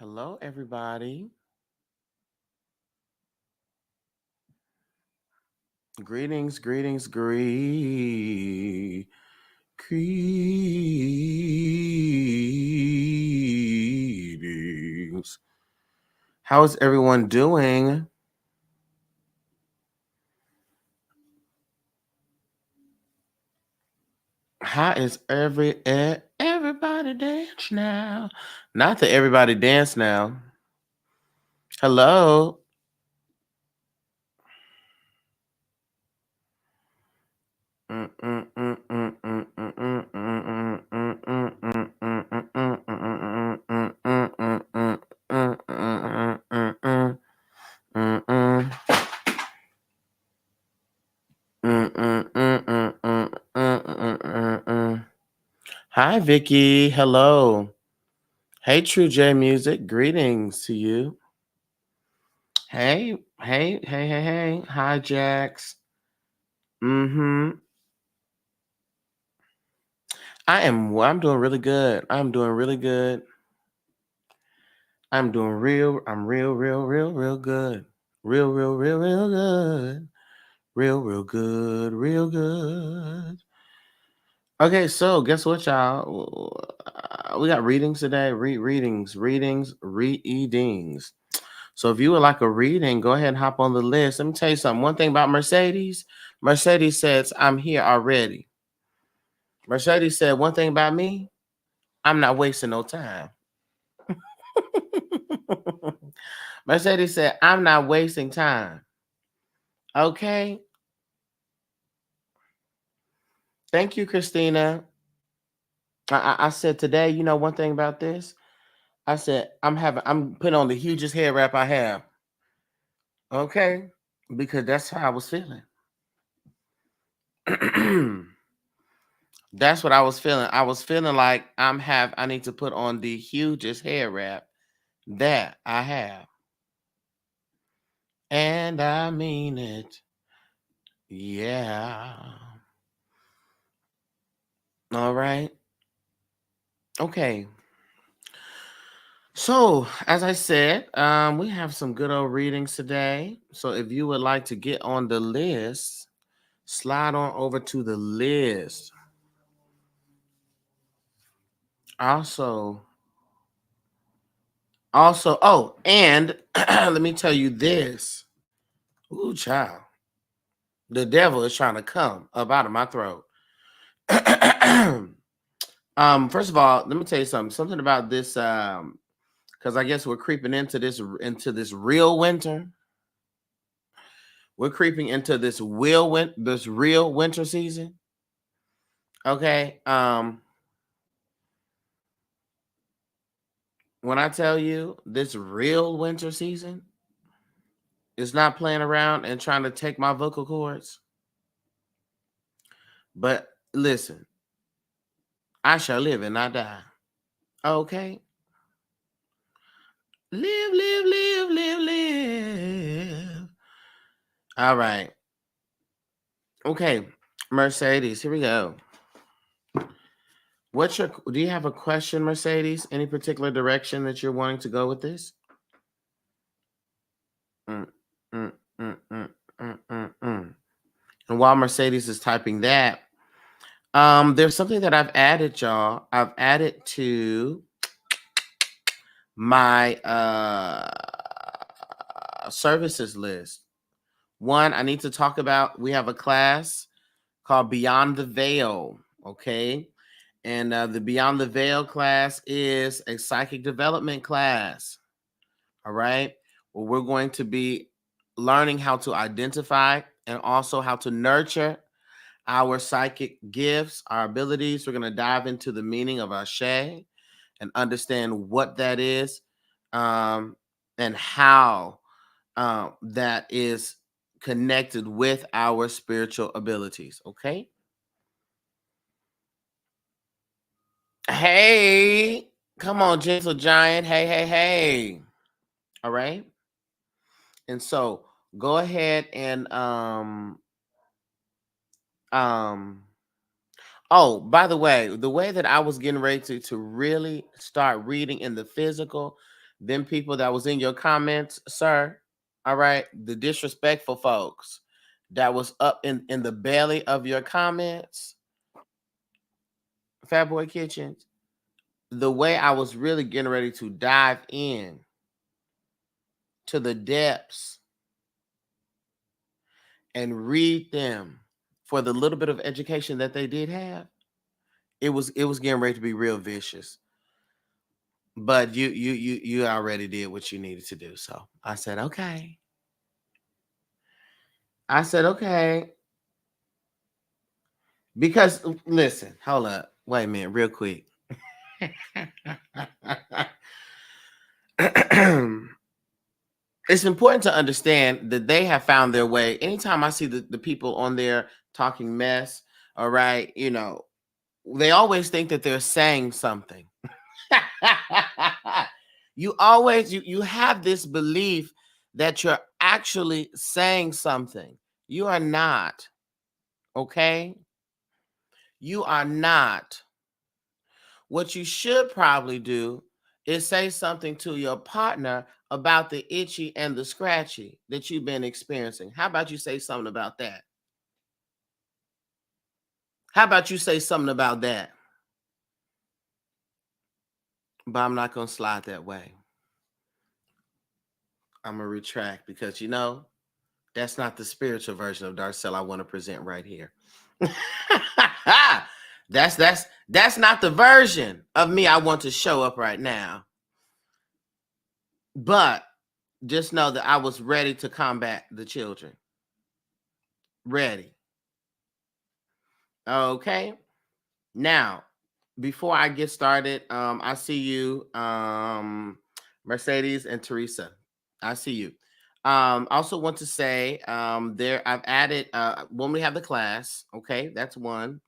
Hello, everybody. Greetings, greetings, greetings. How is everyone doing? How is everybody dance now? Not that everybody dance now. Hello. Hi, Vicky. Hello. Hey, True J Music. Greetings to you. Hey. Hi, Jax. Mm-hmm. I'm doing really good. I'm doing really good. I'm real good. Real good. Real good. Real good. Okay, so guess what, y'all? We got readings today. Readings. So if you would like a reading, go ahead and hop on the list. Let me tell you something. One thing about Mercedes, Mercedes says, I'm here already. Mercedes said, one thing about me, I'm not wasting no time. Mercedes said, I'm not wasting time. Okay. Thank you, Christina. I said today, you know, one thing about this. I said, I'm putting on the hugest hair wrap I have. Okay. Because that's how I was feeling. That's what I was feeling. I was feeling like I need to put on the hugest hair wrap that I have. And I mean it. Yeah. All right. Okay. So, as I said, we have some good old readings today. So, if you would like to get on the list, slide on over to the list. Also, and let me tell you this. Ooh, child. The devil is trying to come up out of my throat. First of all, let me tell you something. Something about this, because I guess we're creeping into this real winter. We're creeping into this real winter season. Okay. When I tell you this real winter season is not playing around and trying to take my vocal cords, but listen, I shall live and not die. Okay. Live. All right. Okay. Mercedes, here we go. Do you have a question, Mercedes? Any particular direction that you're wanting to go with this? Mm, mm, mm. And while Mercedes is typing that, there's something that I've added, y'all. I've added to my services list. One, I need to talk about. We have a class called Beyond the Veil. Okay. And the Beyond the Veil class is a psychic development class. All right. Well, we're going to be learning how to identify and also how to nurture our psychic gifts, our abilities. We're going to dive into the meaning of Ashe and understand what that is, and how that is connected with our spiritual abilities. Okay. Hey, come on, gentle giant. Hey. All right. And so go ahead and um oh, by the way that I was getting ready to really start reading in the physical, them people that was in your comments, sir. All right, the disrespectful folks that was up in the belly of your comments, Fat Boy Kitchen. The way I was really getting ready to dive in to the depths and read them for the little bit of education that they did have, it was getting ready to be real vicious. But you already did what you needed to do. So I said, okay. I said, okay. Because listen, hold up. Wait a minute, real quick. It's important to understand that they have found their way. Anytime I see the people on there talking mess, all right, you know, they always think that they're saying something. You always you have this belief that you're actually saying something. You are not. Okay? You are not. What you should probably do is say something to your partner about the itchy and the scratchy that you've been experiencing. How about you say something about that? How about you say something about that? But I'm not going to slide that way. I'm going to retract because, you know, that's not the spiritual version of Darcel I want to present right here. That's not the version of me I want to show up right now. But just know that I was ready to combat the children. Ready. Okay. Now, before I get started, I see you, Mercedes and Teresa. I see you. Also want to say there I've added when we have the class, okay, that's one.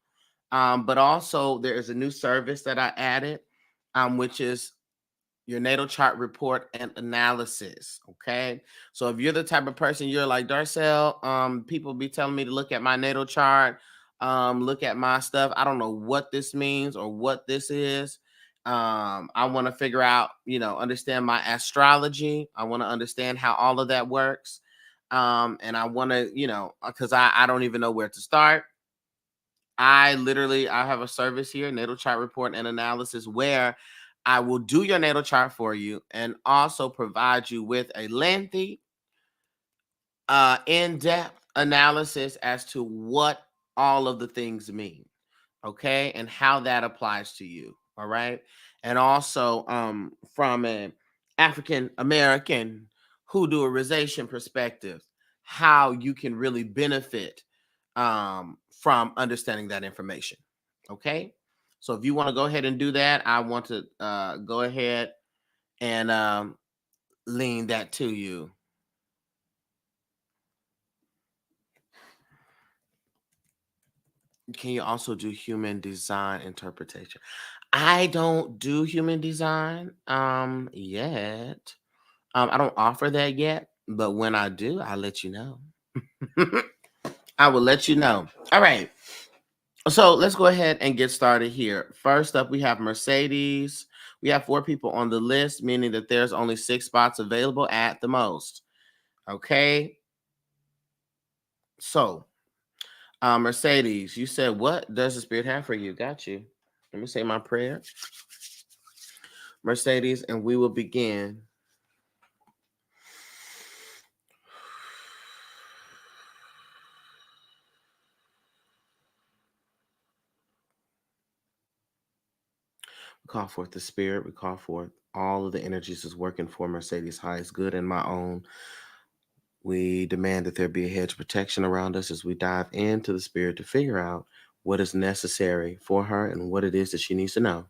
But also there is a new service that I added, which is your natal chart report and analysis. Okay. So if you're the type of person you're like, Darcel, people be telling me to look at my natal chart, look at my stuff. I don't know what this means or what this is. I want to figure out, you know, understand my astrology. I want to understand how all of that works. And I want to, you know, because I don't even know where to start. I have a service here, natal chart report and analysis, where I will do your natal chart for you and also provide you with a lengthy, in-depth analysis as to what all of the things mean, okay, and how that applies to you. All right. And also from an African American hoodooization perspective, how you can really benefit from understanding that information. Okay. So if you want to go ahead and do that, I want to go ahead and lean that to you. Can you also do human design interpretation? I don't do human design yet. I don't offer that yet, but when I do, I'll let you know. I will let you know. All right. So let's go ahead and get started here. First up, we have Mercedes. We have 4 people on the list, meaning that there's only 6 spots available at the most. Okay. So, Mercedes, you said, what does the Spirit have for you? Got you. Let me say my prayer. Mercedes, and we will begin. We call forth the Spirit. We call forth all of the energies that's working for Mercedes' highest good and my own. We demand that there be a hedge of protection around us as we dive into the Spirit to figure out what is necessary for her and what it is that she needs to know.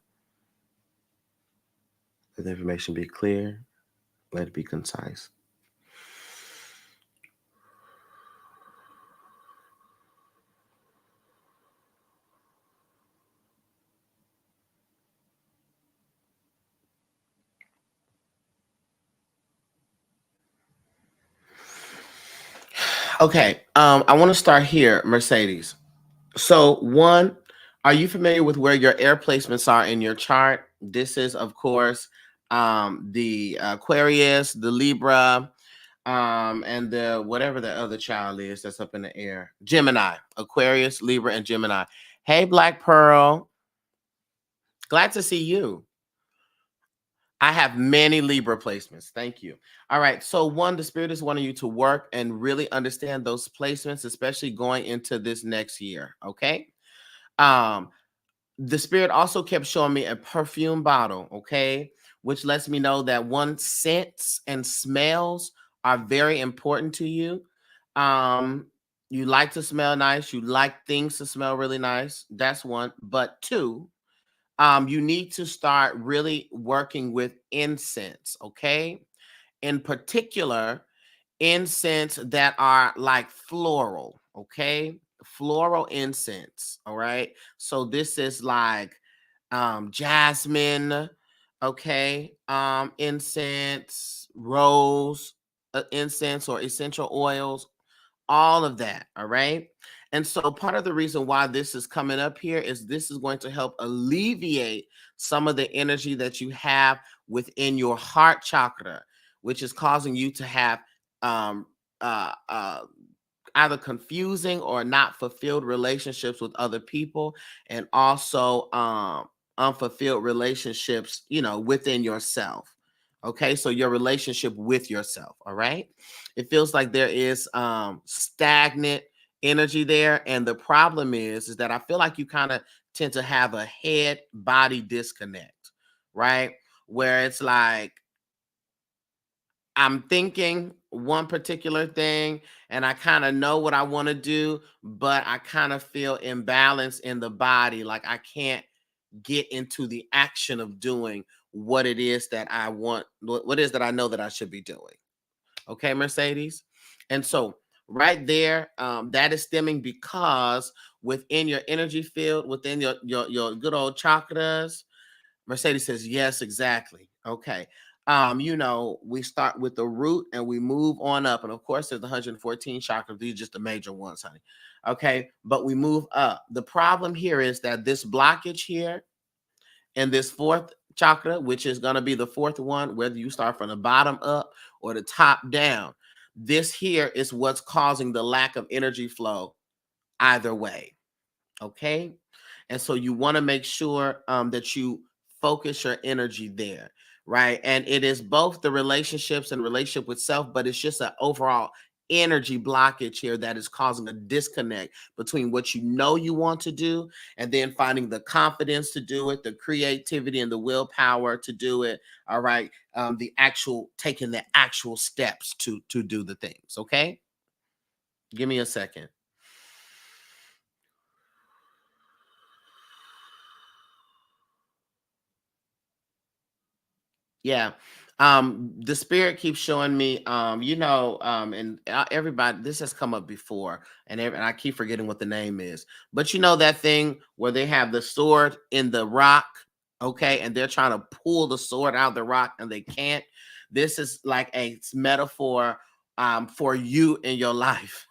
Let the information be clear. Let it be concise. Okay, I want to start here, Mercedes. So, one, are you familiar with where your air placements are in your chart? This is, of course, the Aquarius, the Libra, and the whatever the other child is that's up in the air. Gemini, Aquarius, Libra, and Gemini. Hey, Black Pearl. Glad to see you. I have many Libra placements. Thank you. All right. So, one, the Spirit is wanting you to work and really understand those placements, especially going into this next year. Okay. Um, the Spirit also kept showing me a perfume bottle. Okay. Which lets me know that one, scents and smells are very important to you. Um, you like to smell nice. You like things to smell really nice. That's one. But two, you need to start really working with incense, okay? In particular, incense that are like floral, okay? Floral incense, all right? So this is like jasmine, okay? Incense, rose, incense or essential oils, all of that. All right. And so part of the reason why this is coming up here is this is going to help alleviate some of the energy that you have within your heart chakra, which is causing you to have um, uh, uh, either confusing or not fulfilled relationships with other people, and also unfulfilled relationships, within yourself. Okay, so your relationship with yourself. All right, it feels like there is stagnant energy there, and the problem is that I feel like you kind of tend to have a head body disconnect, right? Where it's like I'm thinking one particular thing and I kind of know what I want to do, but I kind of feel imbalanced in the body. Like I can't get into the action of doing what it is that I want, what it is that I know that I should be doing. Okay, Mercedes. And so right there, that is stemming because within your energy field, within your good old chakras, Mercedes says, yes, exactly. Okay. We start with the root and we move on up. And of course, there's 114 chakras. These are just the major ones, honey. Okay. But we move up. The problem here is that this blockage here and this fourth chakra, which is going to be the fourth one, whether you start from the bottom up or the top down, this here is what's causing the lack of energy flow either way. Okay. And so you want to make sure that you focus your energy there, right? And it is both the relationships and relationship with self, but it's just an overall energy blockage here that is causing a disconnect between what you know you want to do and then finding the confidence to do it, the creativity and the willpower to do it. All right. The actual taking the actual steps to do the things. Okay. Give me a second. Yeah. The spirit keeps showing me, and everybody, this has come up before, and I keep forgetting what the name is. But you know that thing where they have the sword in the rock, okay, and they're trying to pull the sword out of the rock and they can't. This is like a metaphor for you in your life.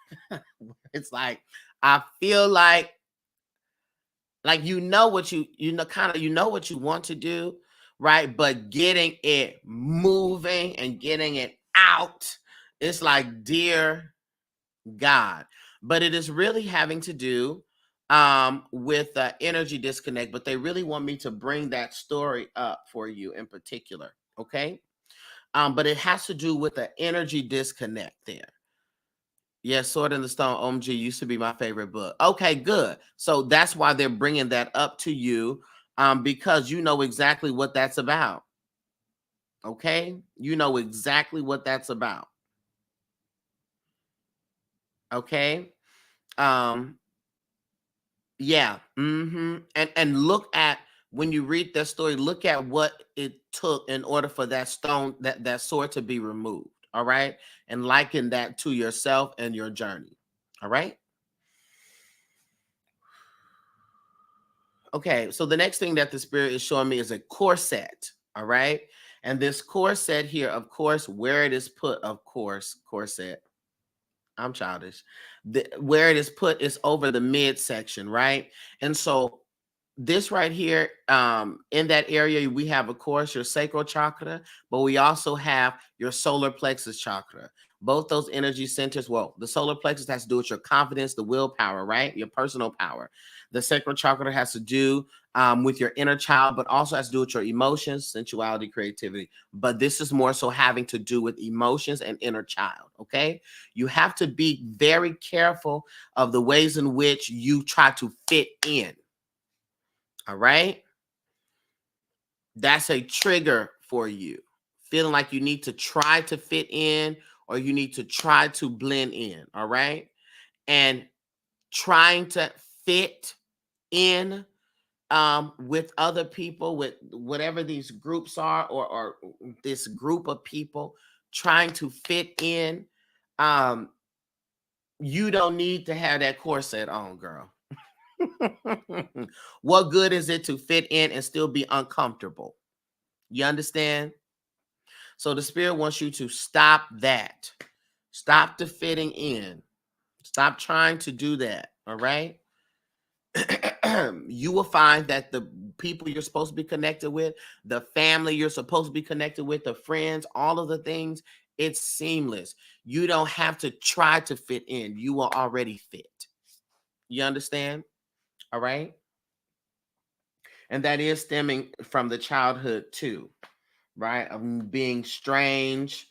It's like I feel like you know what you want to do, right? But getting it moving and getting it out, it's like, dear God. But it is really having to do with energy disconnect. But they really want me to bring that story up for you in particular. Okay. But it has to do with the energy disconnect there. Yes, Sword in the Stone OMG used to be my favorite book. Okay, good. So that's why they're bringing that up to you, because you know exactly what that's about. Okay, you know exactly what that's about. Okay, um, yeah, and look at when you read that story. Look at what it took in order for that stone, that sword to be removed. All right, and liken that to yourself and your journey. All right. Okay, so the next thing that the spirit is showing me is a corset. All right. And this corset here, of course, where it is put, of course, corset. I'm childish. Where it is put is over the midsection, right? And so this right here, in that area, we have, of course, your sacral chakra, but we also have your solar plexus chakra. Both those energy centers, well, the solar plexus has to do with your confidence, the willpower, right? Your personal power. The sacral chakra has to do with your inner child, but also has to do with your emotions, sensuality, creativity. But this is more so having to do with emotions and inner child, okay? You have to be very careful of the ways in which you try to fit in. All right. That's a trigger for you. Feeling like you need to try to fit in or you need to try to blend in. All right. And trying to fit in with other people, with whatever these groups are, or this group of people trying to fit in. Um, you don't need to have that corset on, girl. What good is it to fit in and still be uncomfortable? You understand? So the spirit wants you to stop that. Stop the fitting in. Stop trying to do that. All right. You will find that the people you're supposed to be connected with, the family you're supposed to be connected with, the friends, all of the things, it's seamless. You don't have to try to fit in. You are already fit. You understand? All right. And that is stemming from the childhood too, right? Of being strange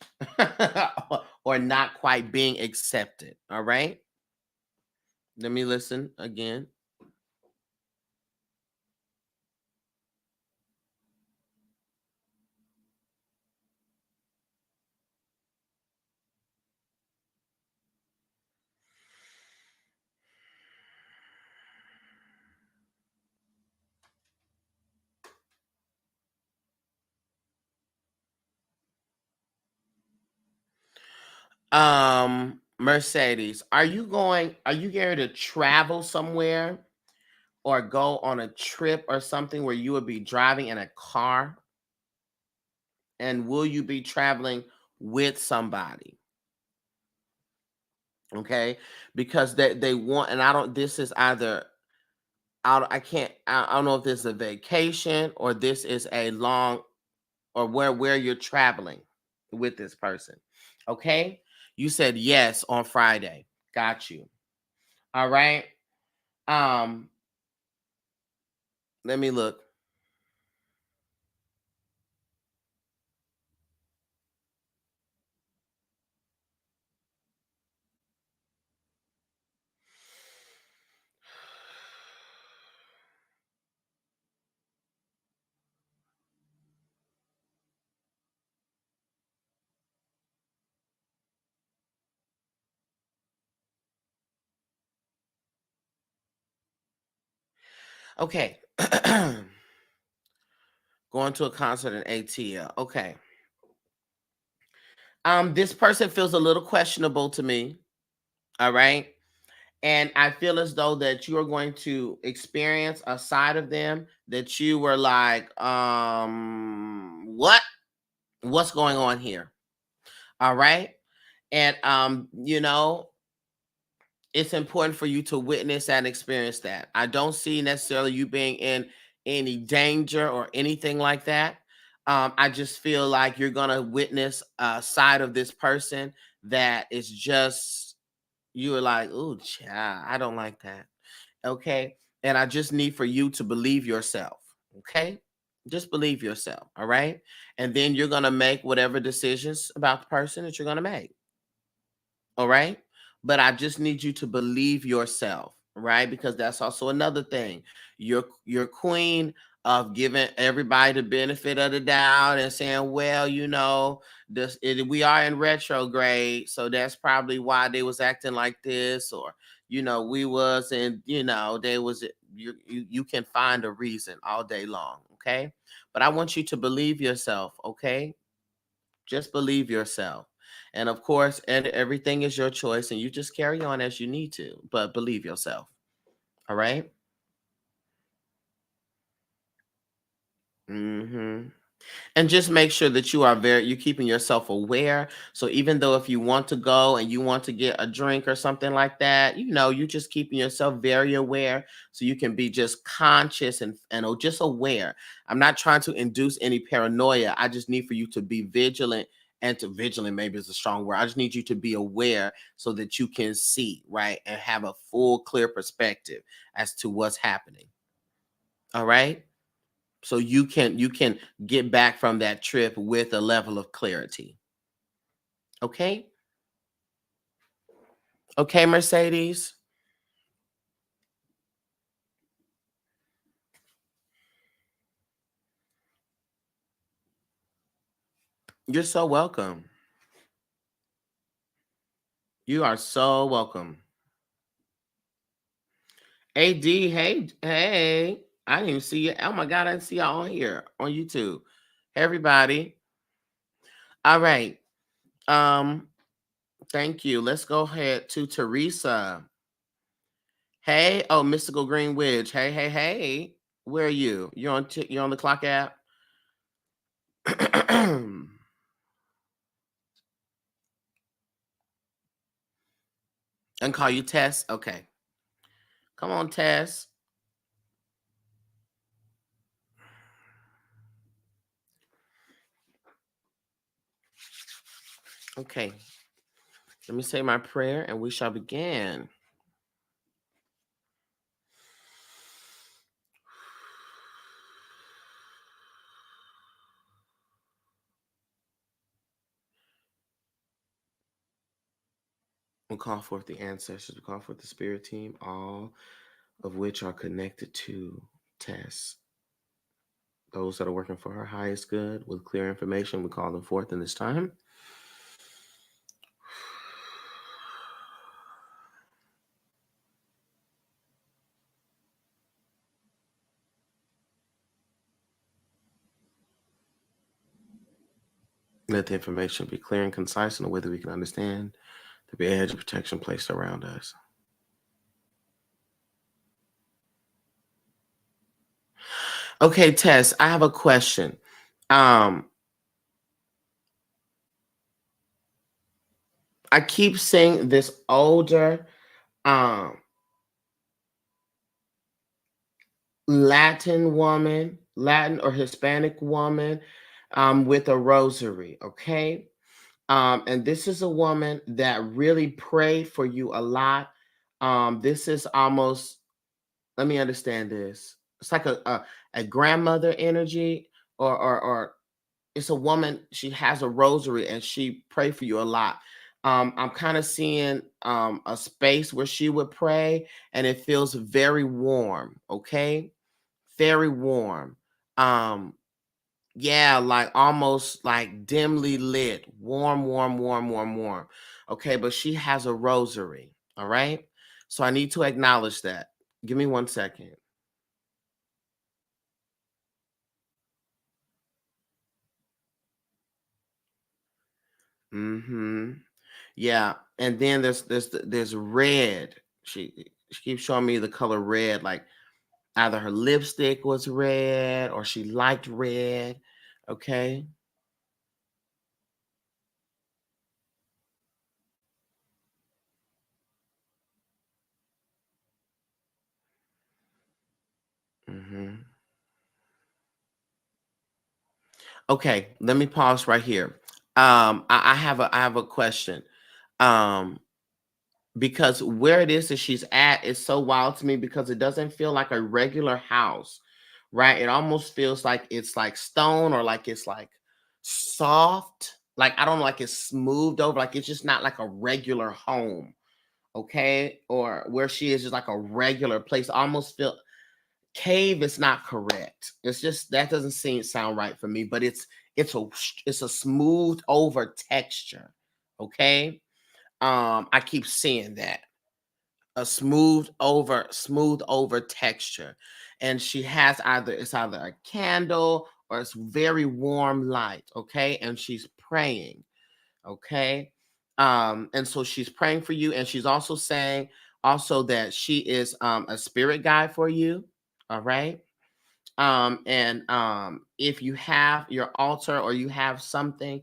or not quite being accepted. All right. Let me listen again. Mercedes, are you going to travel somewhere or go on a trip or something where you would be driving in a car? And will you be traveling with somebody? Okay. Because they want, and I don't, this is either out, I don't know if this is a vacation or this is a long, or where you're traveling with this person. Okay? You said yes on Friday. Got you. All right. Um, let me look. Okay. Going to a concert in ATL. Okay. This person feels a little questionable to me. All right. And I feel as though that you are going to experience a side of them that you were like, what's going on here? All right. And it's important for you to witness and experience that. I don't see necessarily you being in any danger or anything like that. I just feel like you're gonna witness a side of this person that is just, you are like, oh, child, I don't like that. Okay. And I just need for you to believe yourself. Okay. Just believe yourself. All right. And then you're going to make whatever decisions about the person that you're going to make. All right. But I just need you to believe yourself. Right. Because that's also another thing. You're queen of giving everybody the benefit of the doubt and saying, well, we are in retrograde, so that's probably why they was acting like this, or we was, and they was, you can find a reason all day long. Okay. But I want you to believe yourself. Okay. Just believe yourself. And of course, and everything is your choice, and you just carry on as you need to, but believe yourself. All right. Mm-hmm. And just make sure that you're keeping yourself aware. So even though if you want to go and you want to get a drink or something like that, you just keeping yourself very aware so you can be just conscious and just aware. I'm not trying to induce any paranoia. I just need for you to be vigilant, and to vigilant maybe is a strong word. I just need you to be aware so that you can see, right? And have a full clear perspective as to what's happening. All right? So you can get back from that trip with a level of clarity. Okay? Okay, Mercedes. You're so welcome. You are so welcome. AD, hey, hey. I didn't even see you. Oh my God, I didn't see y'all on here on YouTube. Hey, everybody. All right. Um, thank you. Let's go ahead to Teresa. Hey, oh, Mystical Green Witch. Hey, hey, hey. Where are you? You're on the clock app? And call you Tess? Okay. Come on, Tess. Okay. Let me say my prayer and we shall begin. We'll call forth the ancestors, we'll call forth the spirit team, all of which are connected to Tess. Those that are working for her highest good with clear information, we call them forth in this time. Let the information be clear and concise in a way that we can understand. There be a hedge of protection placed around us. Okay, Tess, I have a question. I keep seeing this older Latin woman, Latin or Hispanic woman with a rosary, okay? And this is a woman that really prayed for you a lot. This is almost, let me understand this. It's like a grandmother energy, or it's a woman, she has a rosary and she prayed for you a lot. I'm kind of seeing a space where she would pray and it feels very warm, okay? Very warm. Um, yeah, like almost like dimly lit, warm, warm, warm, warm, warm. Okay, but she has a rosary. All right. So I need to acknowledge that. Give me 1 second. Mm-hmm. Yeah. And then there's red. She keeps showing me the color red, like either her lipstick was red or she liked red. Okay. Mm-hmm. Okay, let me pause right here. I have a question. Um, because where it is that she's at is so wild to me because it doesn't feel like a regular house, right? It almost feels like it's like stone or like it's like soft. Like I don't know, like it's smoothed over, like it's just not like a regular home, okay? Or where she is just like a regular place. I almost feel cave is not correct. It's just that doesn't sound right for me, but it's a it's a smooth over texture. Okay. I keep seeing that. A smooth over texture. And she has either a candle or it's very warm light. Okay. And she's praying. Okay. And so she's praying for you, and she's also saying also that she is a spirit guide for you. All right. And if you have your altar or you have something,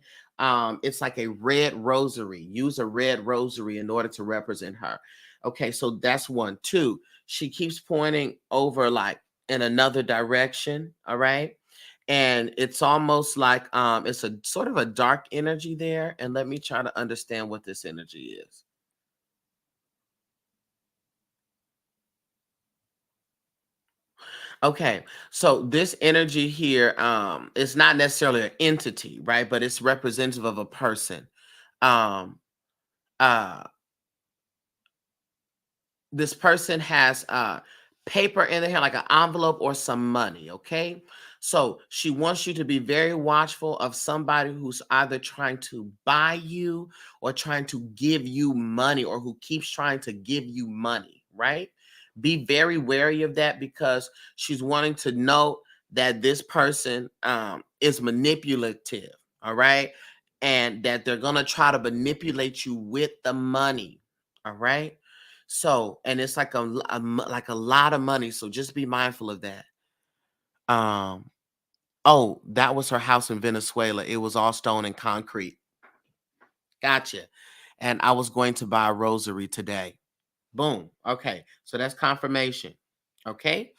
it's like a red rosary. Use a red rosary in order to represent her. Okay, so that's one. Two, she keeps pointing over like in another direction. All right. And it's almost like it's a sort of a dark energy there. And let me try to understand what this energy is. Okay, so this energy here is not necessarily an entity, right? But it's representative of a person. Um, uh, this person has paper in their hand, like an envelope or some money. Okay, so she wants you to be very watchful of somebody who's either trying to buy you or trying to give you money, or who keeps trying to give you money, right? Be very wary of that, because she's wanting to know that this person is manipulative, all right, and that they're gonna try to manipulate you with the money, all right. So, and it's like like a lot of money. So just be mindful of that. Um, oh, that was her house in Venezuela. It was all stone and concrete. Gotcha. And I was going to buy a rosary today. Boom. Okay. So that's confirmation. Okay.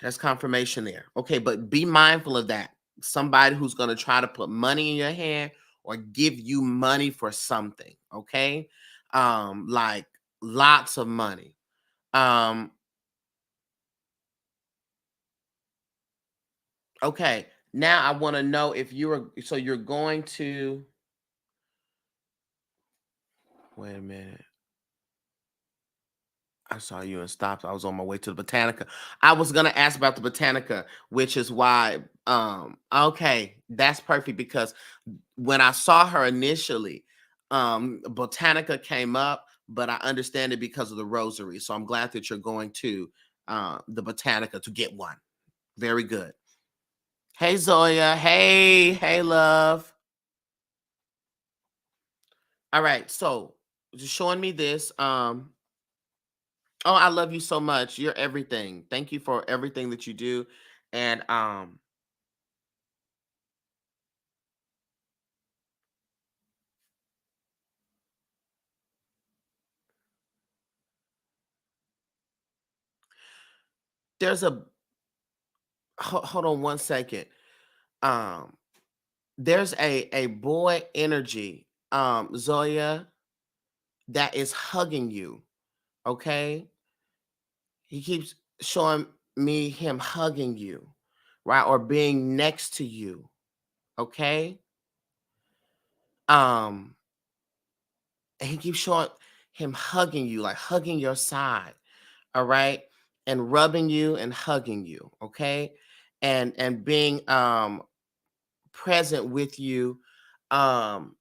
That's confirmation there. Okay. But be mindful of that. Somebody who's going to try to put money in your hand or give you money for something. Okay. Like lots of money. Um, Okay. Now I want to know if you were, so you're going to, wait a minute. I saw you and stopped. I was on my way to the Botanica. I was gonna ask about the Botanica, which is why okay, that's perfect, because when I saw her initially, Botanica came up, but I understand it because of the rosary. So I'm glad that you're going to the Botanica to get one. Very good. Hey Zoya. Hey love. All right, so just showing me this. Oh, I love you so much. You're everything. Thank you for everything that you do. And there's a hold on one second. Um, there's a boy energy, Zoya, that is hugging you. Okay, he keeps showing me him hugging you, right, or being next to you. Okay, um, and he keeps showing him hugging you, like hugging your side, all right, and rubbing you and hugging you, okay, and being present with you. um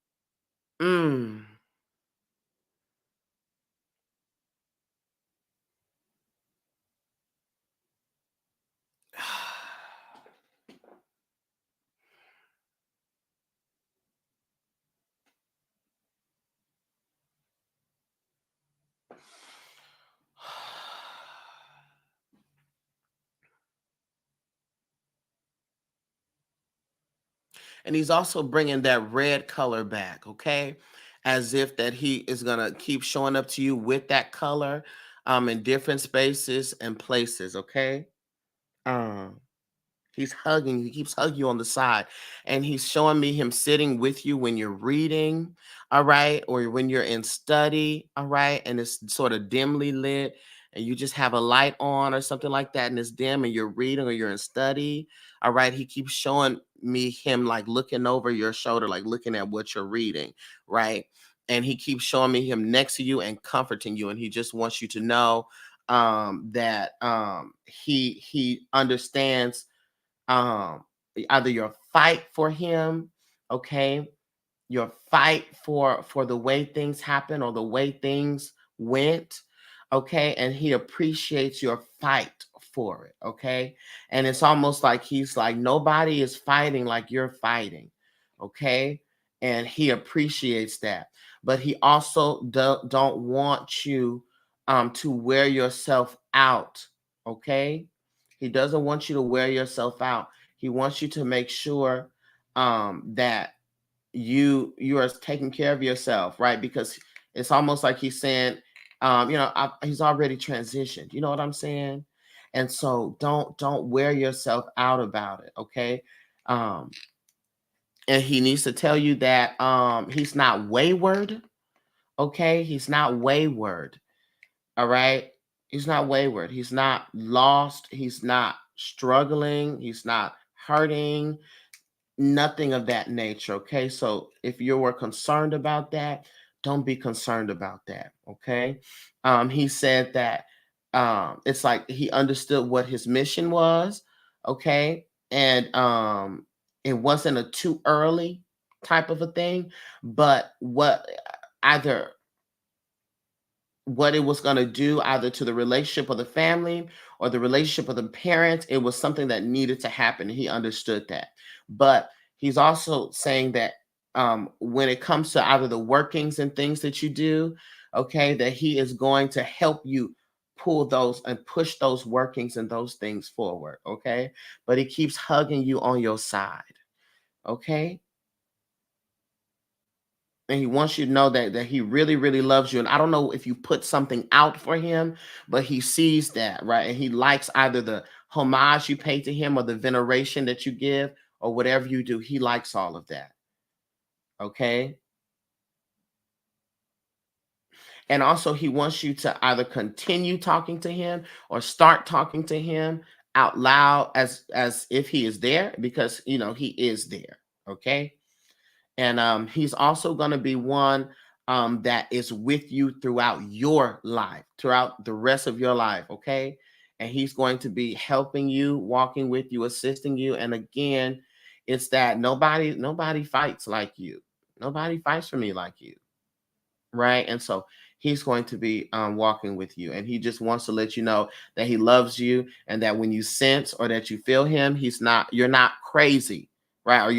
mm. And he's also bringing that red color back, okay, as if that he is going to keep showing up to you with that color in different spaces and places, okay. um He's hugging you. He keeps hugging you on the side. And he's showing me him sitting with you when you're reading, all right, or when you're in study, all right, and it's sort of dimly lit, and you just have a light on or something like that, and it's dim, and you're reading or you're in study, all right. He keeps showing me him like looking over your shoulder, like looking at what you're reading, right? And he keeps showing me him next to you and comforting you. And he just wants you to know that he understands um either your fight for him, okay, your fight for the way things happen or the way things went, okay, and he appreciates your fight for it, okay. And it's almost like he's like, nobody is fighting like you're fighting, okay, and he appreciates that. But he also don't want you to wear yourself out, okay. He doesn't want you to wear yourself out. He wants you to make sure that you are taking care of yourself, right? Because it's almost like he's saying, he's already transitioned. You know what I'm saying? And so don't wear yourself out about it, okay? Um, and he needs to tell you that he's not wayward, okay? He's not wayward, all right? He's not wayward. He's not lost. He's not struggling. He's not hurting. Nothing of that nature. Okay. So if you were concerned about that, don't be concerned about that. Okay. He said that it's like he understood what his mission was. Okay. And it wasn't a too early type of a thing, but either what it was going to do either to the relationship of the family or the relationship of the parents, it was something that needed to happen. He understood that. But he's also saying that when it comes to either the workings and things that you do, okay, that he is going to help you pull those and push those workings and those things forward. Okay. But he keeps hugging you on your side. Okay. And he wants you to know that he really really loves you. And I don't know if you put something out for him, but he sees that, right? And he likes either the homage you pay to him or the veneration that you give or whatever you do. He likes all of that. Okay. And also he wants you to either continue talking to him or start talking to him out loud as if he is there, because he is there. Okay. And he's also going to be one that is with you throughout your life, throughout the rest of your life. Okay. And he's going to be helping you, walking with you, assisting you. And again, it's that nobody fights like you. Nobody fights for me like you. Right. And so he's going to be walking with you. And he just wants to let you know that he loves you, and that when you sense or that you feel him, you're not crazy, right? Or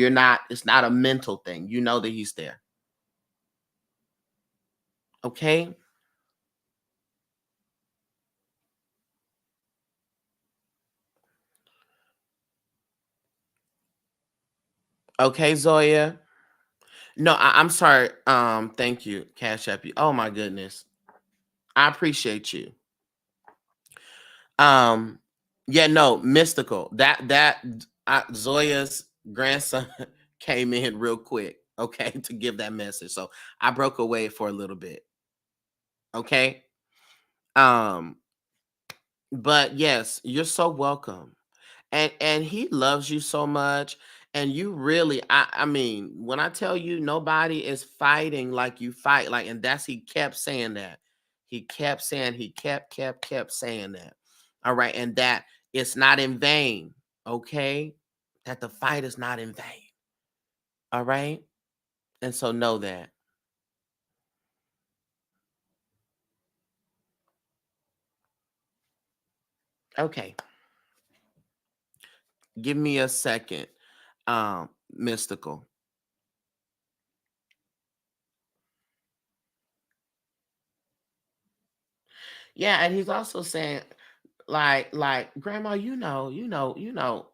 it's not a mental thing. You know that he's there. Okay. Okay, Zoya. No, I'm sorry. Thank you, Cash App you. Oh my goodness. I appreciate you. Um, yeah, no, mystical. Zoya's grandson came in real quick, okay, to give that message. So I broke away for a little bit. Okay. Um, but yes, you're so welcome. And he loves you so much. And you really, I mean, when I tell you nobody is fighting like you fight, like, and that's he kept saying that. He kept saying, he kept saying that. All right. And that it's not in vain. Okay. That the fight is not in vain. All right. And so know that. Okay. Give me a second. Mystical. Yeah, and he's also saying, like, grandma, you know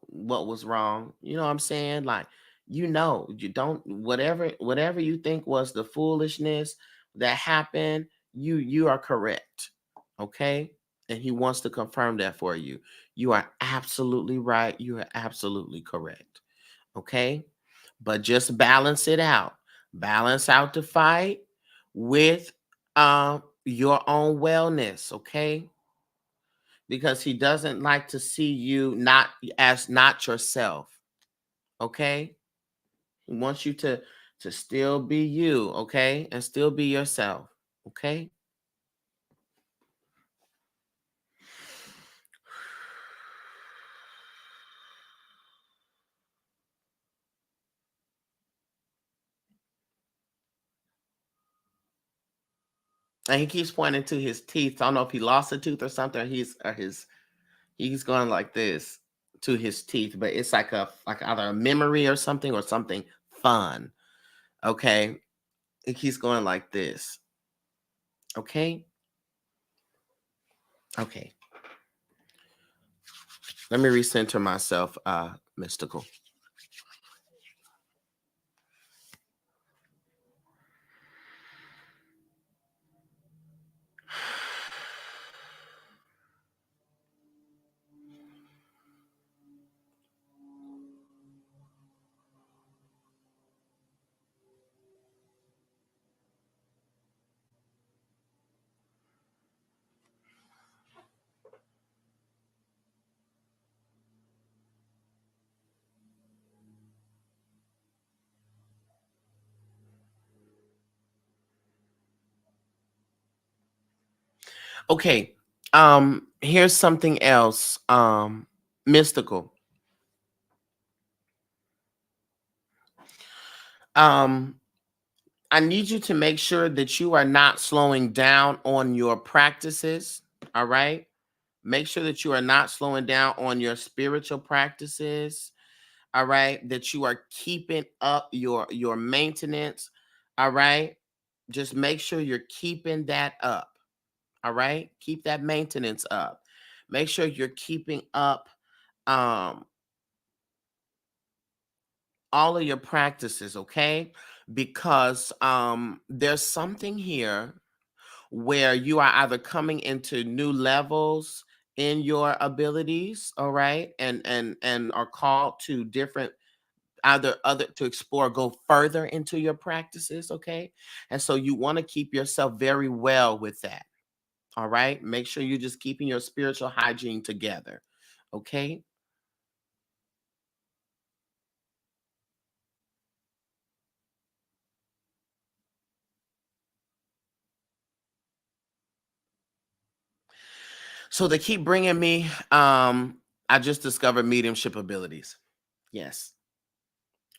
what was wrong. You know what I'm saying? Like, you don't, whatever you think was the foolishness that happened, you are correct. Okay? And he wants to confirm that for you. You are absolutely right. You are absolutely correct. Okay? But just balance it out. Balance out the fight with your own wellness, okay? Because he doesn't like to see you not yourself. Okay. He wants you to still be you. Okay. And still be yourself. Okay. And he keeps pointing to his teeth. I don't know if he lost a tooth or something. He's going like this to his teeth, but it's like either a memory or something fun. Okay. He keeps going like this. Okay. Okay. Let me recenter myself, Mystical. Okay. Here's something else. Mystical. Um, I need you to make sure that you are not slowing down on your practices. All right. Make sure that you are not slowing down on your spiritual practices. All right. That you are keeping up your maintenance. All right. Just make sure you're keeping that up. All right. Keep that maintenance up. Make sure you're keeping up um all of your practices, okay? Because there's something here where you are either coming into new levels in your abilities, all right, and are called to different either other to explore, go further into your practices, okay? And so you want to keep yourself very well with that, all right? Make sure you're just keeping your spiritual hygiene together, okay? So they keep bringing me I just discovered mediumship abilities. Yes.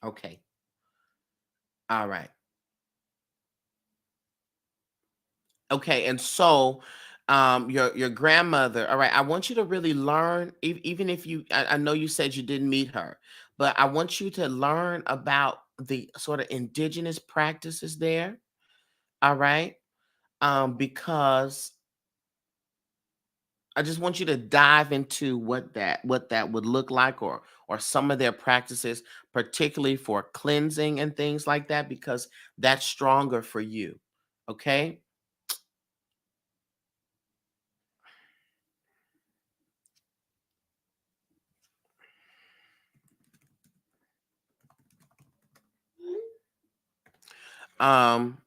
Okay. All right. Okay. And so your grandmother, all right, I want you to really learn even if I know you said you didn't meet her, but I want you to learn about the sort of indigenous practices there. All right. Because I just want you to dive into what that would look like, or some of their practices, particularly for cleansing and things like that, because that's stronger for you. Okay. Um,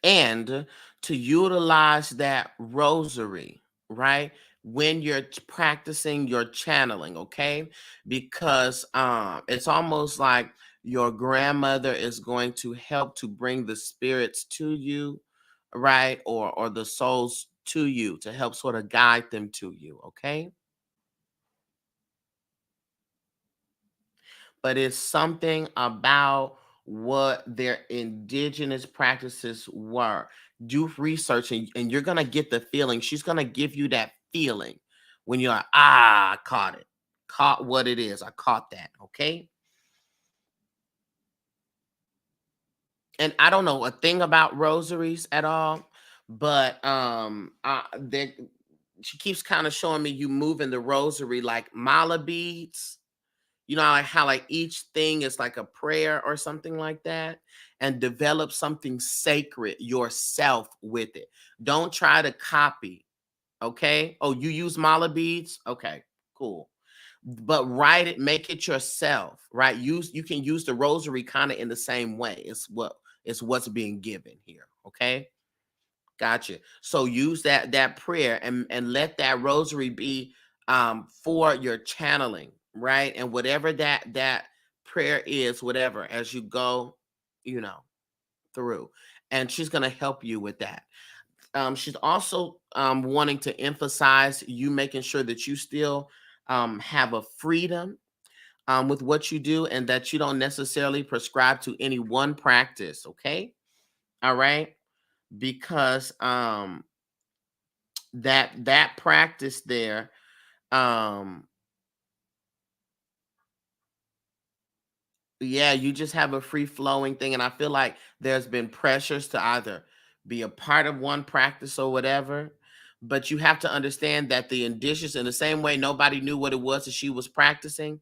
and to utilize that rosary, right? When you're practicing your channeling, okay? Because it's almost like your grandmother is going to help to bring the spirits to you, right? Or the souls to you to help sort of guide them to you, okay? But it's something about what their indigenous practices were. Do research, and you're gonna get the feeling. She's gonna give you that feeling when you're like, I caught it. Caught what it is. I caught that. Okay. And I don't know a thing about rosaries at all, but she keeps kind of showing me you moving the rosary like mala beads. You know, like how like each thing is like a prayer or something like that, and develop something sacred yourself with it. Don't try to copy. Okay. Oh, you use mala beads? Okay, cool. But write it, make it yourself, right? You can use the rosary kind of in the same way. It's what's being given here. Okay. Gotcha. So use that prayer, and let that rosary be for your channeling, right? And whatever that prayer is, whatever, as you go, you know, through. And she's gonna help you with that. She's also wanting to emphasize you making sure that you still have a freedom with what you do, and that you don't necessarily prescribe to any one practice, okay? All right? Because that practice there, um yeah, you just have a free flowing thing, and I feel like there's been pressures to either be a part of one practice or whatever, But you have to understand that the indigenous, in the same way nobody knew what it was that she was practicing,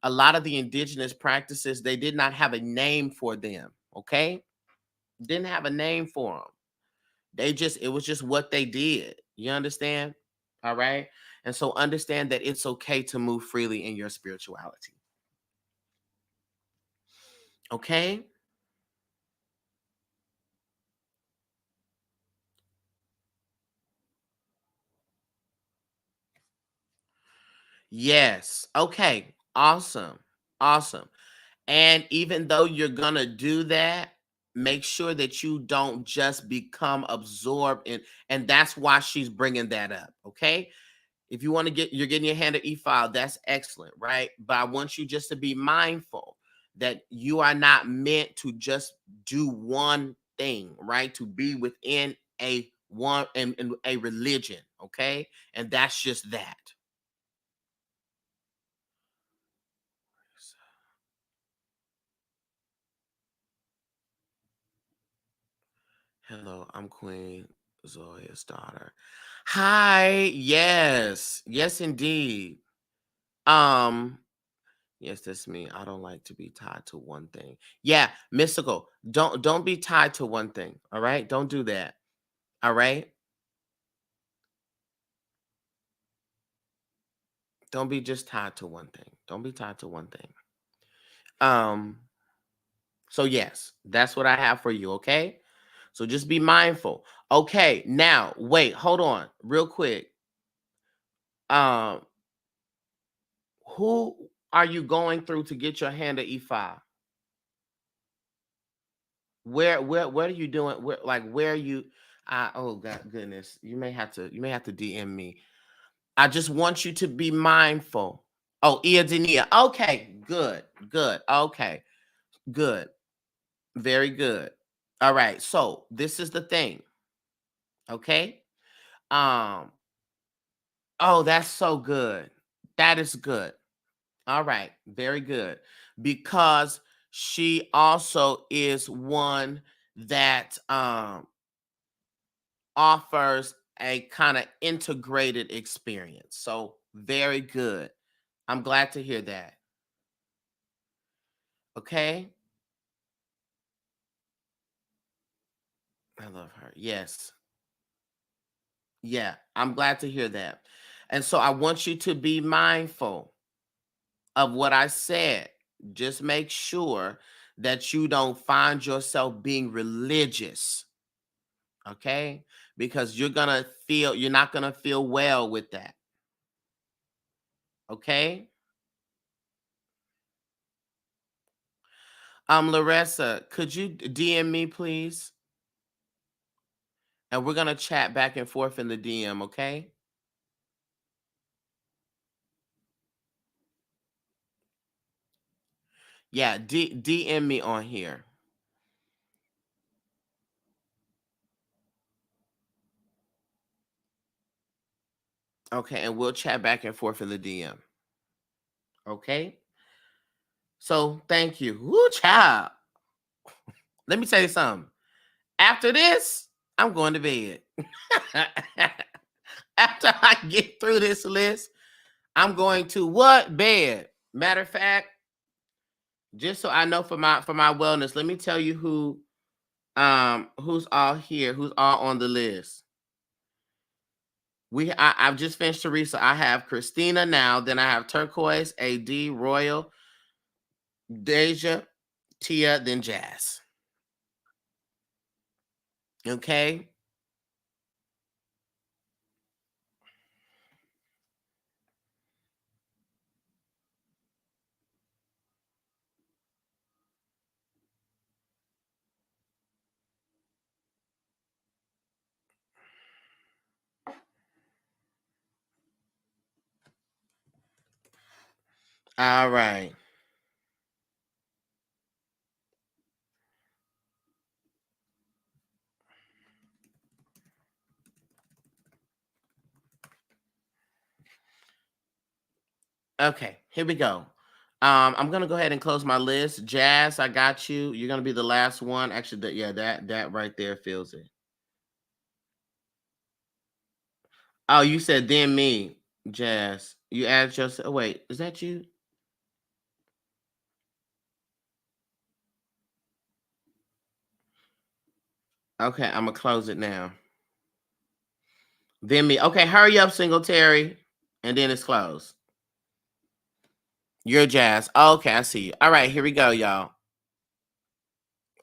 a lot of the indigenous practices, they did not have a name for them. Okay, didn't have a name for them. It was just what they did. You understand? All right. And so understand that it's okay to move freely in your spirituality. Okay. Yes. Okay. Awesome. Awesome. And even though you're going to do that, make sure that you don't just become absorbed in, and that's why she's bringing that up. Okay. If you want to get, you're getting your hand at e-file, that's excellent, right? But I want you just to be mindful that you are not meant to just do one thing, right? To be within a one in a religion, okay? And that's just that. Hello, I'm Queen Zoya's daughter. Hi, yes, yes, indeed. Um, Yes, that's me. I don't like to be tied to one thing. Yeah, mystical. Don't be tied to one thing. All right? Don't do that. All right? Don't be just tied to one thing. Don't be tied to one thing. Um so yes, that's what I have for you, okay? So just be mindful. Okay, now wait, hold on real quick. Um who are you going through to get your hand at E5? Where what are you doing? Where are you oh god goodness. You may have to DM me. I just want you to be mindful. Oh, Iadenia. Okay, good, good. Okay, good. Very good. All right. So this is the thing. Okay. Um, oh, that's so good. That is good. All right, very good. Because she also is one that offers a kind of integrated experience. So very good. I'm glad to hear that. Okay. I love her. Yes. Yeah. I'm glad to hear that. And so I want you to be mindful of what I said. Just make sure that you don't find yourself being religious. Okay. Because you're not going to feel well with that. Okay. Larissa, could you DM me, please? And we're going to chat back and forth in the DM. Okay. Yeah. DM me on here. Okay. And we'll chat back and forth in the DM. Okay. So thank you. Woo, child. Let me tell you something. After this, I'm going to bed. After I get through this list, I'm going to what? Bed. Matter of fact, just so I know for my wellness, let me tell you who's all here, who's all on the list. I've just finished Teresa. I have Christina now, then I have Turquoise, AD, Royal, Deja, Tia, then Jazz. Okay. All right. Okay, here we go. I'm gonna go ahead and close my list. Jazz, I got you. You're gonna be the last one. Actually, yeah, that right there fills it. Oh, you said then me, Jazz. You added yourself. Oh, wait, is that you? Okay, I'm gonna close it now. Then me. Okay, hurry up, single Terry. And then it's closed. You're Jazz. Okay, I see you. All right, here we go, y'all.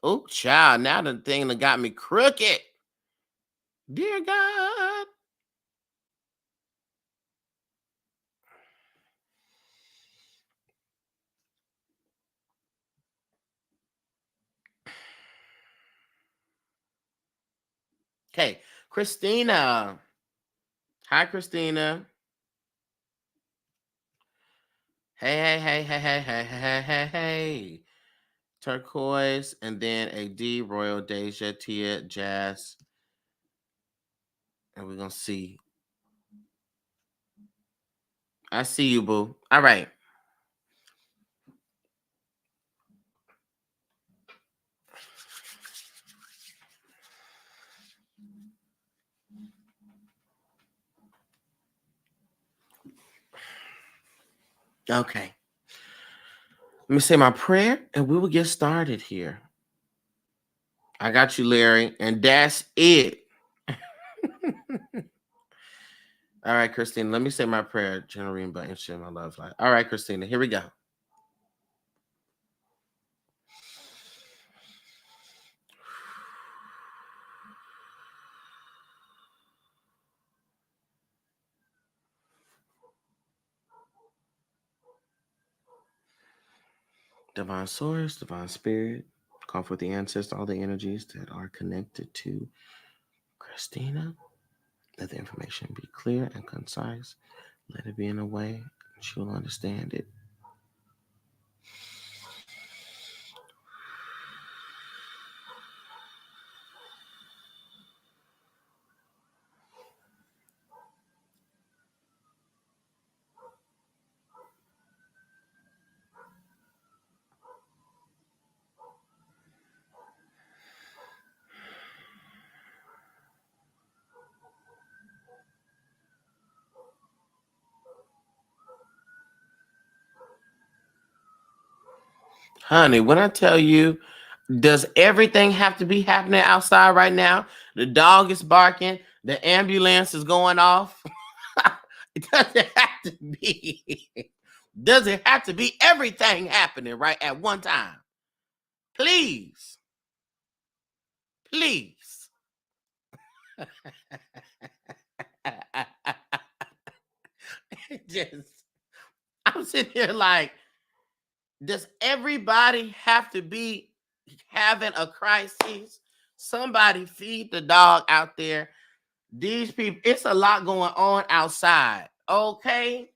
Oh, child. Now the thing that got me crooked. Dear God. Okay, Christina. Hi, Christina. Hey, hey, hey, hey, hey, hey, hey, hey, hey. Turquoise, and then a D, Royal, Deja, Tia, Jazz. And we're going to see. I see you, boo. All right. Okay. Let me say my prayer and we will get started here. I got you, Larry, and that's it. All right, Christina, let me say my prayer. Generating by instrument my love life. All right, Christina, here we go. Divine Source, Divine Spirit, call for the ancestors, all the energies that are connected to Christina. Let the information be clear and concise. Let it be in a way she will understand it. Honey, when I tell you, does everything have to be happening outside right now? The dog is barking, the ambulance is going off. It doesn't have to be. Does it have to be everything happening right at one time? Please. Please. Just, I'm sitting here like, does everybody have to be having a crisis? Somebody feed the dog out there. These people, it's a lot going on outside. Okay.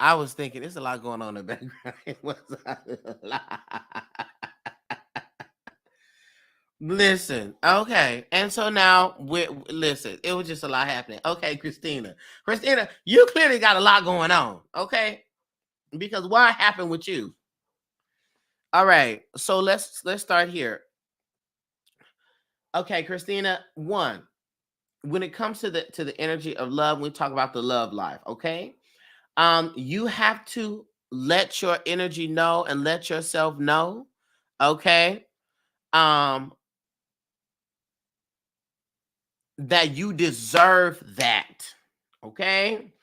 I was thinking it's a lot going on in the background. It was a lot. Listen, okay. And so now we listen, it was just a lot happening. Okay, Christina. Christina, you clearly got a lot going on. Okay. Because what happened with you? All right. So let's start here. Okay, Christina, one, when it comes to the energy of love, we talk about the love life, okay? You have to let your energy know and let yourself know, okay? Um, that you deserve that, okay?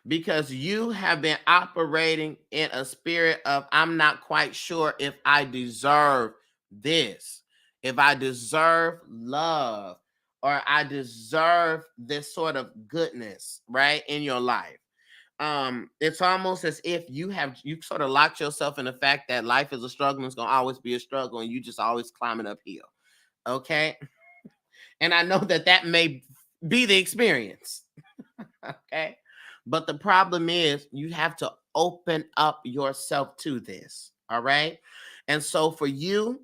Because you have been operating in a spirit of, I'm not quite sure if I deserve this, if I deserve love, or I deserve this sort of goodness, right, in your life. It's almost as if you sort of locked yourself in the fact that life is a struggle and it's gonna always be a struggle, and you just always climbing uphill. Okay. And I know that that may be the experience. Okay. But the problem is you have to open up yourself to this. All right. And so for you,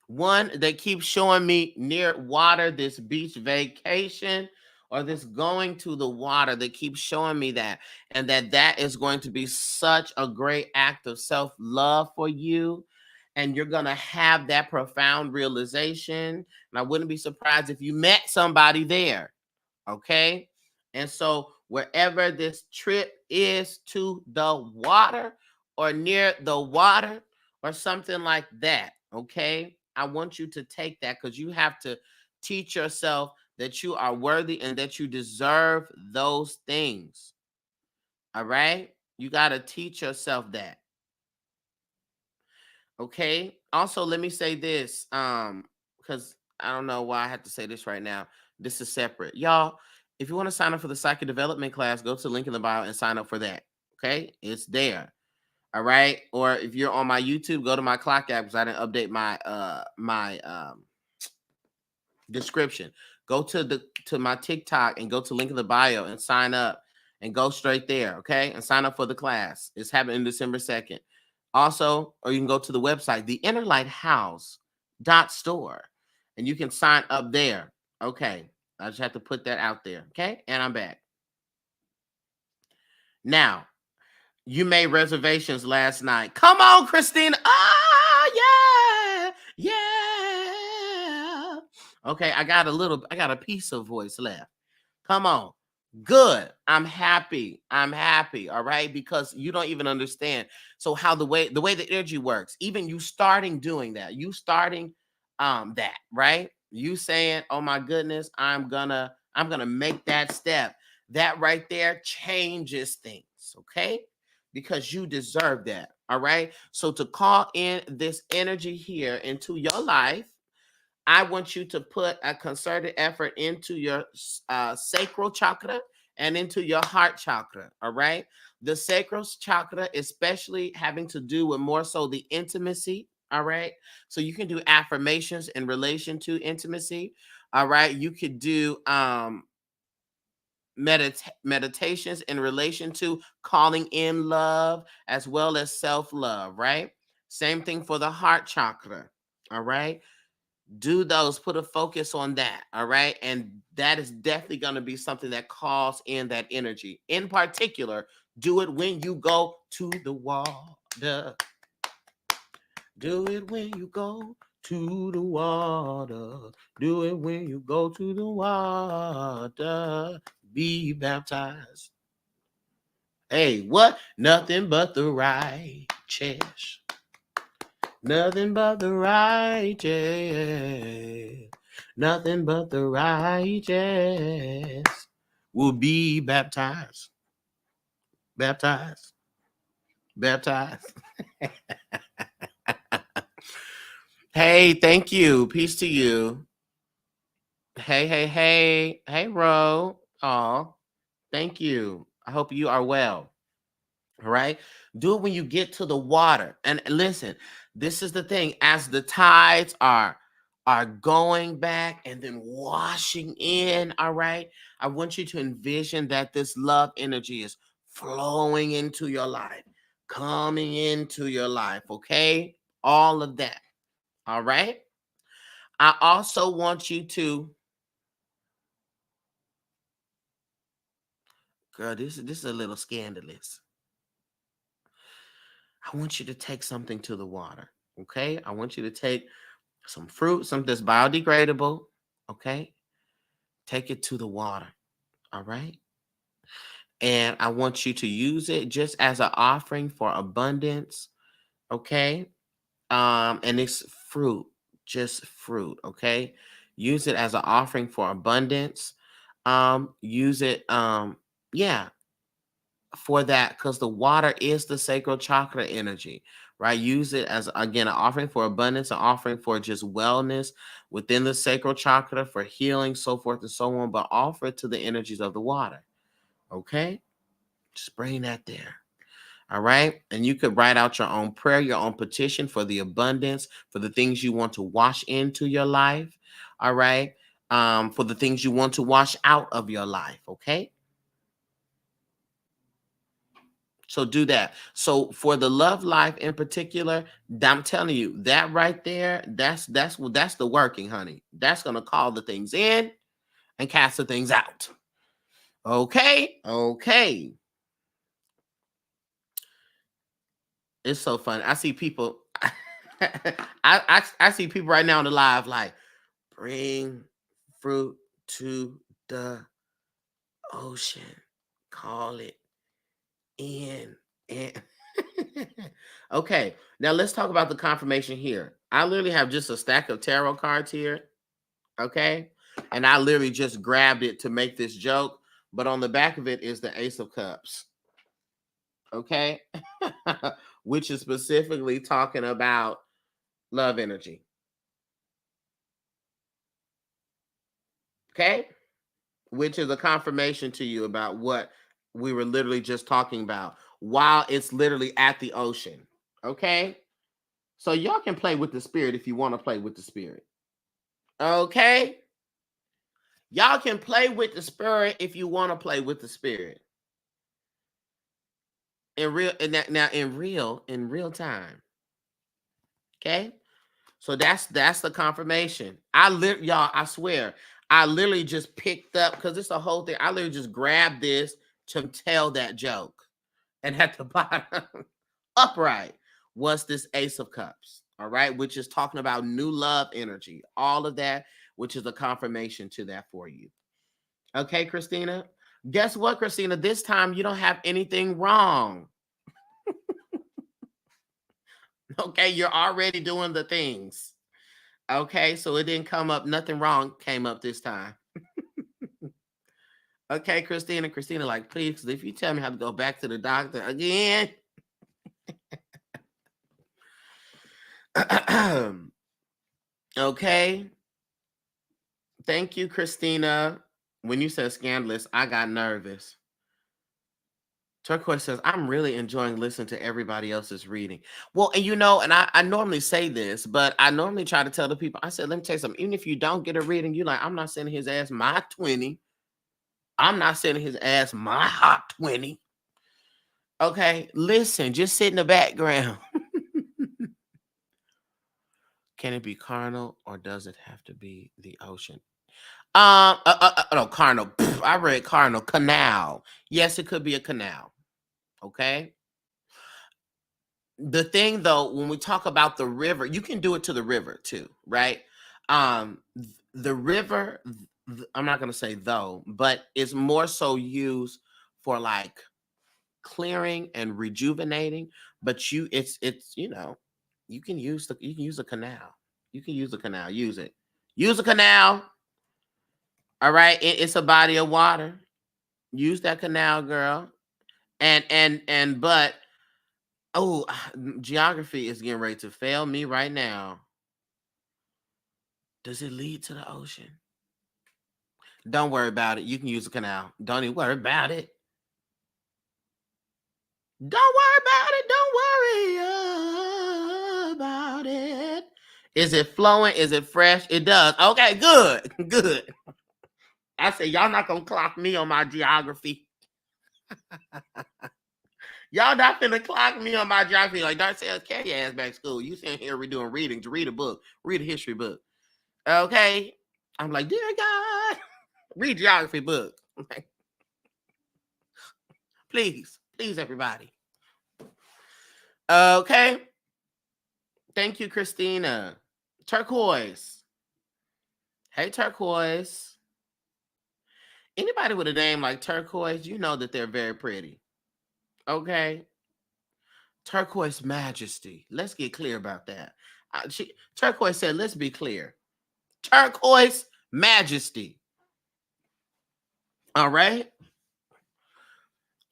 One, they keep showing me near water, this beach vacation or this going to the water. They keep showing me that, and that is going to be such a great act of self-love for you. And you're going to have that profound realization. And I wouldn't be surprised if you met somebody there. Okay. And so wherever this trip is to the water or near the water or something like that, okay, I want you to take that because you have to teach yourself that you are worthy and that you deserve those things. All right. You got to teach yourself that. Okay. Also, let me say this. Because I don't know why I have to say this right now. This is separate. Y'all, if you want to sign up for the psychic development class, go to the link in the bio and sign up for that. Okay. It's there. All right. Or if you're on my YouTube, go to my clock app because I didn't update my description. Go to my TikTok and go to link in the bio and sign up and go straight there. Okay. And sign up for the class. It's happening December 2nd. Also, or you can go to the website, theinnerlighthouse.store, and you can sign up there. Okay. I just have to put that out there. Okay. And I'm back. Now, you made reservations last night. Come on, Christina. Ah, yeah. Yeah. Okay. I got a piece of voice left. Come on. Good. I'm happy. I'm happy. All right. Because you don't even understand. So how the way the energy works, even you starting doing that, you starting that, right? You saying, oh my goodness, I'm gonna make that step. That right there changes things. Okay. Because you deserve that. All right. So to call in this energy here into your life, I want you to put a concerted effort into your sacral chakra and into your heart chakra. All right. The sacral chakra, especially having to do with more so the intimacy. All right. So you can do affirmations in relation to intimacy. All right. You could do meditations in relation to calling in love as well as self-love. Right. Same thing for the heart chakra. All right, do those, put a focus on that. All right, and that is definitely going to be something that calls in that energy. In particular, do it when you go to the water. Do it when you go to the water. Do it when you go to the water. Be baptized. Hey, what? Nothing but the righteous. Nothing but the righteous. Nothing but the righteous will be baptized. Baptized. Baptized. Hey, thank you. Peace to you. Hey, hey, hey. Hey, Ro. Oh, thank you. I hope you are well. All right. Do it when you get to the water. And listen, this is the thing. As the tides are going back and then washing in, all right, I want you to envision that this love energy is flowing into your life, coming into your life, okay? All of that. All right. I also want you to, girl, this is a little scandalous. I want you to take something to the water. Okay. I want you to take some fruit, something that's biodegradable. Okay. Take it to the water. All right. And I want you to use it just as an offering for abundance. Okay. And it's fruit, just fruit. Okay. Use it as an offering for abundance. Use it, yeah, for that, because the water is the sacral chakra energy, right? Use it as, again, an offering for abundance, an offering for just wellness within the sacral chakra, for healing, so forth and so on, but offer it to the energies of the water. Okay, just bring that there. All right, and you could write out your own prayer, your own petition for the abundance, for the things you want to wash into your life. All right, for the things you want to wash out of your life. Okay. So do that. So for the love life in particular, I'm telling you that right there, that's the working, honey. That's gonna call the things in and cast the things out. Okay, okay. It's so funny. I see people. I see people right now on the live like, bring fruit to the ocean. Call it in. And okay, now let's talk about the confirmation here. I literally have just a stack of tarot cards here. Okay, and I literally just grabbed it to make this joke, but on the back of it is the Ace of Cups. Okay, which is specifically talking about love energy. Okay, which is a confirmation to you about what we were literally just talking about while it's literally at the ocean. Okay, so y'all can play with the spirit if you want to play with the spirit. Okay, y'all can play with the spirit if you want to play with the spirit. In real, now in real time. Okay, so that's the confirmation. Y'all, I swear, I literally just picked up because it's a whole thing. I literally just grabbed this to tell that joke, and at the bottom, upright, was this Ace of Cups. All right, which is talking about new love energy, all of that, which is a confirmation to that for you. Okay, Christina. Guess what, Christina? This time you don't have anything wrong. Okay, you're already doing the things. Okay, so it didn't come up, nothing wrong came up this time. Okay, Christina. Christina, like, please, if you tell me how to go back to the doctor again. Okay. Thank you, Christina. When you said scandalous, I got nervous. Turquoise says, I'm really enjoying listening to everybody else's reading. Well, and and I normally say this, but I normally try to tell the people, I said, let me tell you something. Even if you don't get a reading, you're like, I'm not sending his ass my 20. I'm not sending his ass my hot 20. Okay, listen, just sit in the background. Can it be carnal or does it have to be the ocean? No, carnal. I read carnal. Canal. Yes, it could be a canal. Okay. The thing though, when we talk about the river, you can do it to the river too, right? The river, I'm not gonna say though, but it's more so used for like clearing and rejuvenating. But it's you can use a canal. You can use a canal. Use it. Use a canal. All right, it's a body of water. Use that canal, girl. But oh, geography is getting ready to fail me right now. Does it lead to the ocean? Don't worry about it. You can use a canal. Don't even worry about it. Don't worry about it. Don't worry about it. Is it flowing? Is it fresh? It does. Okay, good. Good. I said, y'all not going to clock me on my geography. Y'all not finna clock me on my geography. Like Darcy says, carry your ass back to school. You sitting here, we're doing reading to read a book, read a history book. Okay. I'm like, dear God, read geography book. Like, please, everybody. Okay. Thank you, Christina. Turquoise. Hey, Turquoise. Anybody with a name like Turquoise, you know that they're very pretty. Okay. Turquoise Majesty. Let's get clear about that. Turquoise said, let's be clear. Turquoise Majesty. All right.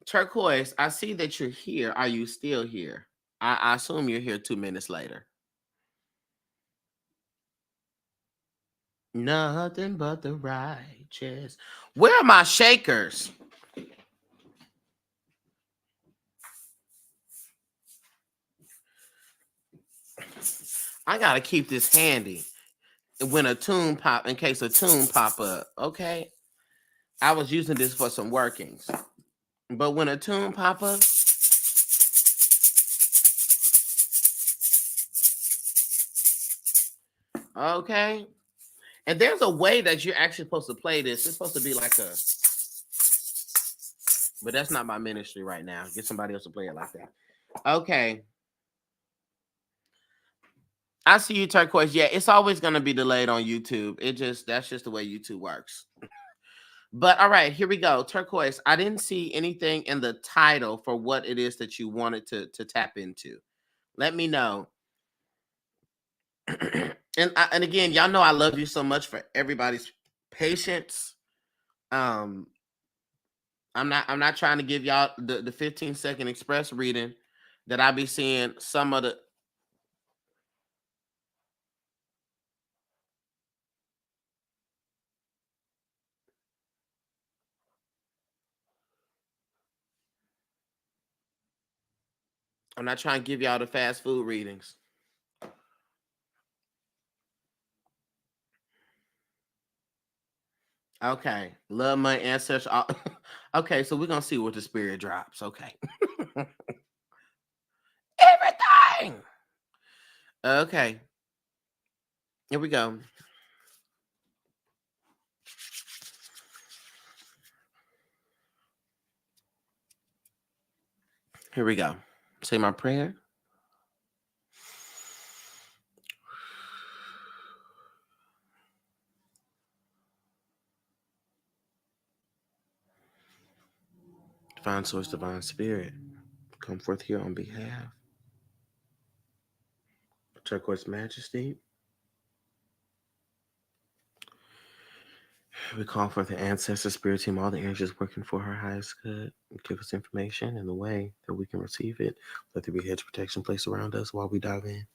Turquoise, I see that you're here. Are you still here? I assume you're here 2 minutes later. Nothing but the righteous. Where are my shakers? I gotta keep this handy when a tune pop, in case a tune pop up. Okay, I was using this for some workings, but when a tune pop up, Okay. And there's a way that you're actually supposed to play this. It's supposed to be like a, but that's not my ministry right now. Get somebody else to play it like that. Okay. I see you, Turquoise. Yeah, it's always going to be delayed on YouTube. That's just the way YouTube works. But all right, here we go. Turquoise, I didn't see anything in the title for what it is that you wanted to tap into. Let me know. and again, y'all know I love you so much for everybody's patience. I'm not trying to give y'all the 15-second express reading that I be seeing some of the. I'm not trying to give y'all the fast food readings. Okay. Love my ancestors. Okay, so we're gonna see what the spirit drops. Okay. Everything. Okay. Here we go. Here we go. Say my prayer. Divine source, divine spirit, come forth here on behalf of Turquoise Majesty. We call forth the ancestor spirit team, all the energies working for her highest good. Give us information in the way that we can receive it. Let there be hedge protection placed around us while we dive in.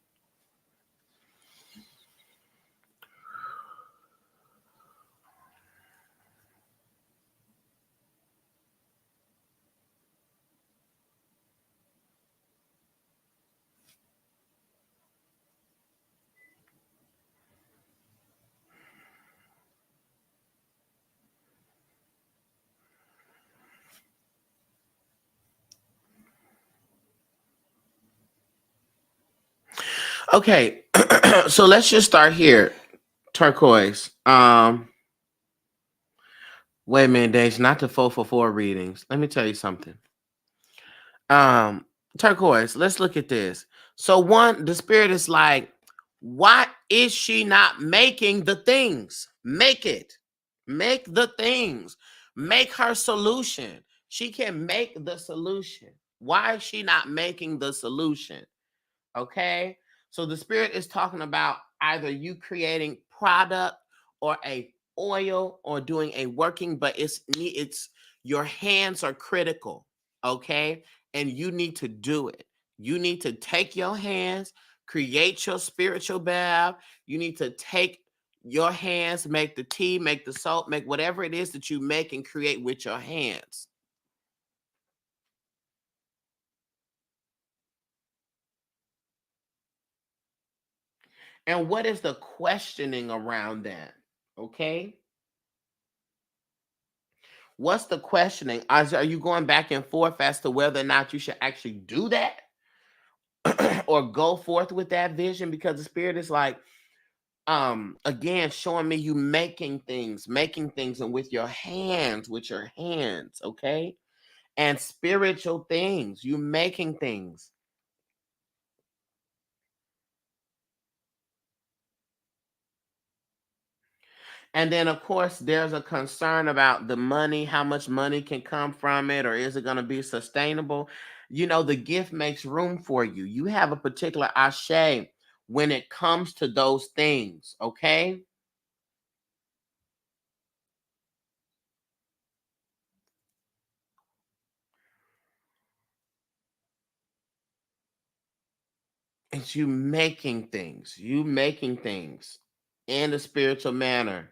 Okay, so let's just start here. Turquoise. Wait a minute, Days, not the 4 readings. Let me tell you something. Turquoise, let's look at this. So one, the spirit is like, why is she not making the things? Make it. Make the things. Make her solution. She can make the solution. Why is she not making the solution? Okay. So the spirit is talking about either you creating product or a oil or doing a working, but it's your hands are critical. Okay. And you need to do it. You need to take your hands, create your spiritual bath. You need to take your hands, make the tea, make the soap, make whatever it is that you make and create with your hands. And what is the questioning around that? Okay. What's the questioning? Are you going back and forth as to whether or not you should actually do that or go forth with that vision? Because the spirit is like, again, showing me you making things, and with your hands, okay? And spiritual things, you making things. And then, of course, there's a concern about the money, how much money can come from it, or is it going to be sustainable? You know, the gift makes room for you. You have a particular ashe when it comes to those things, okay? It's you making things in a spiritual manner.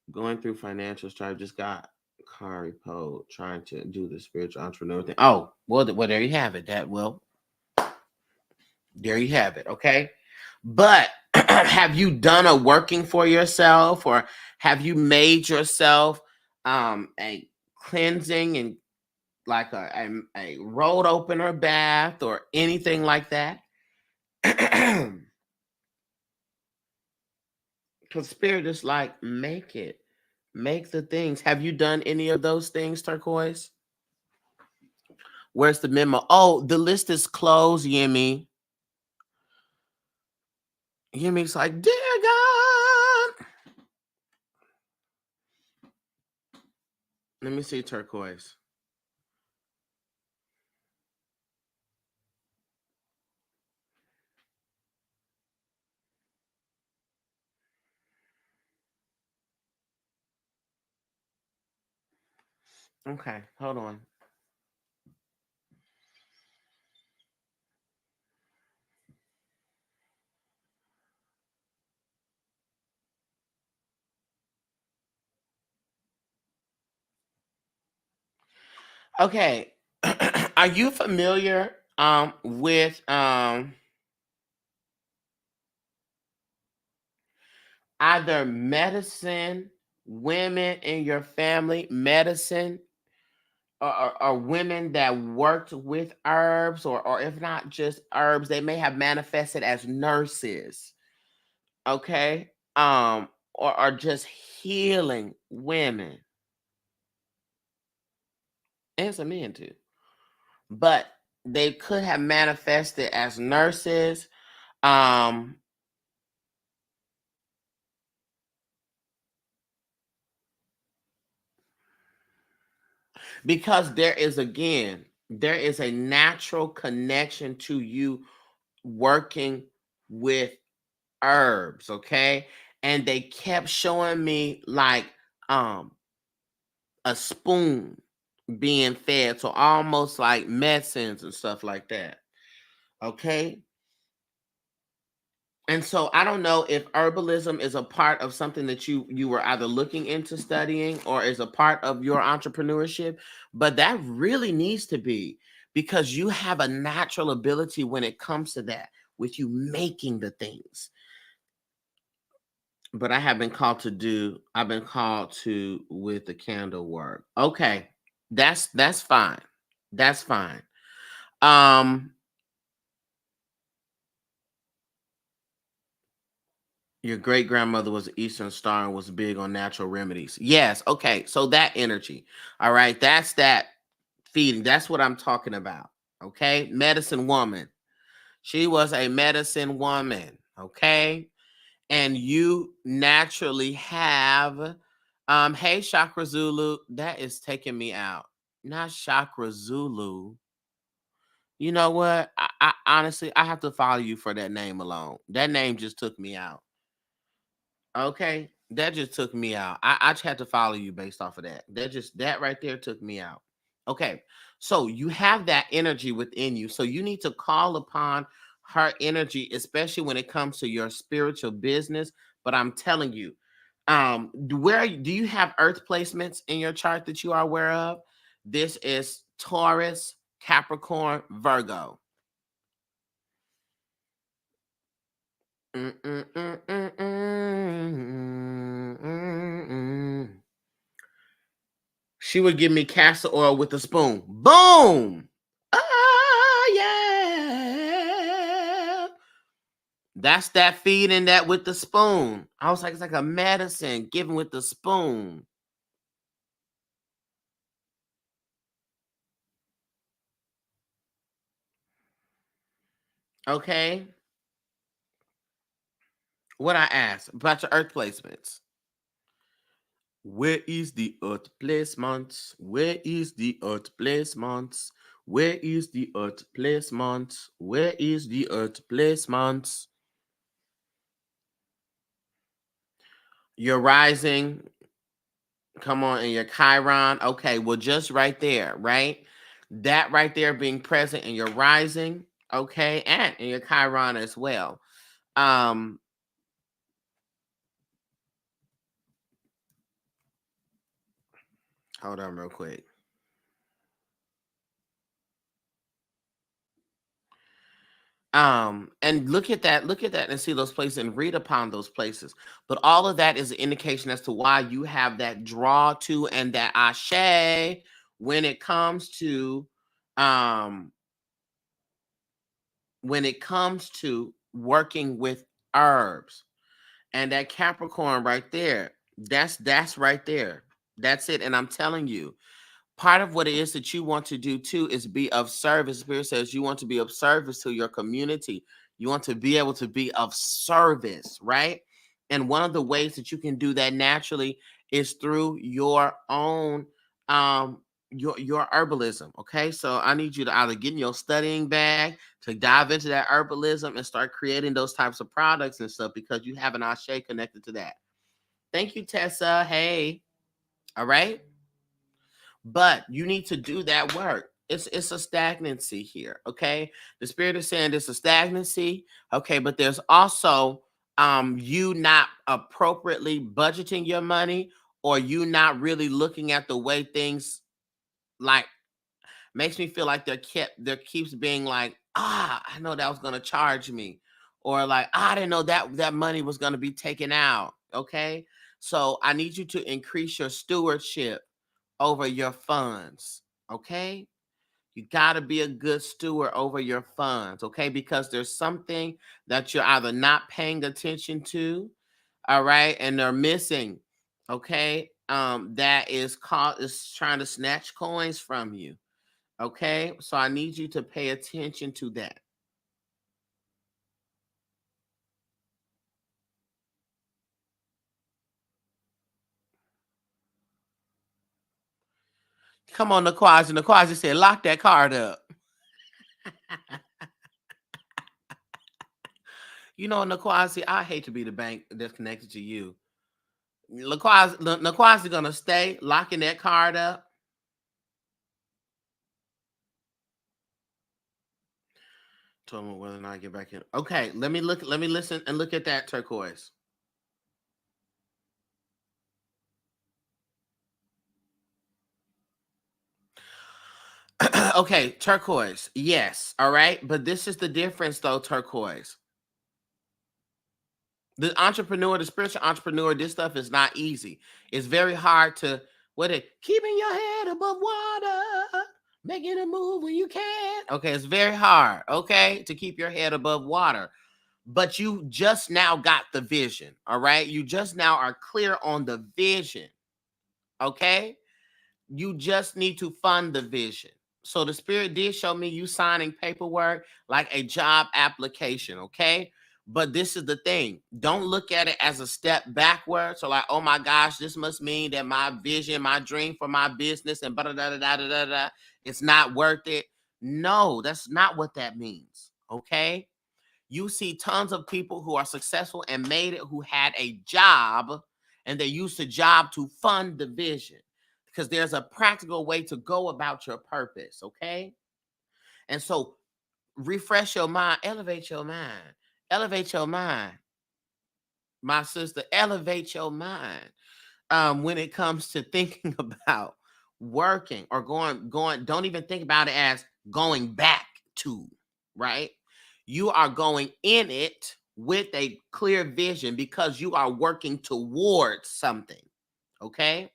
Going through financial strife, just got car repo, trying to do the spiritual entrepreneur thing. Oh, well, there you have it. There you have it. Okay. But have you done a working for yourself, or have you made yourself a cleansing and like a road opener bath or anything like that? Because spirit is like, make it. Make the things. Have you done any of those things, Turquoise? Where's the memo? Oh, the list is closed, Yemi. Yemi's like, dear God. Let me see, Turquoise. Okay, hold on. Okay. Are you familiar with either medicine, women in your family, medicine, or women that worked with herbs, or if not just herbs, they may have manifested as nurses, okay? Or just healing women and some men too. But they could have manifested as nurses. Um, because there is a natural connection to you working with herbs, okay? And they kept showing me like um a spoon being fed, so almost like medicines and stuff like that. Okay? And so I don't know if herbalism is a part of something that you were either looking into studying or is a part of your entrepreneurship, but that really needs to be, because you have a natural ability when it comes to that, with you making the things. But I've been called to with the candle work. Okay. That's fine. That's fine. Um your great grandmother was an Eastern Star and was big on natural remedies. Yes, okay. So that energy. All right, that's that feeding. That's what I'm talking about. Okay? Medicine woman. She was a medicine woman, okay? And you naturally have hey Chakra Zulu, that is taking me out. Not Chakra Zulu. You know what? I honestly I have to follow you for that name alone. That name just took me out. Okay? That just took me out. I just had to follow you based off of that. That right there took me out. Okay. So you have that energy within you. So you need to call upon her energy, especially when it comes to your spiritual business. But I'm telling you, where do you have earth placements in your chart that you are aware of? This is Taurus, Capricorn, Virgo. Mm, mm, mm, mm, mm, mm, mm. She would give me castor oil with a spoon. Boom! Oh, yeah. That's that feeding that with the spoon. I was like, it's like a medicine given with the spoon. Okay. What I asked about your earth placements. Where is the earth placement? Where is the earth placement? Where is the earth placement? Where is the earth placement? You're rising. Come on, and your Chiron. Okay, well, just right there, right? That right there being present in your rising, okay, and in your Chiron as well. Um, hold on real quick. And look at that and see those places and read upon those places. But all of that is an indication as to why you have that draw to and that ashe when it comes to um when it comes to working with herbs. And that Capricorn right there, that's right there. That's it. And I'm telling you, part of what it is that you want to do too is be of service. Spirit says you want to be of service to your community. You want to be able to be of service, right? And one of the ways that you can do that naturally is through your own your herbalism. Okay. So I need you to either get in your studying bag to dive into that herbalism and start creating those types of products and stuff because you have an ashe connected to that. Thank you, Tessa. Hey. All right. But you need to do that work. It's a stagnancy here, okay? The spirit is saying there's a stagnancy, okay, but there's also you not appropriately budgeting your money, or you not really looking at the way things, like, makes me feel like there keeps being like, I know that was gonna charge me, or like, I didn't know that money was gonna be taken out. Okay. So I need you to increase your stewardship over your funds. Okay. You got to be a good steward over your funds. Okay. Because there's something that you're either not paying attention to. All right. And they're missing. Okay. That is trying to snatch coins from you. Okay. So I need you to pay attention to that. Come on, Naquazi. Naquazi said, lock that card up. You know, Naquazi, I hate to be the bank that's connected to you. Naquazi gonna stay locking that card up. Told me whether or not I get back in. Okay, let me look. Let me listen and look at that turquoise. Okay, turquoise. Yes. All right. But this is the difference, though, turquoise. The entrepreneur, the spiritual entrepreneur, this stuff is not easy. It's very hard to keeping your head above water, making a move when you can. Okay, it's very hard, okay, to keep your head above water. But you just now got the vision. All right. You just now are clear on the vision. Okay. You just need to fund the vision. So the spirit did show me you signing paperwork like a job application, okay? But this is the thing. Don't look at it as a step backwards. So like, oh my gosh, this must mean that my vision, my dream for my business and da da da da da da, it's not worth it. No, that's not what that means. Okay? You see tons of people who are successful and made it who had a job, and they used the job to fund the vision, because there's a practical way to go about your purpose. Okay. And so refresh your mind, elevate your mind, my sister, elevate your mind. When it comes to thinking about working or going, don't even think about it as going back to, right? You are going in it with a clear vision because you are working towards something. Okay.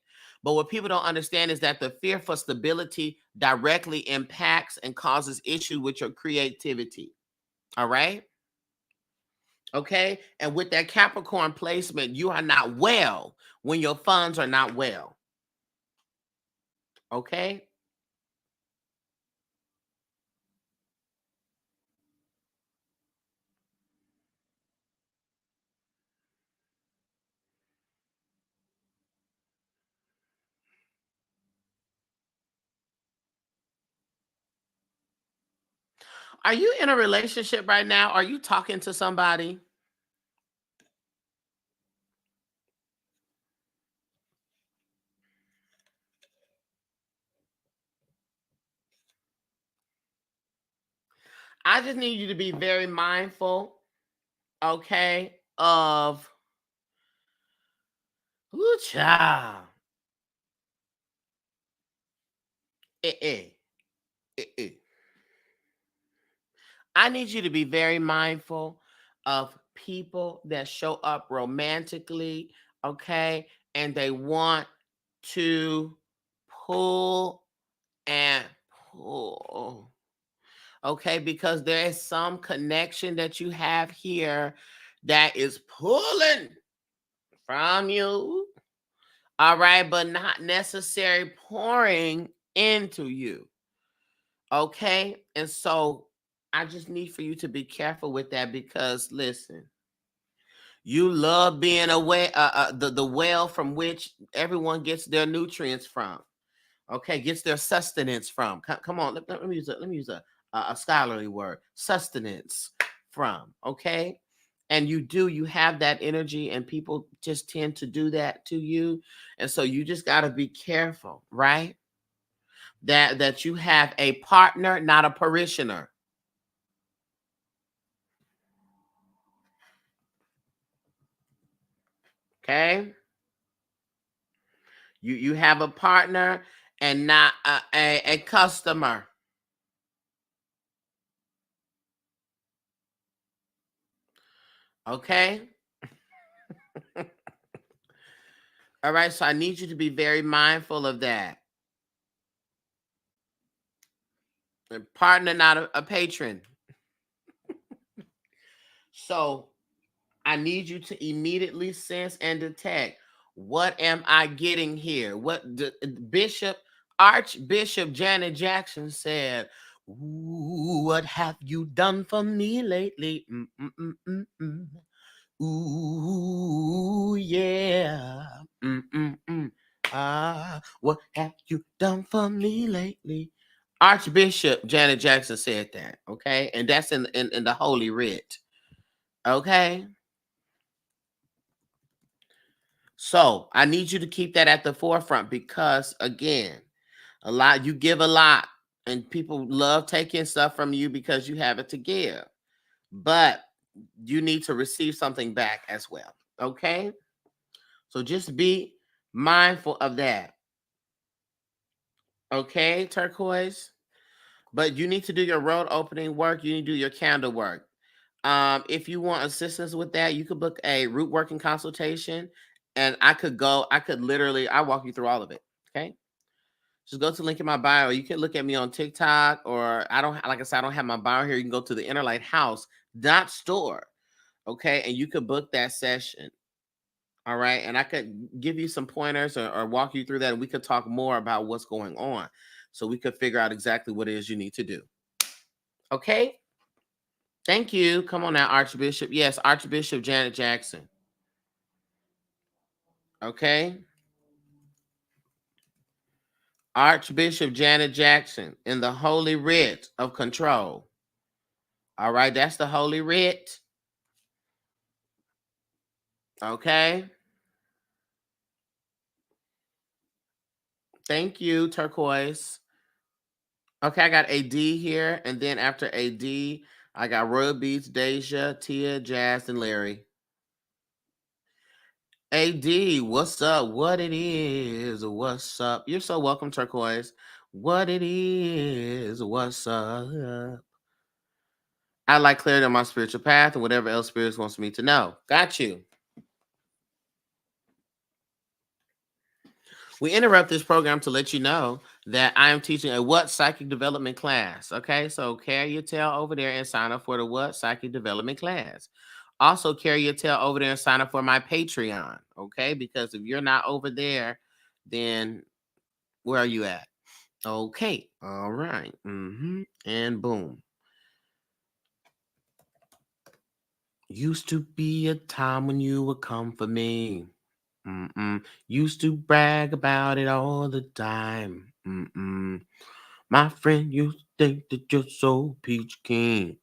But what people don't understand is that the fear for stability directly impacts and causes issue with your creativity. All right. Okay. And with that Capricorn placement, you are not well when your funds are not well. Okay. Are you in a relationship right now? Are you talking to somebody? I just need you to be very mindful, okay, of ooh, child. Eh, eh, eh, eh. I need you to be very mindful of people that show up romantically, okay, and they want to pull and pull, okay, because there is some connection that you have here that is pulling. from you. All right, but not necessarily pouring into you. Okay. And so I just need for you to be careful with that because listen, you love being away, the well from which everyone gets their nutrients from. Okay, gets their sustenance from. Come on, let me use a scholarly word, sustenance from. Okay, and you have that energy, and people just tend to do that to you, and so you just got to be careful, right? That you have a partner, not a parishioner. Okay, you have a partner and not a customer. Okay. All right. So I need you to be very mindful of that. A partner, not a patron. So I need you to immediately sense and detect, what am I getting here? What the Archbishop Janet Jackson said, "Ooh, what have you done for me lately? Mm. Ooh, yeah. Ah, what have you done for me lately?" Archbishop Janet Jackson said that, okay? And that's in the Holy Writ, okay? So I need you to keep that at the forefront because, again, you give a lot, and people love taking stuff from you because you have it to give. But you need to receive something back as well, okay? So just be mindful of that. Okay, turquoise. But you need to do your road opening work. You need to do your candle work. If you want assistance with that, you could book a root working consultation, and I could literally, I walk you through all of it. Okay. Just go to the link in my bio. You can look at me on TikTok, or I don't, like I said, I don't have my bio here. You can go to the innerlighthouse.store. Okay. And you could book that session. All right. And I could give you some pointers, or walk you through that. And we could talk more about what's going on, so we could figure out exactly what it is you need to do. Okay. Thank you. Come on now, Archbishop. Yes, Archbishop Janet Jackson. Okay. Archbishop Janet Jackson in the Holy Writ of Control. All right. That's the Holy Writ. Okay. Thank you, Turquoise. Okay, I got AD here. And then after AD, I got Royal Beats, Deja, Tia, Jazz, and Larry. AD, what's up? What it is? What's up? You're so welcome, Turquoise. What it is? What's up? I like clarity on my spiritual path and whatever else Spirit wants me to know. Got you. We interrupt this program to let you know that I am teaching a What Psychic Development class. Okay, so carry your tail over there and sign up for the What Psychic Development class. Also, carry your tail over there and sign up for my Patreon. Okay, because if you're not over there, then where are you at? Okay, all right. And boom. Used to be a time when you would come for me. Used to brag about it all the time. My friend used to think that you're so peach king.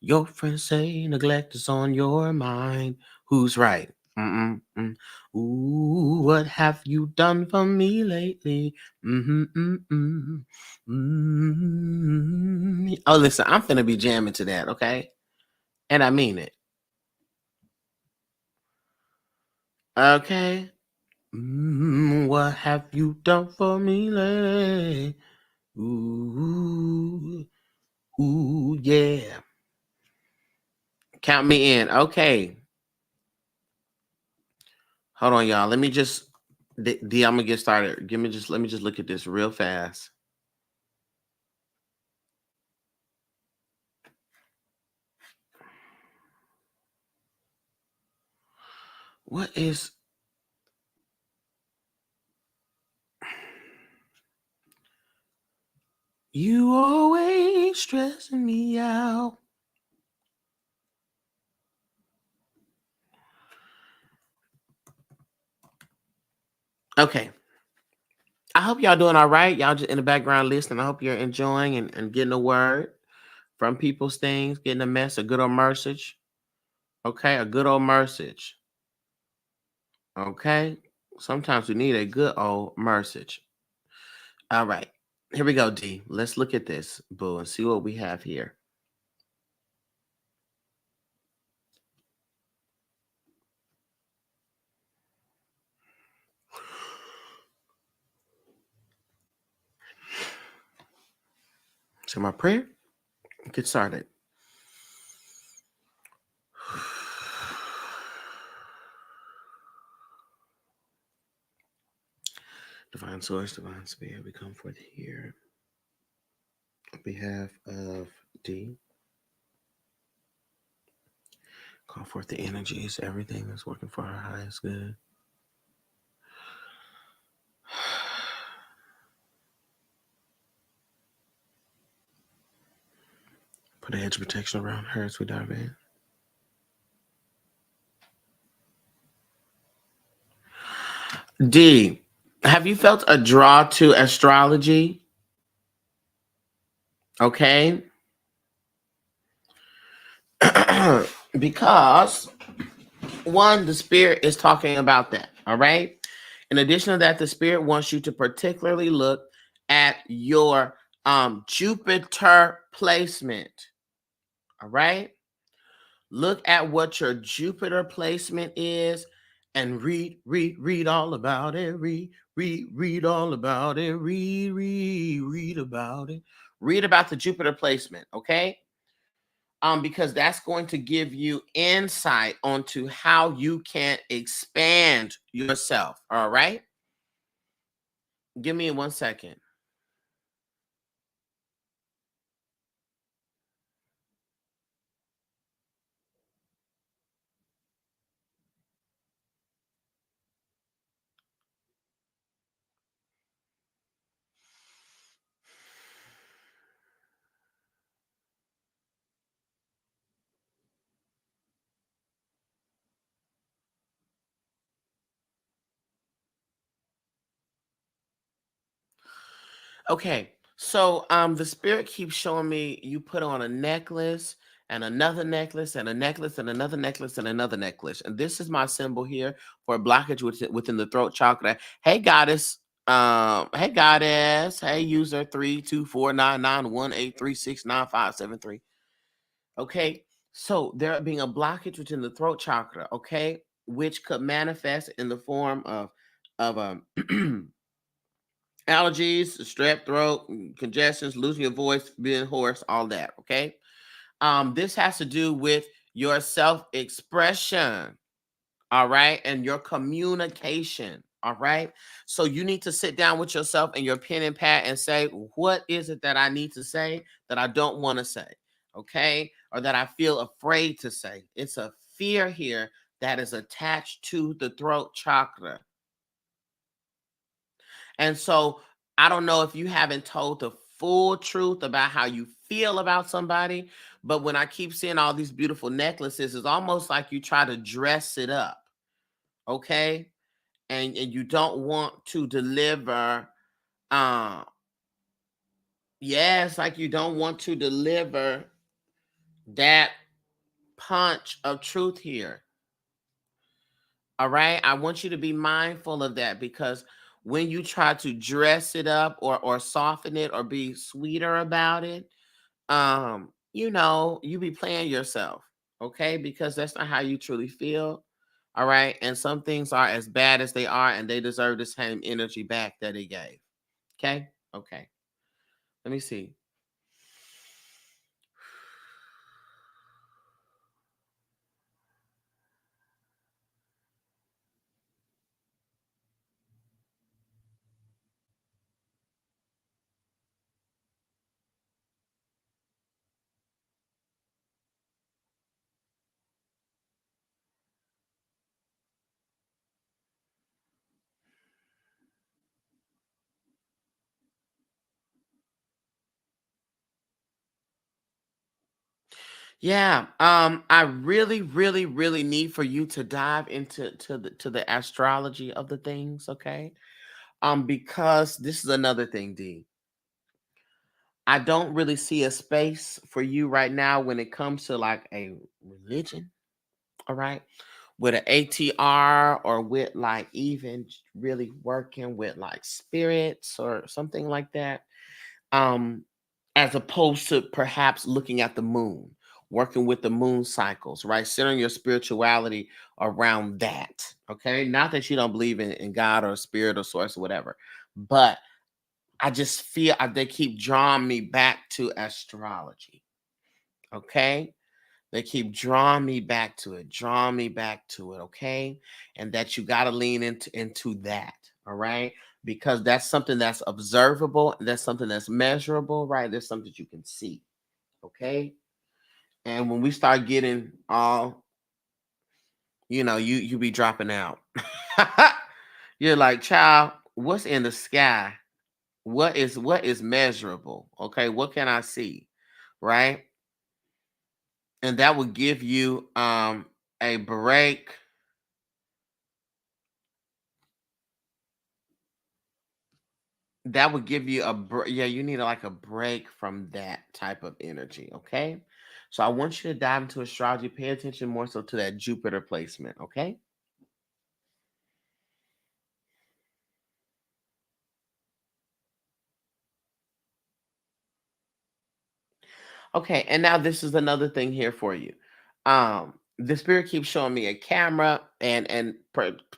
Your friends say neglect is on your mind. Who's right? Ooh, what have you done for me lately? Oh, listen, I'm finna be jamming to that, okay? And I mean it. Okay. What have you done for me lately? Ooh, ooh, yeah. Count me in. Okay. Hold on, y'all. Let me just I'm gonna get started. Let me just look at this real fast. What is you always stressing me out? Okay. I hope y'all doing all right. Y'all just in the background listening. I hope you're enjoying and getting a word from people's things, getting a good old message. Okay, a good old message. Okay. Sometimes we need a good old message. All right. Here we go, D. Let's look at this, boo, and see what we have here. So my prayer, get started. Divine source, divine spirit, we come forth here on behalf of D. Call forth the energies, everything that's working for our highest good. Put a hedge of protection around her as we dive in. D, have you felt a draw to astrology? Okay. Because one, the spirit is talking about that. All right. In addition to that, the spirit wants you to particularly look at your Jupiter placement. All right. Look at what your Jupiter placement is and read all about it. Read all about it. Read about it. Read about the Jupiter placement, okay? Because that's going to give you insight onto how you can expand yourself. All right. Give me 1 second. Okay. So the spirit keeps showing me you put on a necklace and another necklace and a necklace and another necklace and another necklace. And this is my symbol here for a blockage within the throat chakra. Hey goddess. Hey goddess. Hey user 3249918369573. Okay. So there being a blockage within the throat chakra, okay, which could manifest in the form of allergies, strep throat, congestions, losing your voice, being hoarse, all that. Okay. This has to do with your self-expression, all right, and your communication. All right. So you need to sit down with yourself and your pen and pad and say, what is it that I need to say that I don't want to say? Okay. Or that I feel afraid to say. It's a fear here that is attached to the throat chakra. And so I don't know if you haven't told the full truth about how you feel about somebody, but when I keep seeing all these beautiful necklaces, it's almost like you try to dress it up, okay? And you don't want to deliver uh yes, like you don't want to deliver that punch of truth here. All right? I want you to be mindful of that because when you try to dress it up or soften it or be sweeter about it, you be playing yourself, okay? Because that's not how you truly feel. All right. And some things are as bad as they are, and they deserve the same energy back that they gave. Okay. Okay. Let me see. Yeah. I really, really, really need for you to dive into to the astrology of the things, okay? Because this is another thing, D. I don't really see a space for you right now when it comes to like a religion, all right? With an ATR or with like even really working with like spirits or something like that. Um, as opposed to perhaps looking at the moon, working with the moon cycles, right? Centering your spirituality around that. Okay. Not that you don't believe in God or spirit or source or whatever, but I just feel they keep drawing me back to astrology. Okay. They keep drawing me back to it, drawing me back to it, okay? And that you got to lean into that, all right? Because that's something that's observable, that's something that's measurable, right? There's something you can see, okay? And when we start getting all, you be dropping out. You're like, child, what's in the sky? What is measurable? Okay, what can I see? Right? And that would give you a break. That would give you yeah, you need like a break from that type of energy, okay? So I want you to dive into astrology, pay attention more so to that Jupiter placement, okay? Okay, and now this is another thing here for you. The spirit keeps showing me a camera and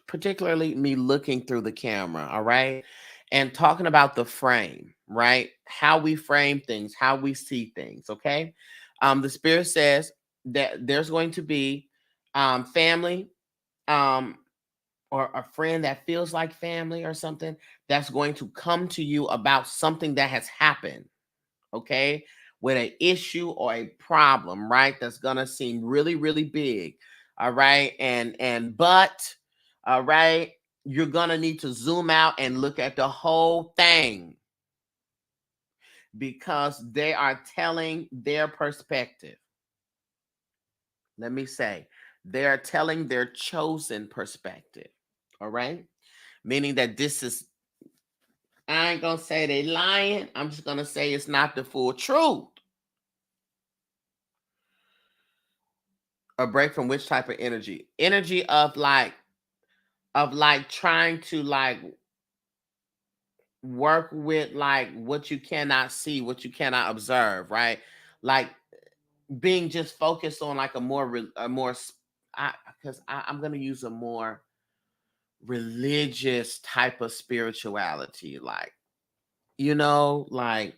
particularly me looking through the camera, all right? And talking about the frame, right? How we frame things, how we see things, okay? The spirit says that there's going to be family um or a friend that feels like family or something that's going to come to you about something that has happened, okay, with an issue or a problem, right? That's gonna seem really, really big. All right. But all right, you're gonna need to zoom out and look at the whole thing because they are telling their perspective. Let me say, they are telling their chosen perspective. All right. Meaning that this is, I ain't gonna say they lying. I'm just gonna say it's not the full truth. A break from which type of energy? Energy of like trying to like work with like what you cannot see, what you cannot observe, right? Like being just focused on like a more because I'm gonna use a more religious type of spirituality, like like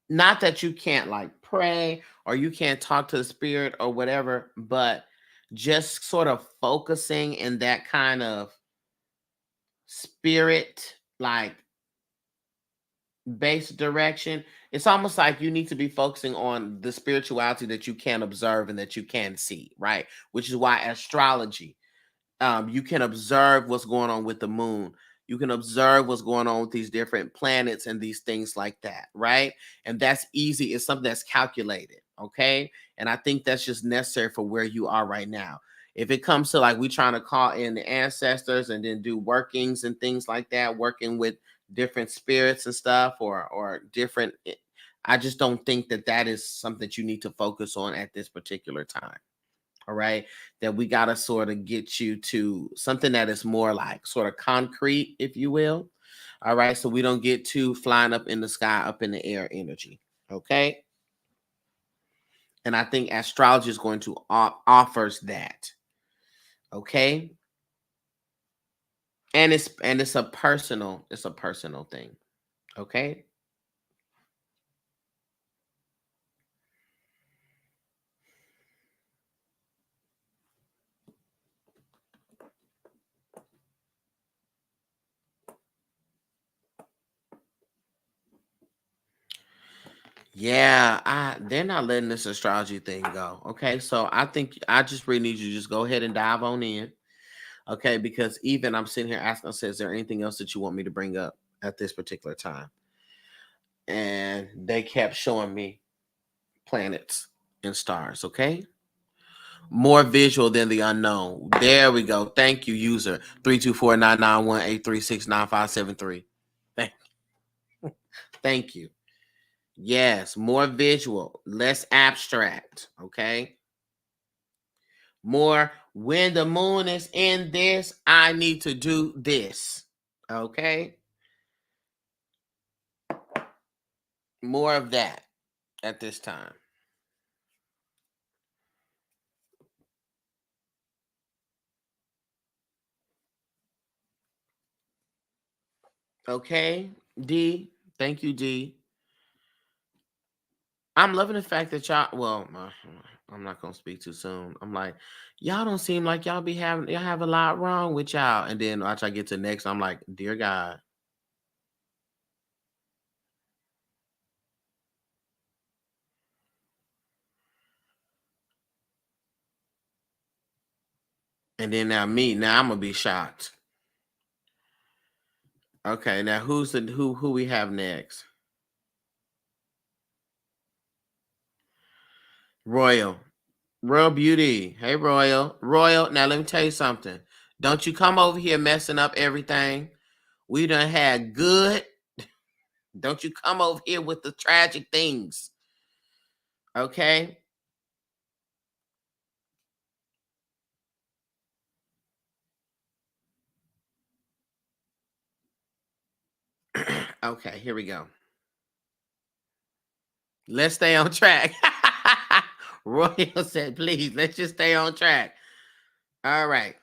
not that you can't like pray or you can't talk to the spirit or whatever, but just sort of focusing in that kind of spirit like based direction. It's almost like you need to be focusing on the spirituality that you can observe and that you can see, right? Which is why astrology, you can observe what's going on with the moon. You can observe what's going on with these different planets and these things like that, right? And that's easy. It's something that's calculated, okay? And I think that's just necessary for where you are right now. If it comes to like we trying to call in the ancestors and then do workings and things like that, working with different spirits and stuff, or different, I just don't think that that is something that you need to focus on at this particular time. All right. That we got to sort of get you to something that is more like sort of concrete, if you will. All right. So we don't get too flying up in the sky, up in the air energy. Okay. And I think astrology is going to offers that. Okay. And it's a personal thing. Okay. Yeah, they're not letting this astrology thing go. Okay, so I think I just really need you to just go ahead and dive on in. Okay, because even I'm sitting here asking, I said, is there anything else that you want me to bring up at this particular time? and they kept showing me planets and stars. Okay. More visual than the unknown. There we go. Thank you, user 324-991-836-9573. Thank you. Yes, more visual, less abstract. Okay. More when the moon is in this, I need to do this. Okay. More of that at this time. Okay, D. Thank you, D. I'm loving the fact that y'all. Well, I'm not gonna speak too soon. I'm like, y'all don't seem like y'all have a lot wrong with y'all. And then watch I get to next, I'm like, dear God. And then now I'm gonna be shocked. Okay, now who we have next? Royal. Royal Beauty. Hey Royal. Royal, now let me tell you something. Don't you come over here messing up everything. We done had good. Don't you come over here with the tragic things. Okay? Okay, here we go. Let's stay on track. Royal said, please, let's just stay on track. All right.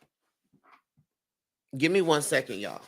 Give me 1 second, y'all.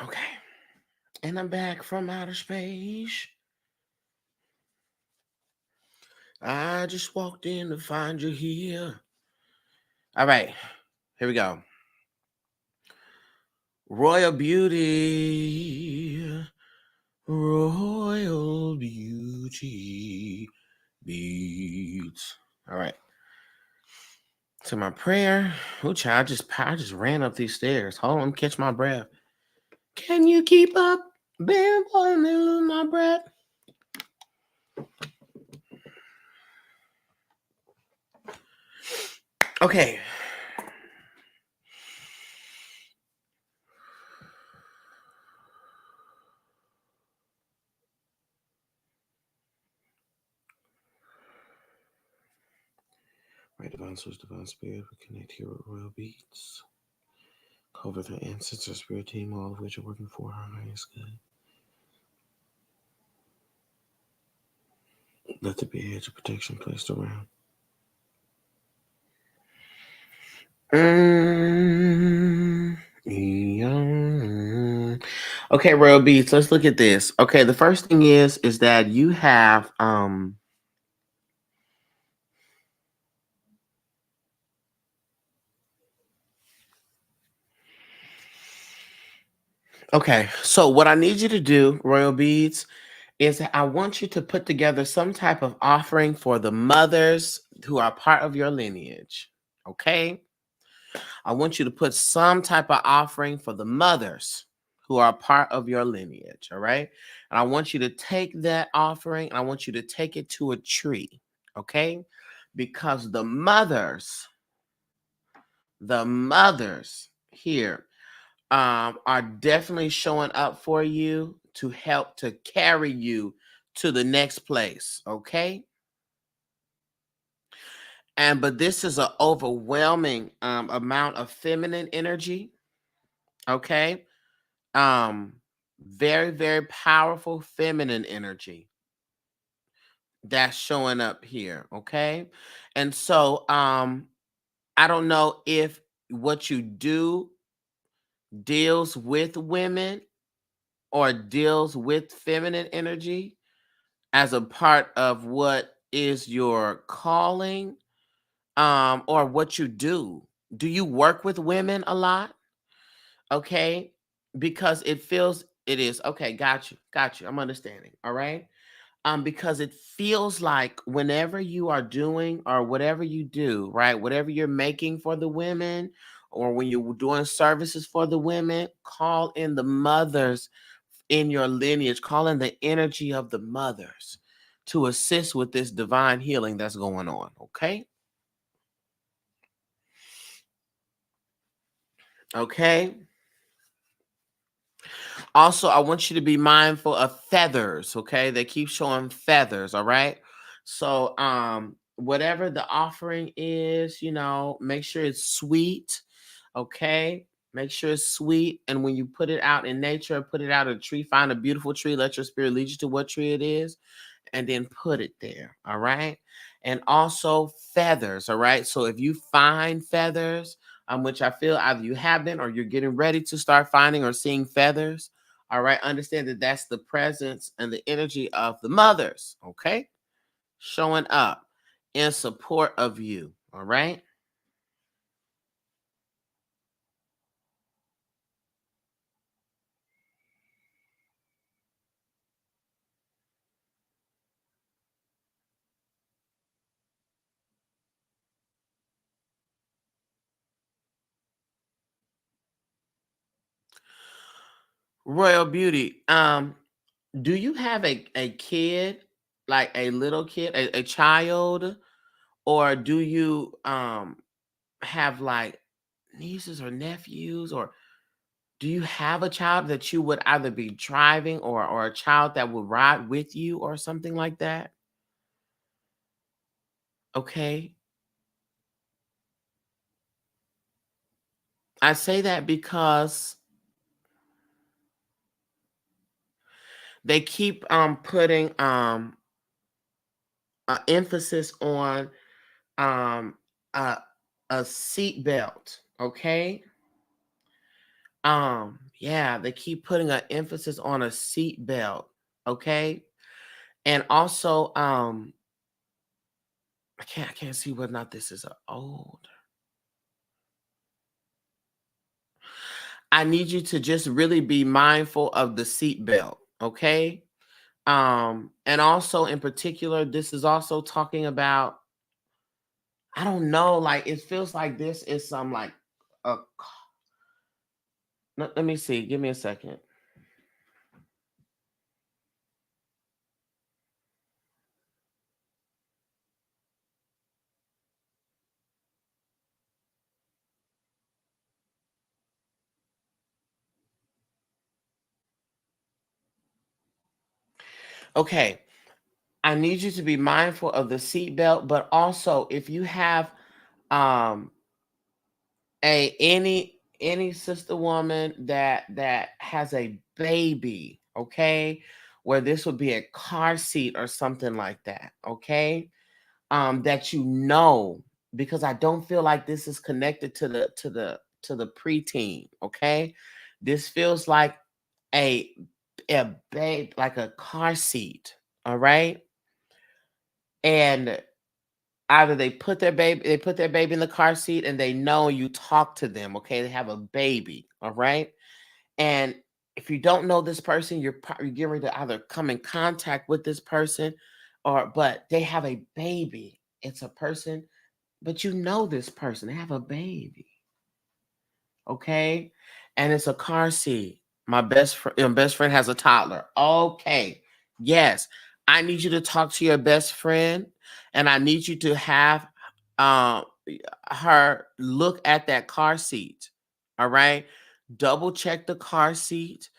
Okay. And I'm back from outer space. I just walked in to find you here. All right. Here we go. Royal Beauty. Royal Beauty Beats. All right. To my prayer. Oh, child, I just ran up these stairs. Hold on, catch my breath. Can you keep up? Baby boy, let me lose my breath. Okay. Right, divine source, divine spirit, we connect here with royal beats. Cover the ancestor spirit team, all of which are working for our highest good. Let there be a hedge of protection placed around Yeah. Okay, Royal Beats, let's look at this. Okay, the first thing is that you have okay, so what I need you to do, Royal Beads, is that I want you to put together some type of offering for the mothers who are part of your lineage. Okay? I want you to put some type of offering for the mothers who are part of your lineage. All right? And I want you to take that offering and I want you to take it to a tree. Okay? Because the mothers here are definitely showing up for you to help to carry you to the next place. Okay. And but this is an overwhelming amount of feminine energy. Okay. Um, very, very powerful feminine energy that's showing up here. Okay. And so I don't know if what you do deals with women or deals with feminine energy as a part of what is your calling or what you do. Do you work with women a lot? Okay, because it feels it is okay. Got you, I'm understanding. All right. Because it feels like whenever you are doing or whatever you do, right, whatever you're making for the women or when you're doing services for the women, call in the mothers in your lineage, call in the energy of the mothers to assist with this divine healing that's going on. Okay. Okay. Also, I want you to be mindful of feathers. Okay. They keep showing feathers. All right. So, whatever the offering is, make sure it's sweet. Okay. Make sure it's sweet. And when you put it out in nature, put it out in a tree, find a beautiful tree, let your spirit lead you to what tree it is and then put it there. All right. And also feathers. All right. So if you find feathers, which I feel either you have been or you're getting ready to start finding or seeing feathers, all right, understand that that's the presence and the energy of the mothers. Okay. Showing up in support of you. All right. Royal Beauty. Do you have a kid, like a little kid, a child, or do you have like nieces or nephews, or do you have a child that you would either be driving or a child that would ride with you or something like that? Okay. I say that because they keep putting emphasis on um a a seat belt, okay? Yeah, they keep putting an emphasis on a seat belt, okay? And also I can't see whether or not this is a old. I need you to just really be mindful of the seat belt, okay? And also in particular, this is also talking about, I don't know, like it feels like this is some like a let me see, give me a second. Okay. I need you to be mindful of the seat belt, but also if you have um any sister woman that has a baby, okay, where this would be a car seat or something like that, okay, that because I don't feel like this is connected to the preteen. Okay, this feels like a a babe, like a car seat. All right, and either they put their baby in the car seat, and they know you talk to them. Okay, they have a baby. All right, and if you don't know this person, you're probably getting ready to either come in contact with this person, or but they have a baby. It's a person, but you know this person. They have a baby. Okay, and it's a car seat. My best friend has a toddler. Okay, yes, I need you to talk to your best friend, and I need you to have um her look at that car seat. All right, double check the car seat.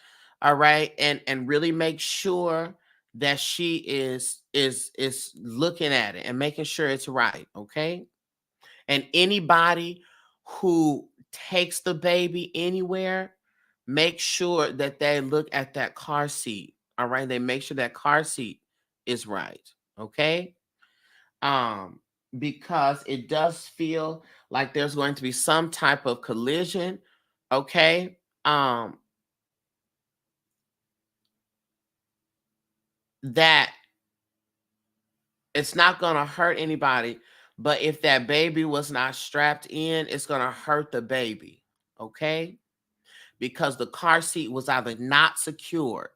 All right, and really make sure that she is looking at it and making sure it's right. Okay, and anybody who takes the baby anywhere, make sure that they look at that car seat. All right. They make sure that car seat is right. Okay. Um, because it does feel like there's going to be some type of collision. Okay. That it's not gonna hurt anybody, but if that baby was not strapped in, it's gonna hurt the baby. Okay, because the car seat was either not secured,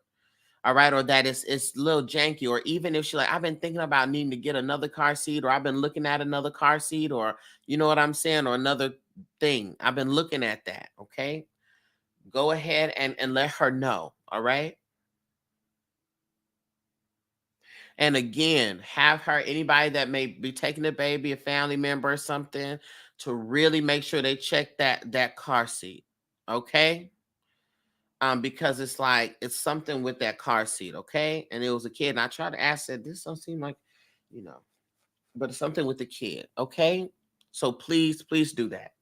all right, or that it's a little janky, or even if she like, I've been thinking about needing to get another car seat, or I've been looking at another car seat, or you know what I'm saying, or another thing. I've been looking at that. Okay. Go ahead and let her know. All right. And again, have her, anybody that may be taking the baby, a family member or something, to really make sure they check that car seat. Okay. Because it's like it's something with that car seat, okay? And it was a kid, and I tried to ask that this don't seem like, you know, but it's something with the kid, okay? So please, please do that.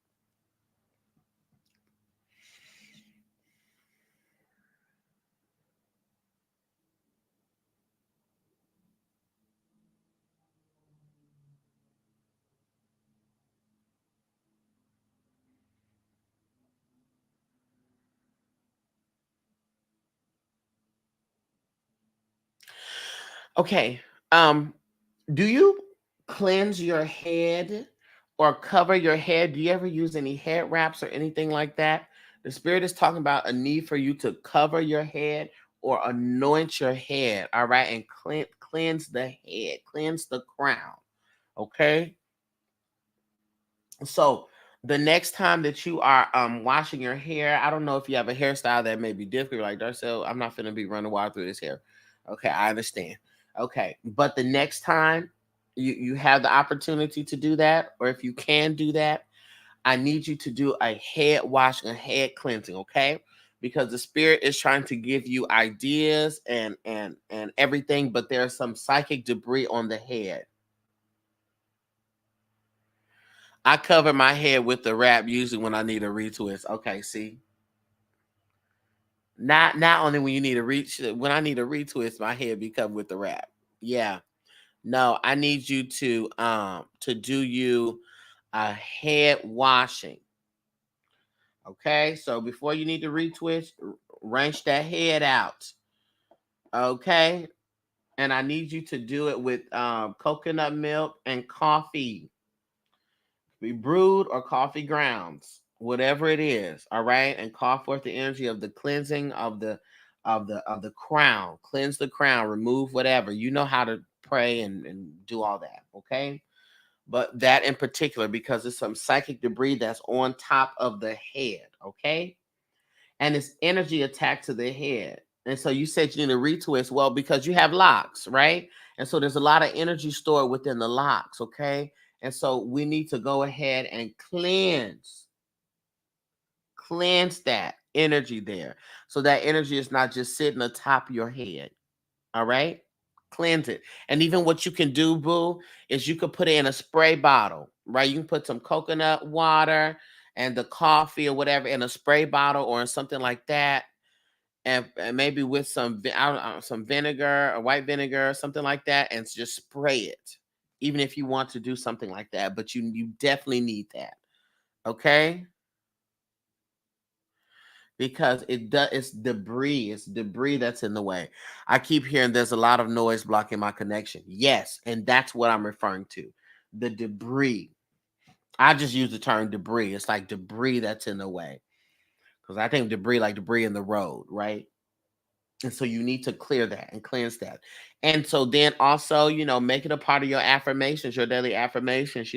Okay. Um, do you cleanse your head or cover your head? Do you ever use any head wraps or anything like that? The spirit is talking about a need for you to cover your head or anoint your head, all right, and cleanse the head, cleanse the crown, okay? So the next time that you are washing your hair, I don't know if you have a hairstyle that may be difficult, like Darcel. I'm not gonna be running water through this hair. Okay, I understand. Okay, but the next time you have the opportunity to do that, or if you can do that, I need you to do a head wash and head cleansing. Okay, because the spirit is trying to give you ideas and everything, but there's some psychic debris on the head. I cover my head with the wrap usually when I need a retwist. Okay, see, not only when you need a reach, when I need a retwist, my head be covered with the wrap. Yeah, no, I need you to do you a head washing. Okay, so before you need to retwist, wrench that head out. Okay, and I need you to do it with coconut milk and coffee. Be brewed or coffee grounds, whatever it is, all right, and call forth the energy of the cleansing of the crown. Cleanse the crown, remove whatever. You know how to pray and do all that, okay? But that in particular, because it's some psychic debris that's on top of the head, okay? And it's energy attacked to the head. And so you said you need a retwist. Well, because you have locks, right? And so there's a lot of energy stored within the locks, okay? And so we need to go ahead and cleanse that energy there. So that energy is not just sitting atop your head. All right? Cleanse it. And even what you can do, boo, is you could put it in a spray bottle, right? You can put some coconut water and the coffee or whatever in a spray bottle or in something like that, and maybe with some I don't know, some vinegar or white vinegar or something like that, and just spray it. even if you want to do something like that, but you definitely need that. Okay? Because it's debris that's in the way. I keep hearing there's a lot of noise blocking my connection. Yes, and that's what I'm referring to. The debris. I just use the term debris. It's like debris that's in the way. Because I think debris like debris in the road, right? And so you need to clear that and cleanse that. And so then also, make it a part of your affirmations, your daily affirmations.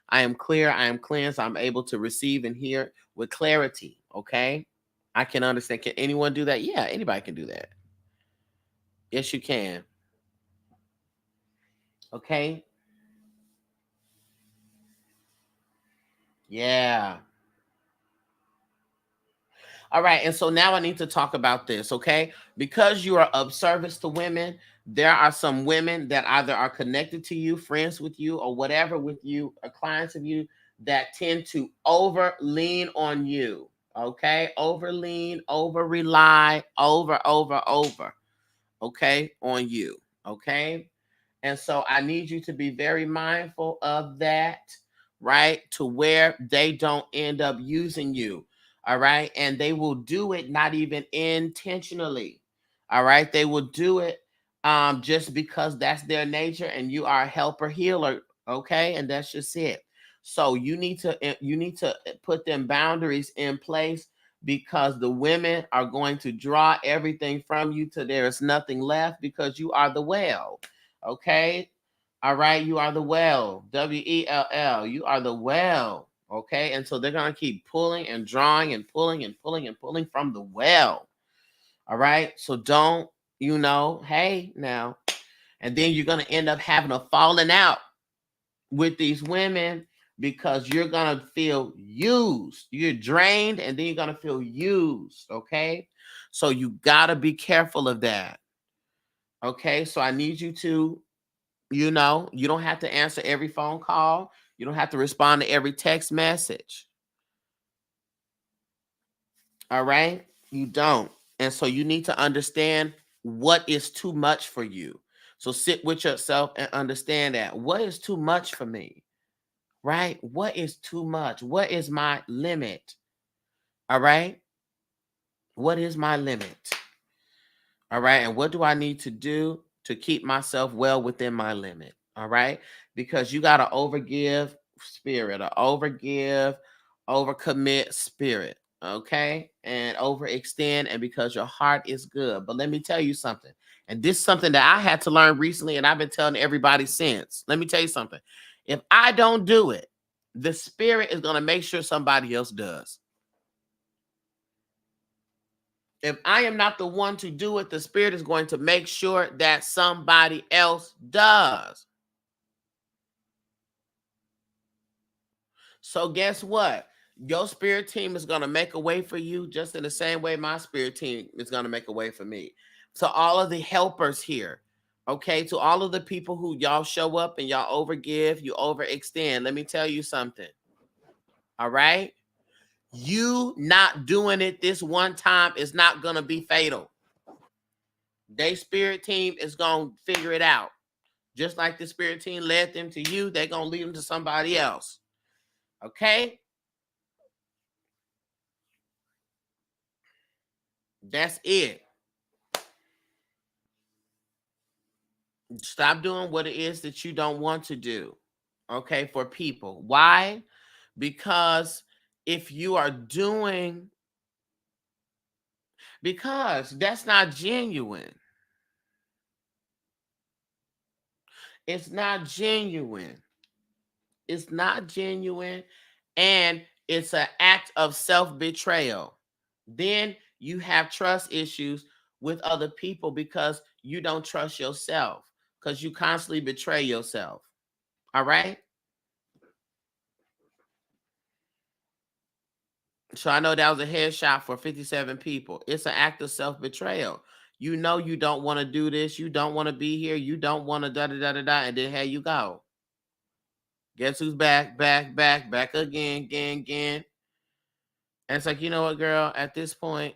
I am clear, I am cleansed, I'm able to receive and hear with clarity. Okay. I can understand. Can anyone do that? Yeah, anybody can do that. Yes, you can. Okay. Yeah. All right. And so now I need to talk about this, okay? Because you are of service to women, there are some women that either are connected to you, friends with you, or whatever with you, or clients of you that tend to over lean on you, okay? Over lean, over rely, over, okay, on you, okay? And so I need you to be very mindful of that, right? To where they don't end up using you. All right. And they will do it not even intentionally. All right. They will do it just because that's their nature and you are a helper healer. Okay. And that's just it. So you need to put them boundaries in place because the women are going to draw everything from you till there is nothing left because you are the well. Okay. All right. You are the well. Well. You are the well. Okay. And so they're going to keep pulling and drawing and pulling and pulling and pulling from the well. All right. So don't, hey, now. And then you're going to end up having a falling out with these women because you're going to feel used. You're drained and then you're going to feel used. Okay. So you got to be careful of that. Okay. So I need you to you don't have to answer every phone call. You don't have to respond to every text message. All right? You don't. And so you need to understand what is too much for you. So sit with yourself and understand that. What is too much for me? Right? What is too much? What is my limit? All right? What is my limit? All right. And what do I need to do to keep myself well within my limit? All right. Because you got to overgive spirit, or overgive, overcommit spirit. Okay. And overextend. And because your heart is good. But let me tell you something. And this is something that I had to learn recently. And I've been telling everybody since. Let me tell you something. If I don't do it, the spirit is going to make sure somebody else does. If I am not the one to do it, the spirit is going to make sure that somebody else does. So guess what? Your spirit team is going to make a way for you just in the same way my spirit team is going to make a way for me. So all of the helpers here, okay, to all of the people who y'all show up and y'all overgive, you overextend. Let me tell you something. All right? You not doing it this one time is not going to be fatal. They spirit team is going to figure it out. Just like the spirit team led them to you, they're going to lead them to somebody else. Okay? That's it. Stop doing what it is that you don't want to do. Okay? For people. Why? Because if you are doing, because that's not genuine. It's not genuine. It's not genuine. And it's an act of self betrayal. Then you have trust issues with other people because you don't trust yourself because you constantly betray yourself. All right. So I know that was a headshot for 57 people. It's an act of self betrayal. You know you don't want to do this. You don't want to be here. You don't want to da da da da da. And then here you go. Guess who's back, back again, again. And it's like, you know what, girl? At this point,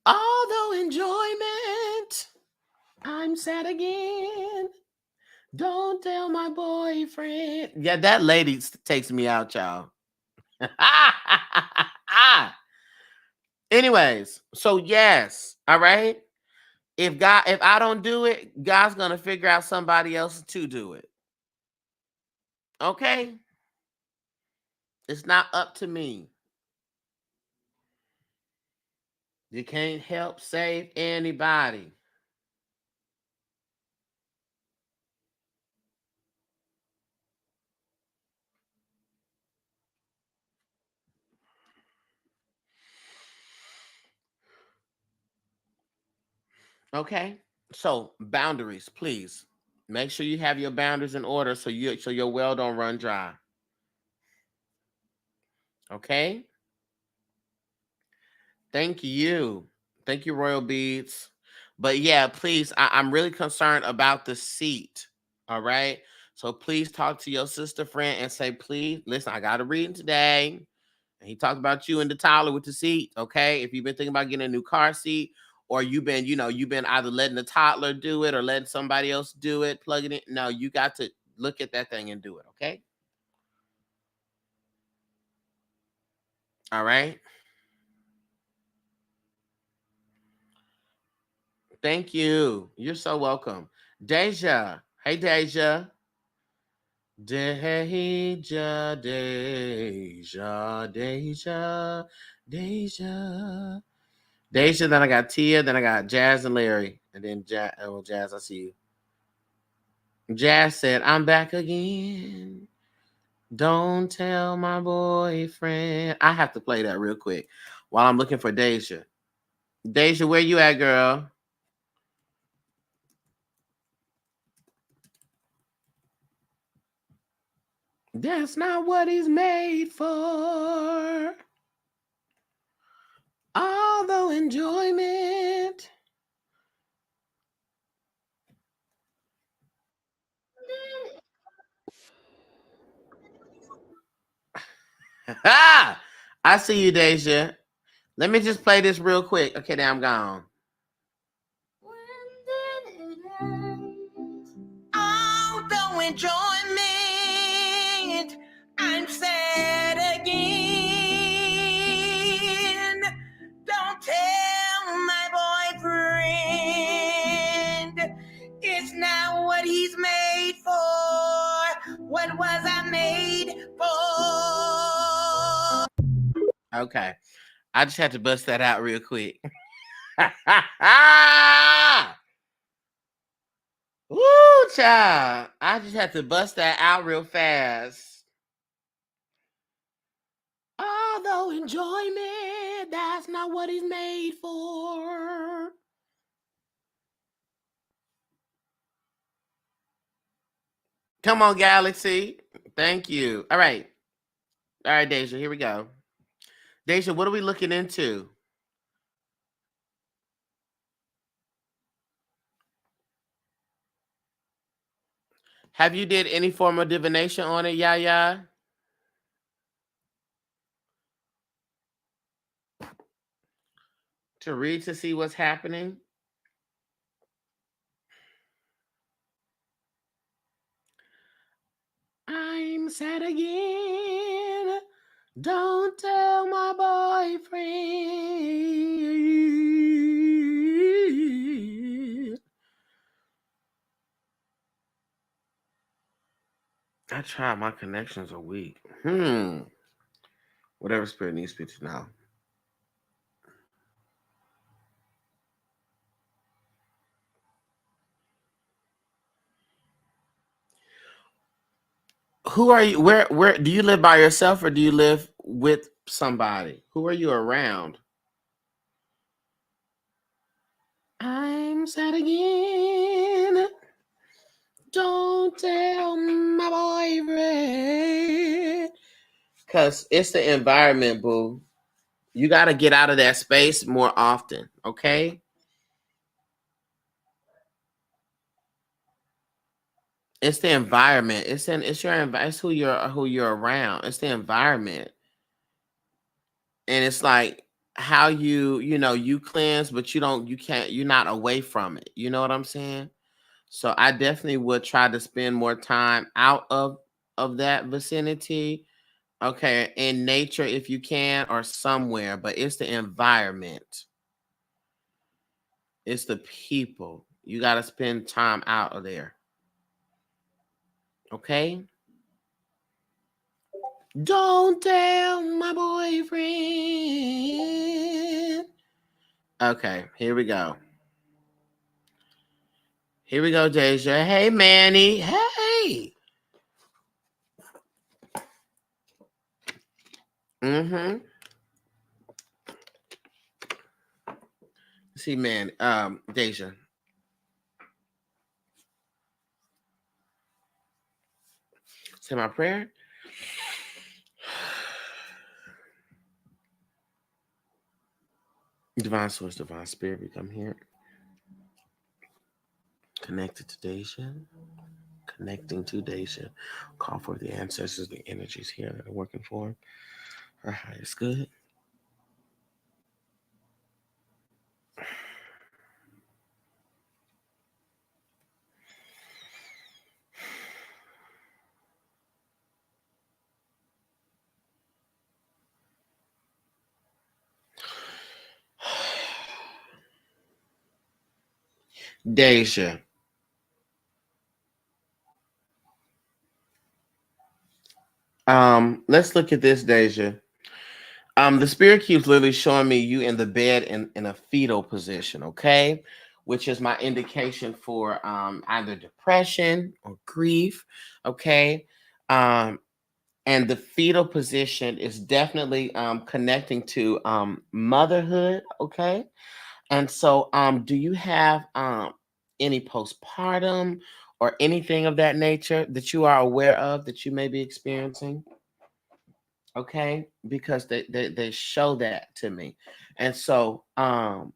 Although enjoyment, I'm sad again. Don't tell my boyfriend. Yeah, that lady takes me out, y'all. Anyways, so yes, all right. If I don't do it, God's gonna figure out somebody else to do it. Okay? It's not up to me. You can't help save anybody. Okay? So boundaries, please. Make sure you have your boundaries in order so your well don't run dry. Okay? Thank you. Thank you, Royal Beads. But yeah, please, I'm really concerned about the seat. All right. So please talk to your sister friend and say, please, listen, I got a reading today. And he talked about you in the toddler with the seat. Okay. If you've been thinking about getting a new car seat, or you've been either letting the toddler do it or letting somebody else do it, plug it in. No, you got to look at that thing and do it. Okay. All right. Thank you. You're so welcome. Deja. Hey, Deja. Deja, Deja, Deja, Deja. Deja, then I got Tia, then I got Jazz and Larry. And then Jazz, I see you. Jazz said, I'm back again. Don't tell my boyfriend. I have to play that real quick while I'm looking for Deja. Deja, where you at, girl? That's not what he's made for. Although enjoyment. I see you, Deja. Let me just play this real quick. Okay, now I'm gone. Although enjoyment, I'm sad again. Don't tell my boyfriend it's not what he's made for. What was I made for? Okay. I just had to bust that out real quick. Woo, child. I just had to bust that out real fast. Although enjoyment, that's not what he's made for. Come on, Galaxy. Thank you. All right. All right, Deja, here we go. Deja, what are we looking into? Have you did any form of divination on it, Yaya? To read to see what's happening? I'm sad again. Don't tell my boyfriend. I tried. My connections are weak. Whatever spirit needs to know. Who are you? Where do you live by yourself or do you live with somebody? Who are you around? I'm sad again. Don't tell my boyfriend. Cause it's the environment, boo. You got to get out of that space more often, okay? It's the environment. It's who you're around. It's the environment. And it's like how you cleanse, but you're not away from it. You know what I'm saying? So I definitely would try to spend more time out of that vicinity. Okay, in nature if you can, or somewhere, but it's the environment. It's the people. You got to spend time out of there. Okay? Don't tell my boyfriend. Okay, here we go. Here we go, Deja. Hey, Manny. Hey. Mm-hmm. See, man, Deja. Say my prayer. Divine source, divine spirit, we come here. Connected to Deja. Connecting to Deja. Call for the ancestors, the energies here that are working for him. Her highest good. Deja. Let's look at this, Deja. The spirit keeps literally showing me you in the bed in a fetal position, okay? Which is my indication for either depression or grief, okay? Um, and the fetal position is definitely connecting to motherhood, okay? And so do you have any postpartum or anything of that nature that you are aware of that you may be experiencing? Okay, because they show that to me. And so I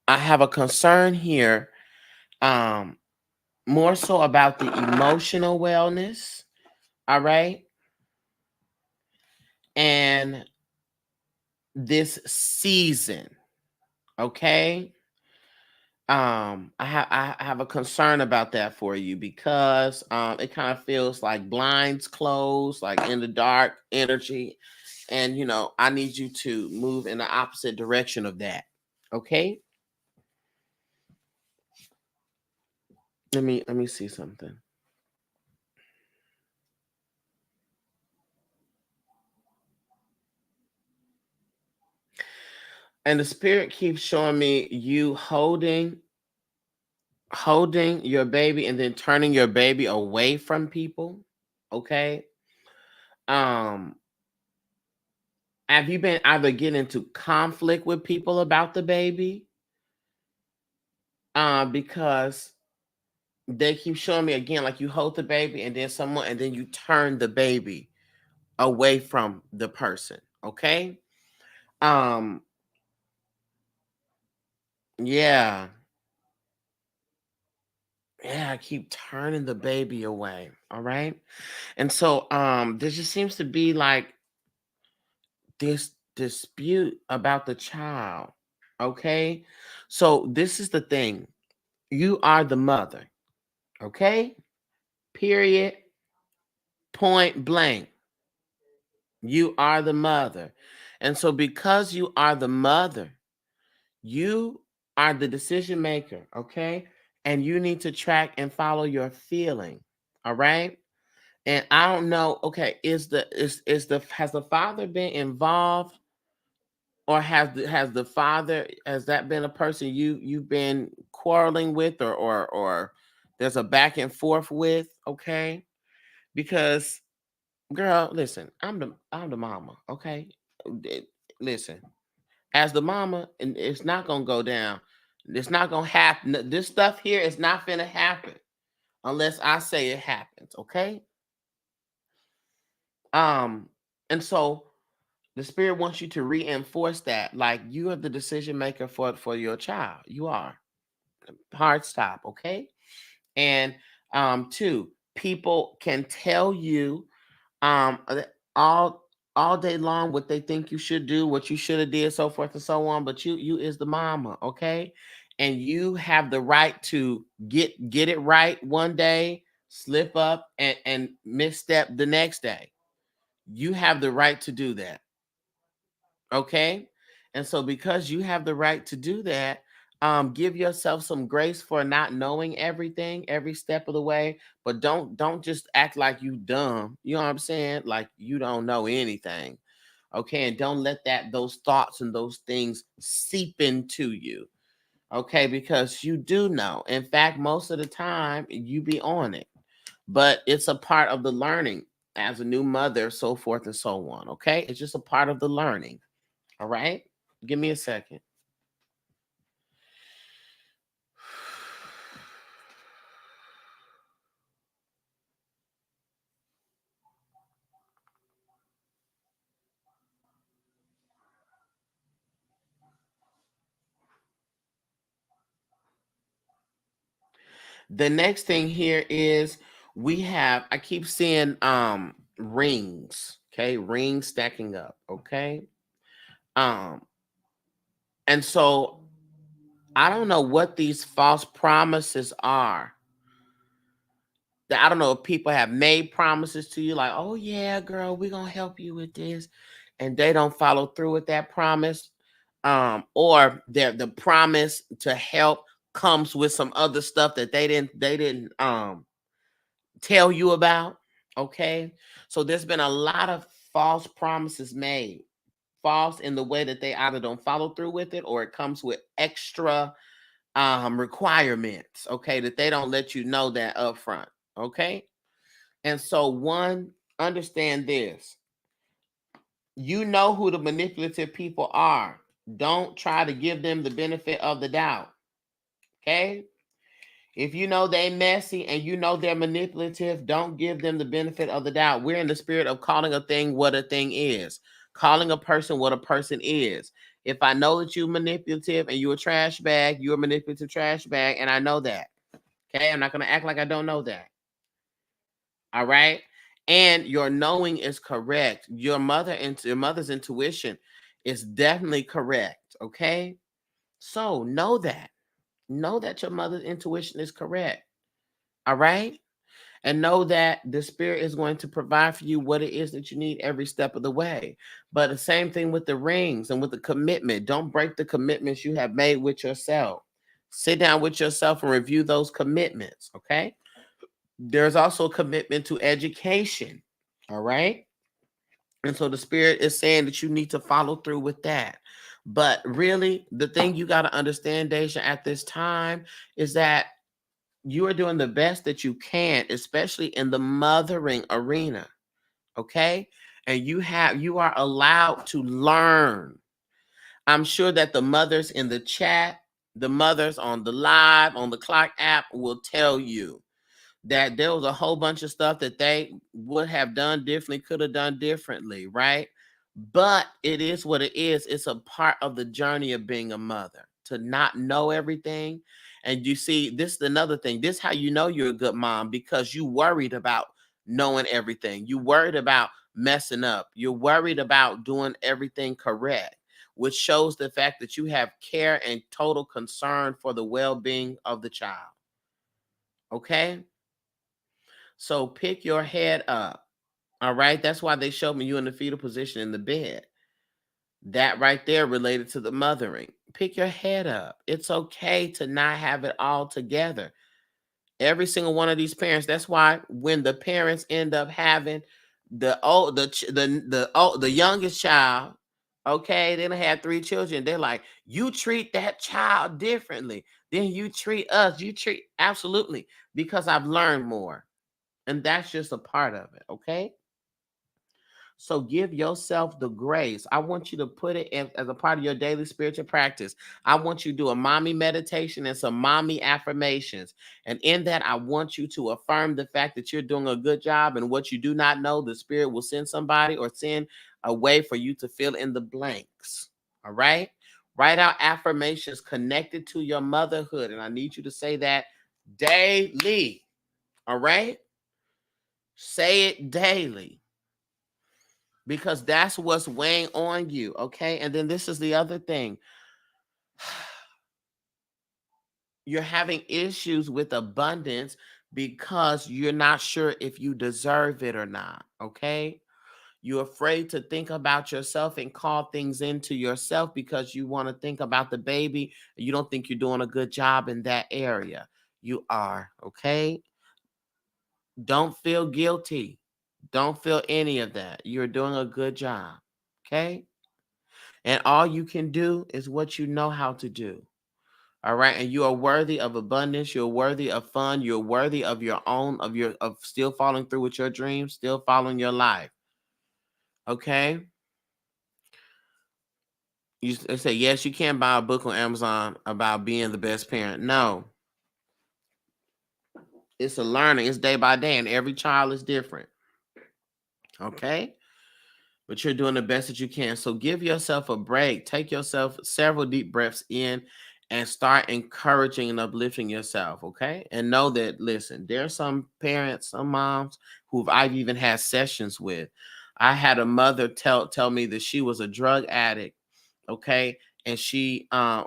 have a concern here, um more so about the emotional wellness, all right, and this season, okay. I have a concern about that for you because it kind of feels like blinds closed, like in the dark energy, and I need you to move in the opposite direction of that. Okay, let me see something. And the spirit keeps showing me you holding your baby and then turning your baby away from people. Okay. Um, have you been either getting into conflict with people about the baby? Because they keep showing me again, like you hold the baby and then you turn the baby away from the person. Okay. Um, yeah. Yeah, I keep turning the baby away. All right. And so there just seems to be like this dispute about the child. Okay? So this is the thing. You are the mother. Okay? Period. Point blank. You are the mother. And so because you are the mother, you are the decision maker, okay? And you need to track and follow your feeling. All right? And I don't know, okay, has the father been involved, or has the father, has that been a person you've been quarreling with, or there's a back and forth with, okay? Because girl, listen, I'm the mama, okay? Eh, Listen, as the mama, and it's not gonna go down. It's not gonna happen. This stuff here is not gonna happen unless I say it happens, okay? Um, and so the spirit wants you to reinforce that, like you are the decision maker for your child. You are. Hard stop, okay? And two, people can tell you all all day long what they think you should do, what you should have did, so forth and so on. But you is the mama, okay? And you have the right to get it right one day, slip up and misstep the next day. You have the right to do that. Okay. And so because you have the right to do that, give yourself some grace for not knowing everything every step of the way, but don't just act like you dumb. You know what I'm saying? Like you don't know anything. Okay. And don't let those thoughts and those things seep into you. Okay, because you do know. In fact, most of the time you be on it. But it's a part of the learning as a new mother, so forth and so on. Okay. It's just a part of the learning. All right. Give me a second. The next thing here is I keep seeing rings, okay? Rings stacking up, okay? Um and so I don't know what these false promises are. I don't know if people have made promises to you like, "Oh yeah, girl, we're going to help you with this." And they don't follow through with that promise. Or the promise to help comes with some other stuff that they didn't tell you about. Okay. So there's been a lot of false promises made. False in the way that they either don't follow through with it or it comes with extra requirements, okay, that they don't let you know that up front. Okay. And so, one, understand this: you know who the manipulative people are. Don't try to give them the benefit of the doubt. Okay. If you know they messy and you know they're manipulative, don't give them the benefit of the doubt. We're in the spirit of calling a thing what a thing is, calling a person what a person is. If I know that you're manipulative and you're a trash bag, you're a manipulative trash bag, and I know that. Okay. I'm not going to act like I don't know that. All right. And your knowing is correct. Your mother's intuition is definitely correct. Okay. So know that your mother's intuition is correct. All right. And know that the spirit is going to provide for you what it is that you need every step of the way. But the same thing with the rings and with the commitment. Don't break the commitments you have made with yourself. Sit down with yourself and review those commitments. Okay. There's also a commitment to education. All right. And so the spirit is saying that you need to follow through with that. But really, the thing you got to understand, Deja, at this time is that you are doing the best that you can, especially in the mothering arena. Okay. And you are allowed to learn. I'm sure that the mothers in the chat, the mothers on the live, on the clock app will tell you that there was a whole bunch of stuff that they would have done differently, could have done differently, right? But it is what it is. It's a part of the journey of being a mother to not know everything. And you see, this is another thing. This is how you know you're a good mom because you worried about knowing everything. You worried about messing up. You're worried about doing everything correct, which shows the fact that you have care and total concern for the well-being of the child. Okay? So pick your head up. All right. That's why they showed me you in the fetal position in the bed. That right there related to the mothering. Pick your head up. It's okay to not have it all together. Every single one of these parents. That's why when the parents end up having the youngest child, okay, they done had 3 children. They're like, you treat that child differently than you treat us. You treat absolutely because I've learned more. And that's just a part of it, okay? So give yourself the grace. I want you to put it as a part of your daily spiritual practice. I want you to do a mommy meditation and some mommy affirmations. And in that, I want you to affirm the fact that you're doing a good job and what you do not know, the spirit will send somebody or send a way for you to fill in the blanks. All right. Write out affirmations connected to your motherhood. And I need you to say that daily. All right. Say it daily. because that's what's weighing on you. Okay. And then this is the other thing. You're having issues with abundance because you're not sure if you deserve it or not. Okay. You're afraid to think about yourself and call things into yourself because you want to think about the baby. You don't think you're doing a good job in that area. You are. Okay. Don't feel guilty. Don't feel any of that. You're doing a good job. Okay. And all you can do is what you know how to do. All right. And you are worthy of abundance. You're worthy of fun. You're worthy of your own, of still following through with your dreams, still following your life. Okay. They say, yes, you can buy a book on Amazon about being the best parent. No, it's a learning. It's day by day, and every child is different. Okay. But you're doing the best that you can. So give yourself a break. Take yourself several deep breaths in and start encouraging and uplifting yourself. Okay. And know that, listen, there's some parents, some moms who I've even had sessions with. I had a mother tell me that she was a drug addict. Okay. And she had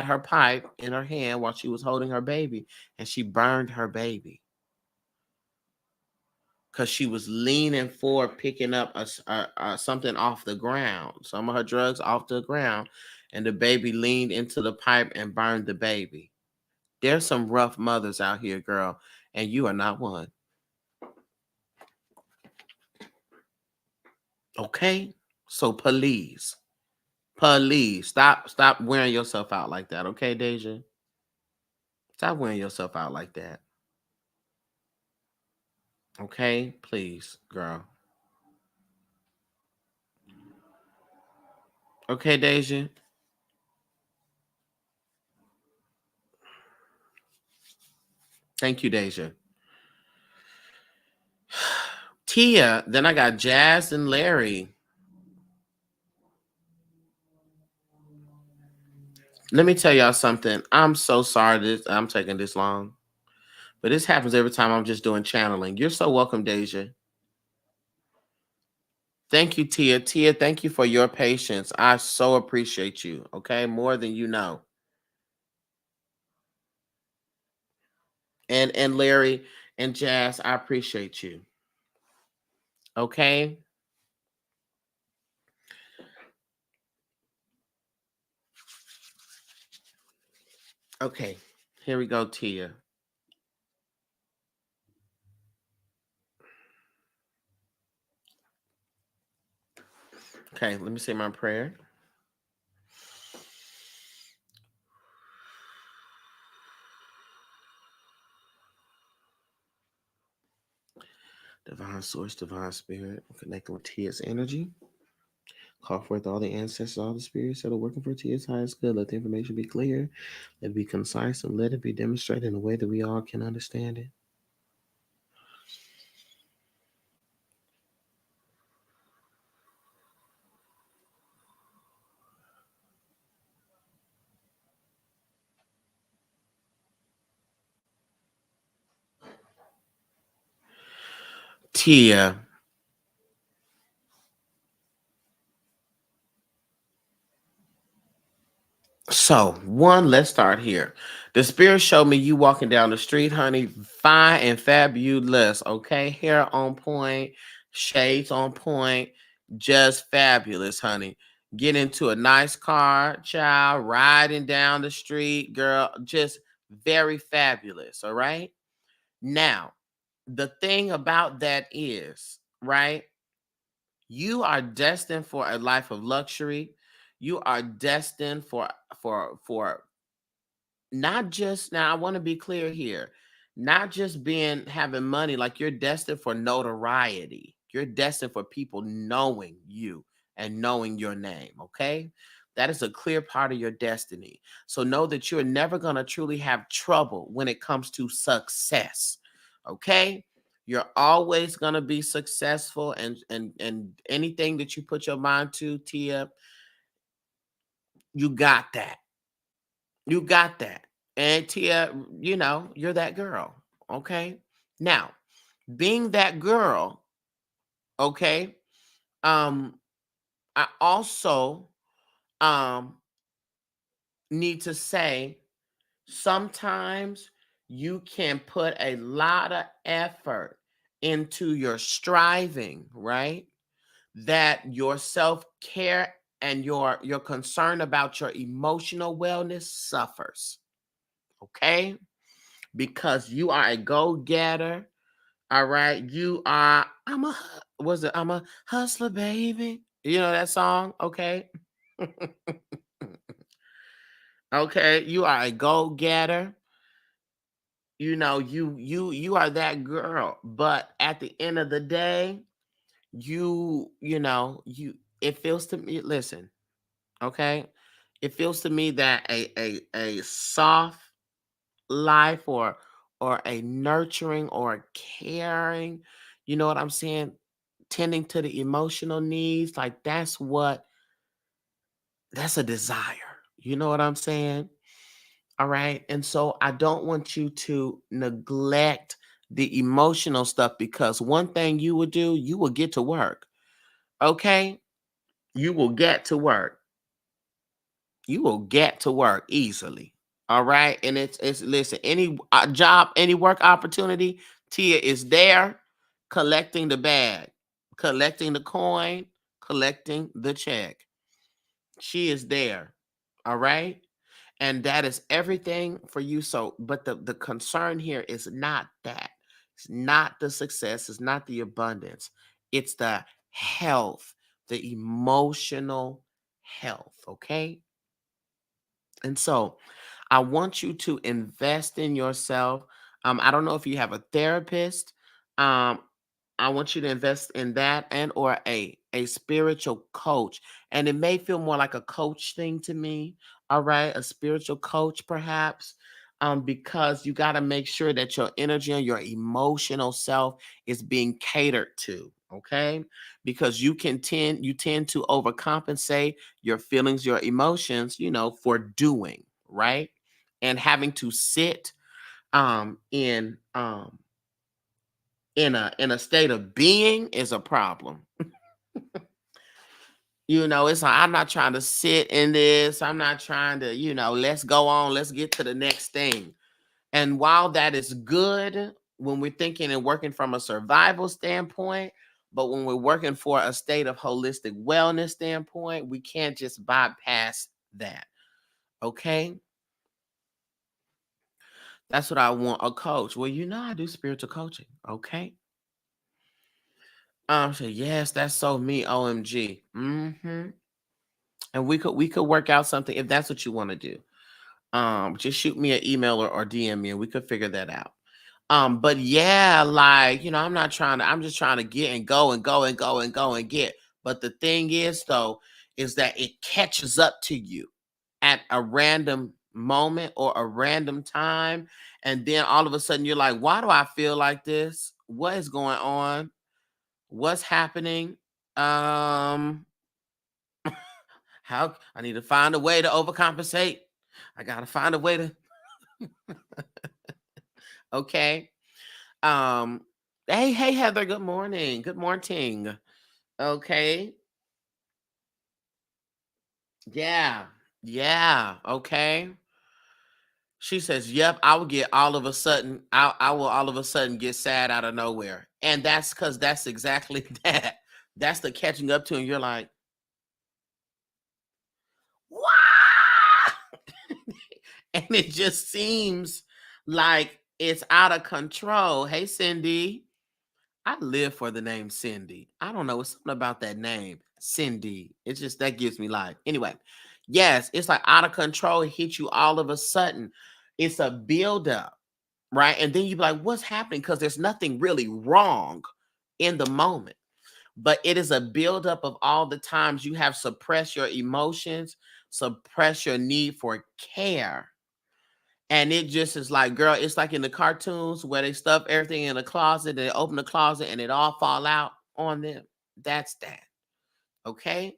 her pipe in her hand while she was holding her baby, and she burned her baby because she was leaning forward, picking up something off the ground, some of her drugs off the ground, and the baby leaned into the pipe and burned the baby. There's some rough mothers out here, girl, and you are not one. Okay? So please stop wearing yourself out like that, okay, Deja? Stop wearing yourself out like that. Okay? Please, girl. Okay, Deja? Thank you, Deja. Tia, then I got Jazz and Larry. Let me tell y'all something. I'm so sorry that I'm taking this long, but this happens every time I'm just doing channeling. You're so welcome, Deja. Thank you, Tia. Tia, thank you for your patience. I so appreciate you. Okay, more than you know. And Larry and Jazz, I appreciate you. Okay. Okay. Here we go, Tia. Okay, let me say my prayer. Divine source, divine spirit, connecting with Tia's energy. Call forth all the ancestors, all the spirits that are working for Tia's highest good. Let the information be clear, let it be concise, and let it be demonstrated in a way that we all can understand it. Tia, so one, let's start here. The spirit showed me you walking down the street, honey, fine and fabulous. Okay, hair on point, shades on point, just fabulous, honey. Get into a nice car, child, riding down the street, girl, just very fabulous. All right. Now, the thing about that is, right? You are destined for a life of luxury. You are destined for not just, now I want to be clear here, not just being having money, like you're destined for notoriety. You're destined for people knowing you and knowing your name, okay? That is a clear part of your destiny. So know that you're never going to truly have trouble when it comes to success. Okay? You're always going to be successful, and anything that you put your mind to, Tia, you got that. You got that. And Tia, you're that girl. Okay. Now, being that girl, Okay. Um, I also um need to say sometimes you can put a lot of effort into your striving, right? That your self-care and your concern about your emotional wellness suffers, okay? Because you are a go-getter, all right? You are I'm a hustler, baby. You know that song, okay? Okay, you are a go-getter. You know, you are that girl, but at the end of the day, you know, you it feels to me, listen, okay? It feels to me that a soft life or a nurturing or a caring, you know what I'm saying? Tending to the emotional needs, like that's a desire. You know what I'm saying? All right. And so I don't want you to neglect the emotional stuff because one thing you will do, you will get to work. Okay. You will get to work. You will get to work easily. All right. And it's listen, any job, any work opportunity, Tia is there collecting the bag, collecting the coin, collecting the check. She is there. All right. And that is everything for you. So, but the concern here is not that. It's not the success, it's not the abundance. It's the health, the emotional health, okay? And so, I want you to invest in yourself. I don't know if you have a therapist. Um, I want you to invest in that and or a spiritual coach. And it may feel more like a coach thing to me. All right, a spiritual coach perhaps. Because you got to make sure that your energy and your emotional self is being catered to. Okay. Because you tend to overcompensate your feelings, your emotions, you know, for doing, right? And having to sit in a state of being is a problem. You know, it's like I'm not trying to sit in this. I'm not trying to, you know, let's go on, let's get to the next thing. And while that is good when we're thinking and working from a survival standpoint, but when we're working for a state of holistic wellness standpoint, we can't just bypass that. Okay. That's what I want a coach. Well, you know, I do spiritual coaching. Okay. So yes, that's so me. OMG. And we could work out something if that's what you want to do. Just shoot me an email or DM me and we could figure that out. But yeah, like, you know, I'm just trying to get and go and go and go and go and get. But the thing is, though, is that it catches up to you at a random moment or a random time. And then all of a sudden you're like, why do I feel like this? What is going on? What's happening? Um, how I need to find a way to overcompensate. I gotta find a way to okay. Um, hey, Heather, good morning. Good morning. Okay. Yeah. Yeah. Okay. She says, "Yep, I will get all of a sudden. I will all of a sudden get sad out of nowhere, and that's because that's exactly that. That's the catching up to, and you're like, what? And it just seems like it's out of control. Hey, Cindy, I live for the name Cindy. I don't know. It's something about that name, Cindy. It's just that gives me life. Anyway, yes, it's like out of control. It hits you all of a sudden. It's a buildup, right? And then you be like, what's happening? Because there's nothing really wrong in the moment. But it is a buildup of all the times you have suppressed your emotions, suppress your need for care. And it just is like, girl, it's like in the cartoons where they stuff everything in a closet, they open the closet and it all fall out on them. That's that. Okay.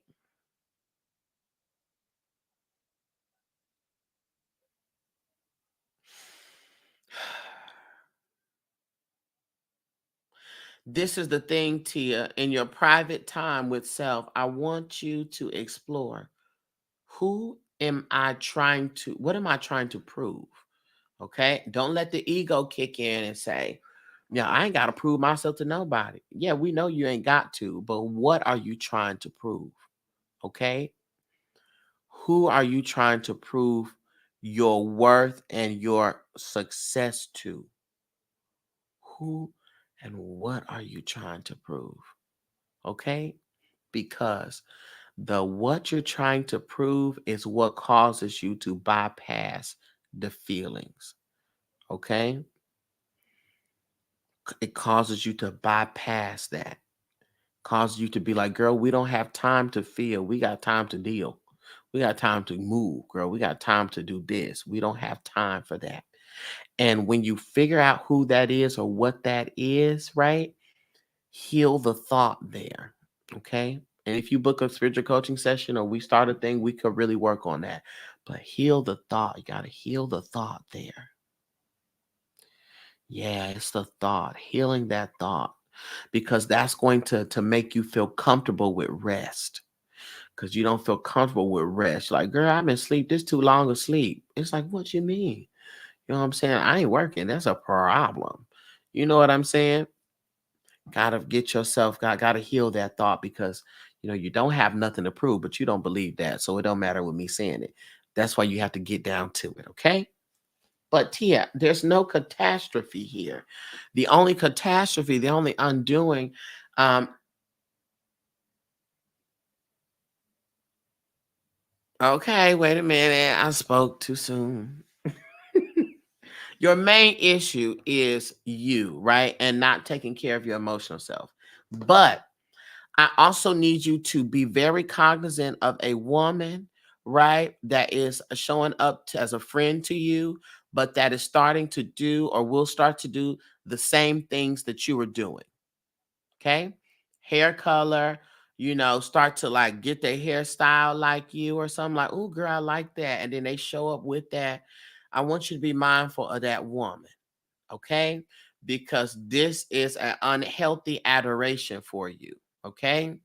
This is the thing, Tia. In your private time with self, I want you to explore, what am I trying to prove? Okay. Don't let the ego kick in and say, yeah, I ain't got to prove myself to nobody. Yeah, we know you ain't got to, but what are you trying to prove? Okay. Who are you trying to prove your worth and your success to? Who and what are you trying to prove? Okay. Because the what you're trying to prove is what causes you to bypass the feelings. Okay. It causes you to bypass that, causes you to be like, girl, we don't have time to feel. We got time to deal. We got time to move, girl. We got time to do this. We don't have time for that. And when you figure out who that is or what that is, right? Heal the thought there. Okay. And if you book a spiritual coaching session or we start a thing, we could really work on that. But heal the thought. You got to heal the thought there. Yeah, it's the thought, healing that thought, because that's going to make you feel comfortable with rest. Because you don't feel comfortable with rest. Like, girl, I've been asleep this too long to sleep. It's like, what you mean? You know what I'm saying? I ain't working. That's a problem. You know what I'm saying? Gotta get yourself, gotta heal that thought because you don't have nothing to prove, but you don't believe that. So it don't matter with me saying it. That's why you have to get down to it, okay? But Tia, there's no catastrophe here. The only catastrophe, the only undoing, um, okay, wait a minute. I spoke too soon. Your main issue is you, right? And not taking care of your emotional self. But I also need you to be very cognizant of a woman, right, that is showing up as a friend to you, but that is starting to do or will start to do the same things that you were doing. Okay. Hair color, start to like get their hairstyle like you or something like, oh, girl, I like that. And then they show up with that. I want you to be mindful of that woman. Okay. Because this is an unhealthy adoration for you. Okay.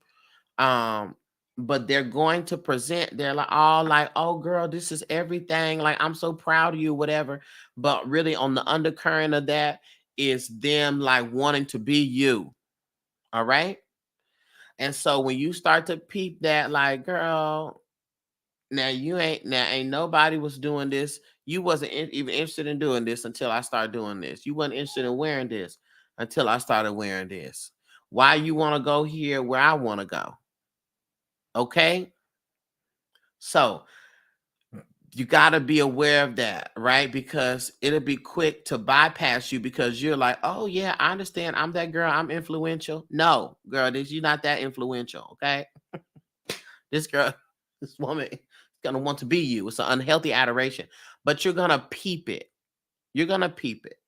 um but they're going to present, they're like all like, oh girl, this is everything, like I'm so proud of you, whatever. But really on the undercurrent of that is them like wanting to be you. All right. And so when you start to peep that, like, girl, now ain't nobody was doing this. You wasn't even interested in doing this until I started doing this. You wasn't interested in wearing this until I started wearing this. Why you want to go here where I want to go? Okay. So you got to be aware of that, right? Because it'll be quick to bypass you because you're like, oh, yeah, I understand. I'm that girl. I'm influential. No, girl, this you not that influential. Okay. This girl, this woman is going to want to be you. It's an unhealthy adoration, but you're going to peep it. You're going to peep it.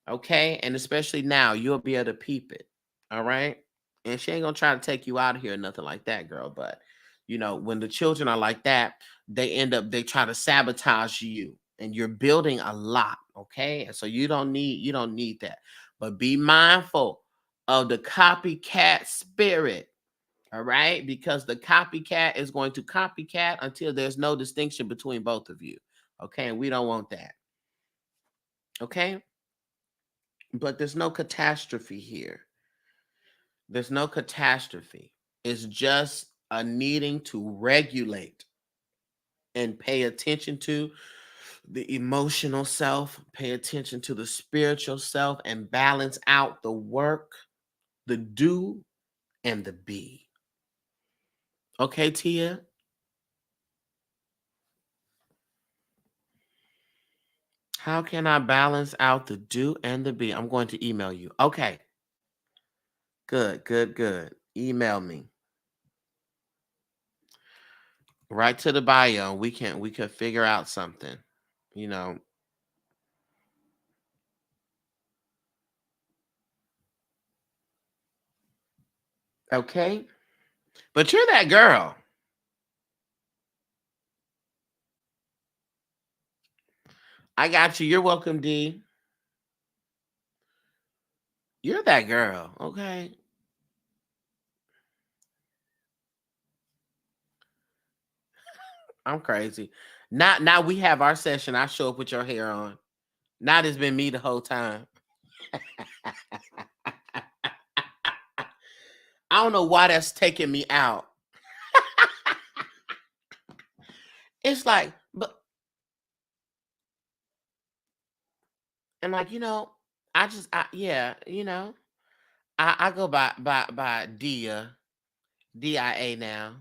Okay. And especially now, you'll be able to peep it. All right. And she ain't going to try to take you out of here or nothing like that, girl. But, when the children are like that, they try to sabotage you and you're building a lot. Okay. And so you don't need that. But be mindful of the copycat spirit. All right. Because the copycat is going to copycat until there's no distinction between both of you. Okay. And we don't want that. Okay. But there's no catastrophe here. There's no catastrophe. It's just a needing to regulate and pay attention to the emotional self, pay attention to the spiritual self, and balance out the work, the do, and the be. Okay, Tia? How can I balance out the do and the be? I'm going to email you. Okay, good, good, good. Email me. Right to the bio. We can figure out something. You know, okay? But you're that girl. I got you. You're welcome, D. You're that girl, okay? I'm crazy. Now we have our session. I show up with your hair on. Now it's been me the whole time. I don't know why that's taking me out. It's like, but and like, yeah, I go by DIA now.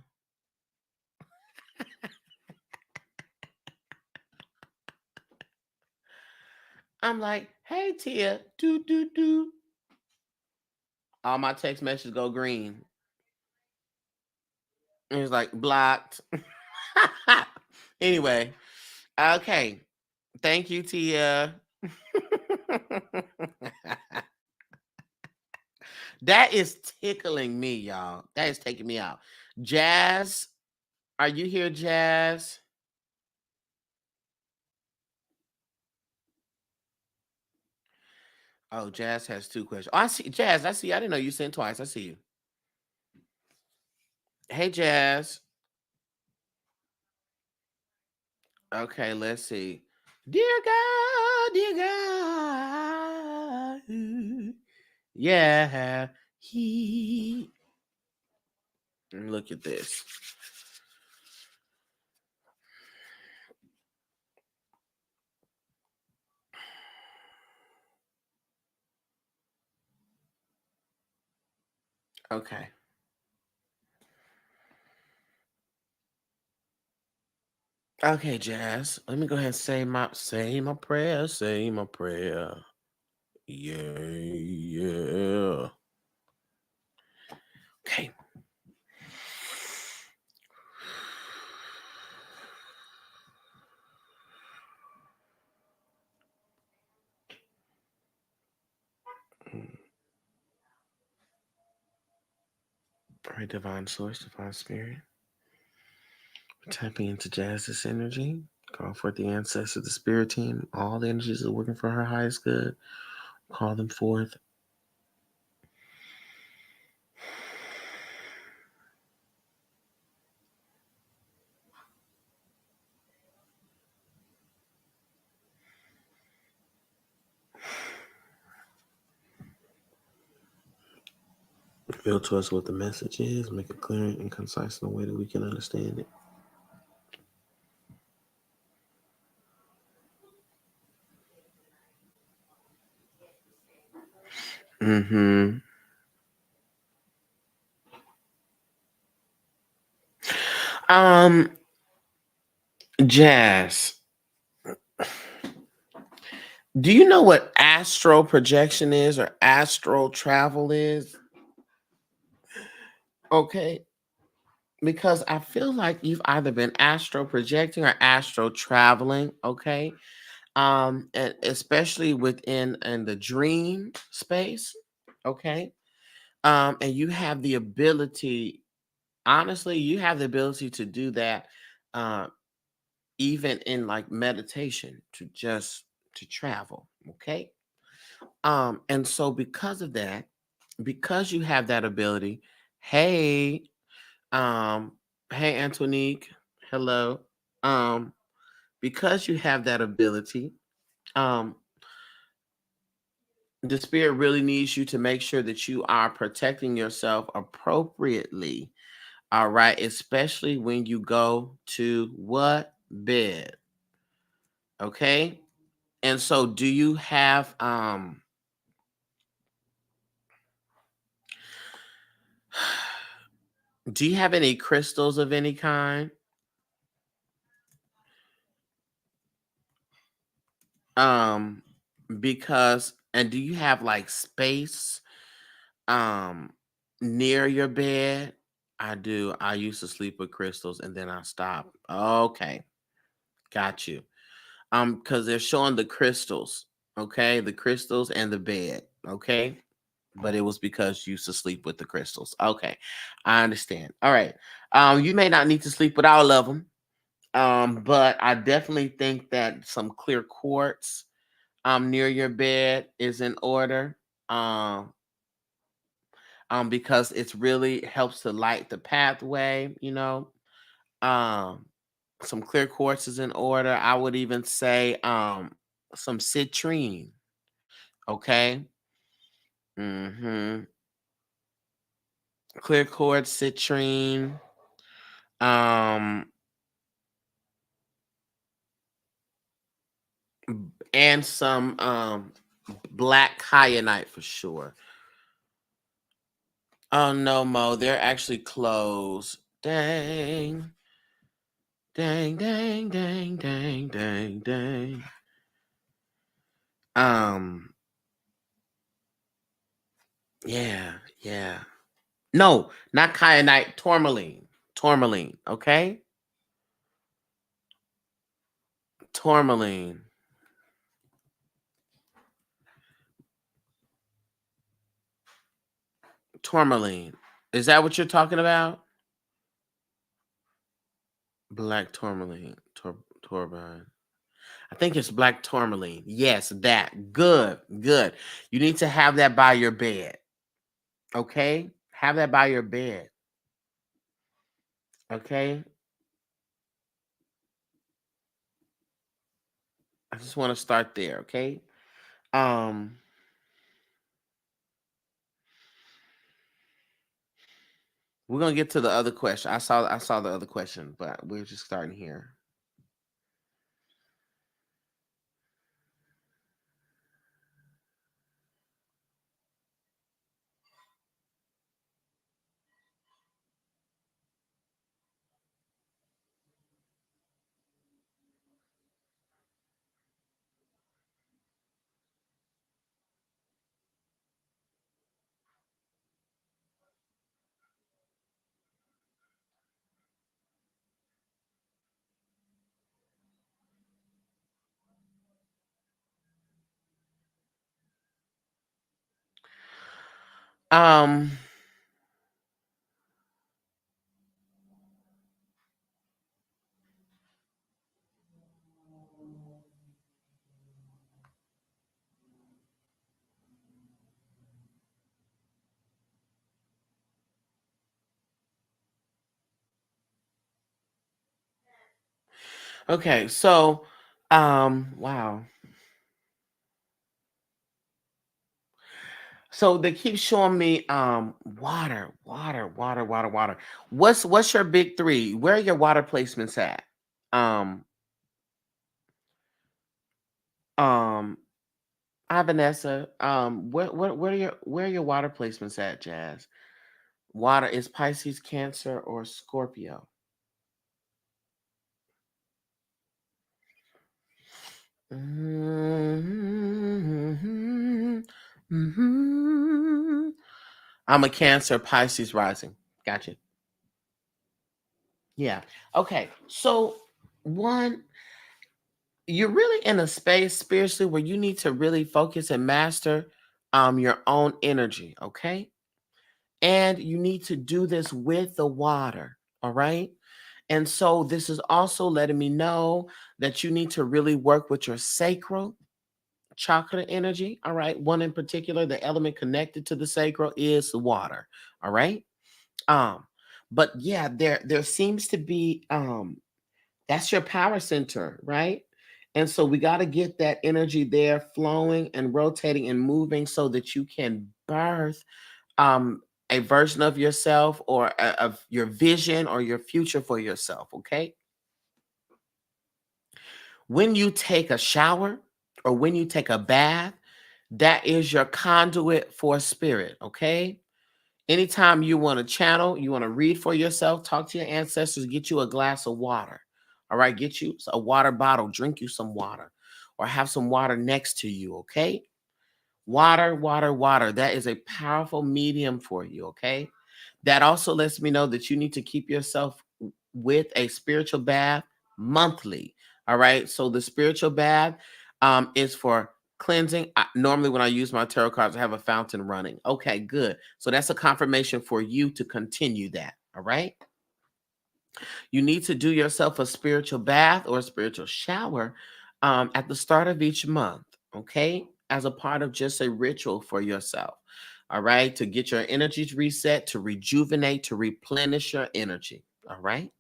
I'm like, hey Tia, do. All my text messages go green. And it's like blocked. Anyway, okay. Thank you, Tia. That is tickling me, y'all. That is taking me out. Jazz, are you here, Jazz? Oh, Jazz has two questions. Oh, I see Jazz. I see. I didn't know you sent twice. I see you. Hey, Jazz. Okay, let's see. Dear God, dear God. Yeah, he. Look at this. Okay. Okay, Jazz. Let me go ahead and say my prayer. Say my prayer. Yeah, yeah. Okay. All right, divine source, divine spirit. Tapping into Jazz's energy. Call forth the ancestors, the spirit team. All the energies are working for her highest good. Call them forth. Reveal to us what the message is. Make it clear and concise in a way that we can understand it. Mm-hmm. Um, Jazz, do you know what astral projection is or astral travel is? Okay. Because I feel like you've either been astral projecting or astral traveling, okay? And especially within in the dream space, okay? And you have the ability, honestly, you have the ability to do that uh even in like meditation to travel, okay? And so because of that, because you have that ability, hey, um, hey Antonique, hello. Um, because you have that ability, um, the spirit really needs you to make sure that you are protecting yourself appropriately. All right, especially when you go to what bed. Okay. And so do you have do you have any crystals of any kind? Um because and do you have like space um near your bed? I do. I used to sleep with crystals and then I stopped. Okay. Got you. Because they're showing the crystals, okay? The crystals and the bed, okay? But it was because you used to sleep with the crystals. Okay. I understand. All right. You may not need to sleep with all of them. But I definitely think that some clear quartz near your bed is in order. Um, because it's really helps to light the pathway, you know. Um, some clear quartz is in order. I would even say some citrine, okay? Mm-hmm. Clear quartz, citrine, um, and some black kyanite for sure. Oh no, Mo, they're actually closed. Dang. Dang, dang, dang, dang, dang, dang. Um, yeah, yeah. No, not kyanite, tourmaline. Tourmaline, okay? Tourmaline. Tourmaline. Is that what you're talking about? Black tourmaline. Turbine. I think it's black tourmaline. Yes, that. Good, good. You need to have that by your bed. Okay? Have that by your bed. Okay? I just want to start there, okay? Um, we're gonna get to the other question. I saw the other question, but we're just starting here. Um, okay, so wow. So they keep showing me water, water, water, water, water. What's your big three? Where are your water placements at? Um, um, Hi Vanessa. Where are your water placements at, Jazz? Water is Pisces, Cancer, or Scorpio. Mhm, mhm. I'm a Cancer, Pisces rising. Gotcha. Yeah. Okay. So one, you're really in a space spiritually where you need to really focus and master your own energy. Okay. And you need to do this with the water. All right. And so this is also letting me know that you need to really work with your sacral chakra energy. All right. One in particular, the element connected to the sacral is the water. All right. Um, but yeah, there seems to be that's your power center, right? And so we got to get that energy there flowing and rotating and moving so that you can birth um a version of yourself or of your vision or your future for yourself, okay? When you take a shower or when you take a bath, that is your conduit for spirit, okay? Anytime you want to channel, you want to read for yourself, talk to your ancestors, get you a glass of water. All right, get you a water bottle, drink you some water, or have some water next to you, okay? Water, water, water. That is a powerful medium for you, okay? That also lets me know that you need to keep yourself with a spiritual bath monthly. All right. So the spiritual bath is for cleansing. Normally, when I use my tarot cards, I have a fountain running. Okay, good. So that's a confirmation for you to continue that. All right. You need to do yourself a spiritual bath or a spiritual shower at the start of each month. Okay. as a part of just a ritual for yourself. All right. To get your energies reset, to rejuvenate, to replenish your energy. All right.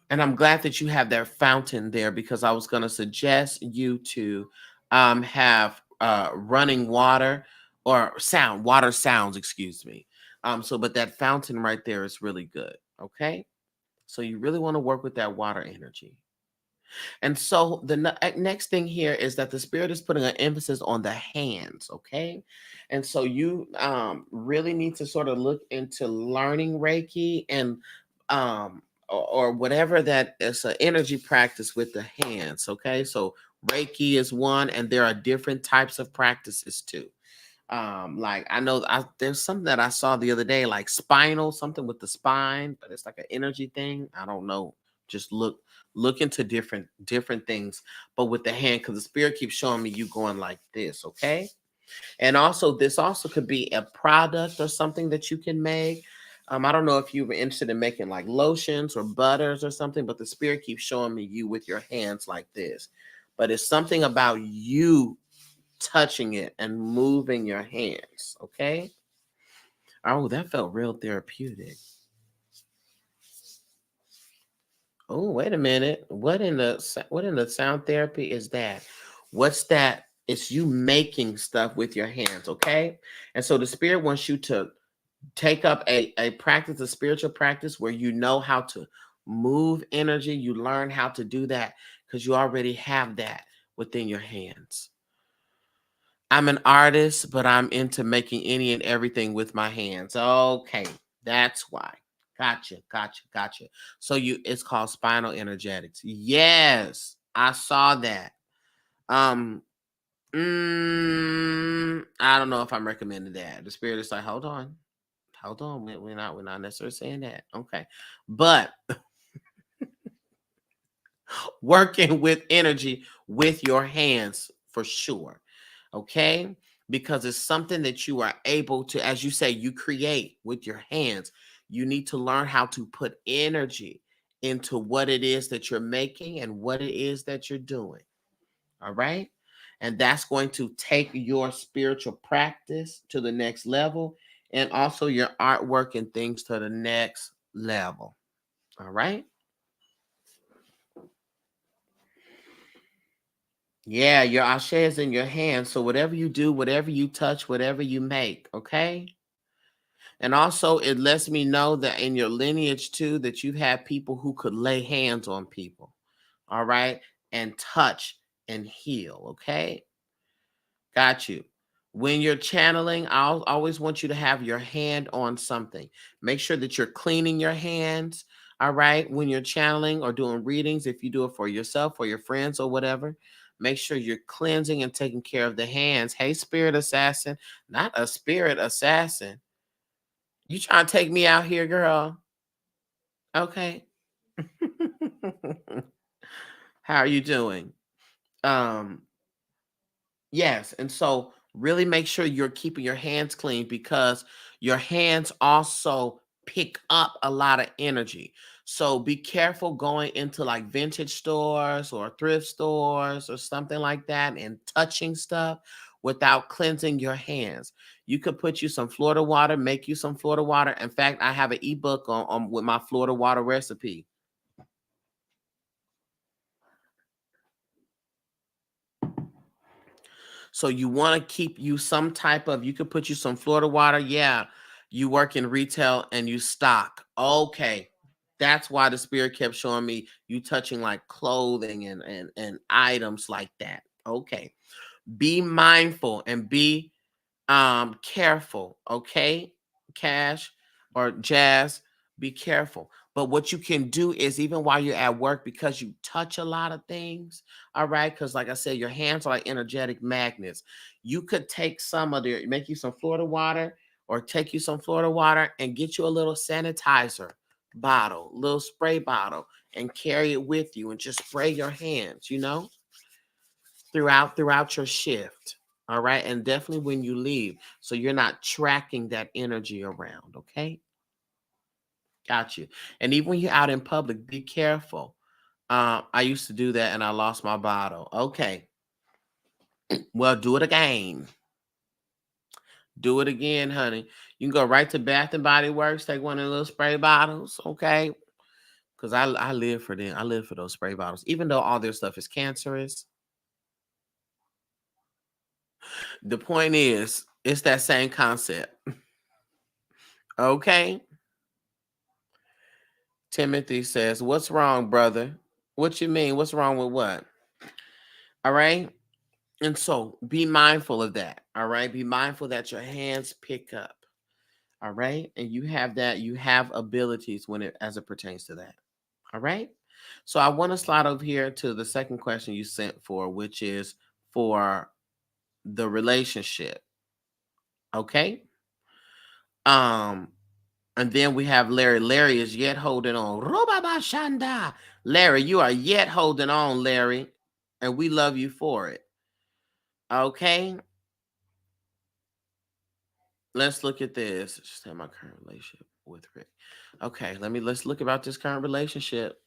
And I'm glad that you have that fountain there because I was going to suggest you to have running water or water sounds, excuse me. But that fountain right there is really good. Okay. So you really want to work with that water energy. And so the next thing here is that the spirit is putting an emphasis on the hands, okay? And so you really need to sort of look into learning Reiki and or whatever that is an energy practice with the hands, okay? So Reiki is one, and there are different types of practices too. Like I know there's something that I saw the other day, like spinal, something with the spine, but it's like an energy thing. I don't know. Just look into different things, but with the hand, because the spirit keeps showing me you going like this, okay? And also, this also could be a product or something that you can make. I don't know if you were interested in making like lotions or butters or something, but the spirit keeps showing me you with your hands like this. But it's something about you touching it and moving your hands. Okay. Oh, that felt real therapeutic. Oh, wait a minute. What in the sound therapy is that? What's that? It's you making stuff with your hands, okay? And so the spirit wants you to take up a practice, a spiritual practice where you know how to move energy. You learn how to do that because you already have that within your hands. I'm an artist, but I'm into making any and everything with my hands. Okay, that's why. Gotcha. So it's called spinal energetics. Yes, I saw that. Um, I don't know if I'm recommending that. The spirit is like, hold on. We're not necessarily saying that. Okay, but working with energy with your hands for sure. Okay. Because it's something that you are able to, as you say, you create with your hands. You need to learn how to put energy into what it is that you're making and what it is that you're doing. All right. And that's going to take your spiritual practice to the next level and also your artwork and things to the next level. All right. Yeah, your ashe is in your hand. So whatever you do, whatever you touch, whatever you make, okay? And also it lets me know that in your lineage too, that you've had people who could lay hands on people, all right, and touch and heal, okay? Got you. When you're channeling, I'll always want you to have your hand on something. Make sure that you're cleaning your hands, all right? When you're channeling or doing readings, if you do it for yourself or your friends or whatever, make sure you're cleansing and taking care of the hands. Hey, spirit assassin, not a spirit assassin. You trying to take me out here, girl? Okay. How are you doing? Um, Yes, and so really make sure you're keeping your hands clean because your hands also pick up a lot of energy. So be careful going into like vintage stores or thrift stores or something like that and touching stuff without cleansing your hands. You could put you some Florida water, make you some Florida water. In fact, I have an ebook on with my Florida water recipe. So you want to keep you some type of, you could put you some Florida water. Yeah. You work in retail and you stock. Okay. That's why the spirit kept showing me you touching like clothing and items like that. Okay. Be mindful and be careful, okay? Cash or Jazz, be careful. But what you can do is even while you're at work, because you touch a lot of things, all right? Because like I said, your hands are like energetic magnets. You could take some of the, make you some Florida water or take you some Florida water and get you a little sanitizer bottle, little spray bottle, and carry it with you and just spray your hands, throughout your shift. All right. And definitely when you leave. So you're not tracking that energy around. Okay. Got you. And even when you're out in public, be careful. I used to do that and I lost my bottle. Okay. Well, do it again. Do it again, honey. You can go right to Bath and Body Works, take one of the little spray bottles, okay? Because I live for them. I live for those spray bottles. Even though all their stuff is cancerous, the point is, it's that same concept. Okay? Timothy says, what's wrong, brother? What you mean? What's wrong with what? All right? And so be mindful of that. All right? Be mindful that your hands pick up. All right? And you have abilities when it as it pertains to that. All right? So I want to slide over here to the second question you sent for, which is for the relationship. Okay? Um, and then we have Larry. Larry is yet holding on. Robabashanda. Larry, you are yet holding on, Larry. And we love you for it. Okay? Let's look at this. Just have my current relationship with Rick. Okay, let's look about this current relationship.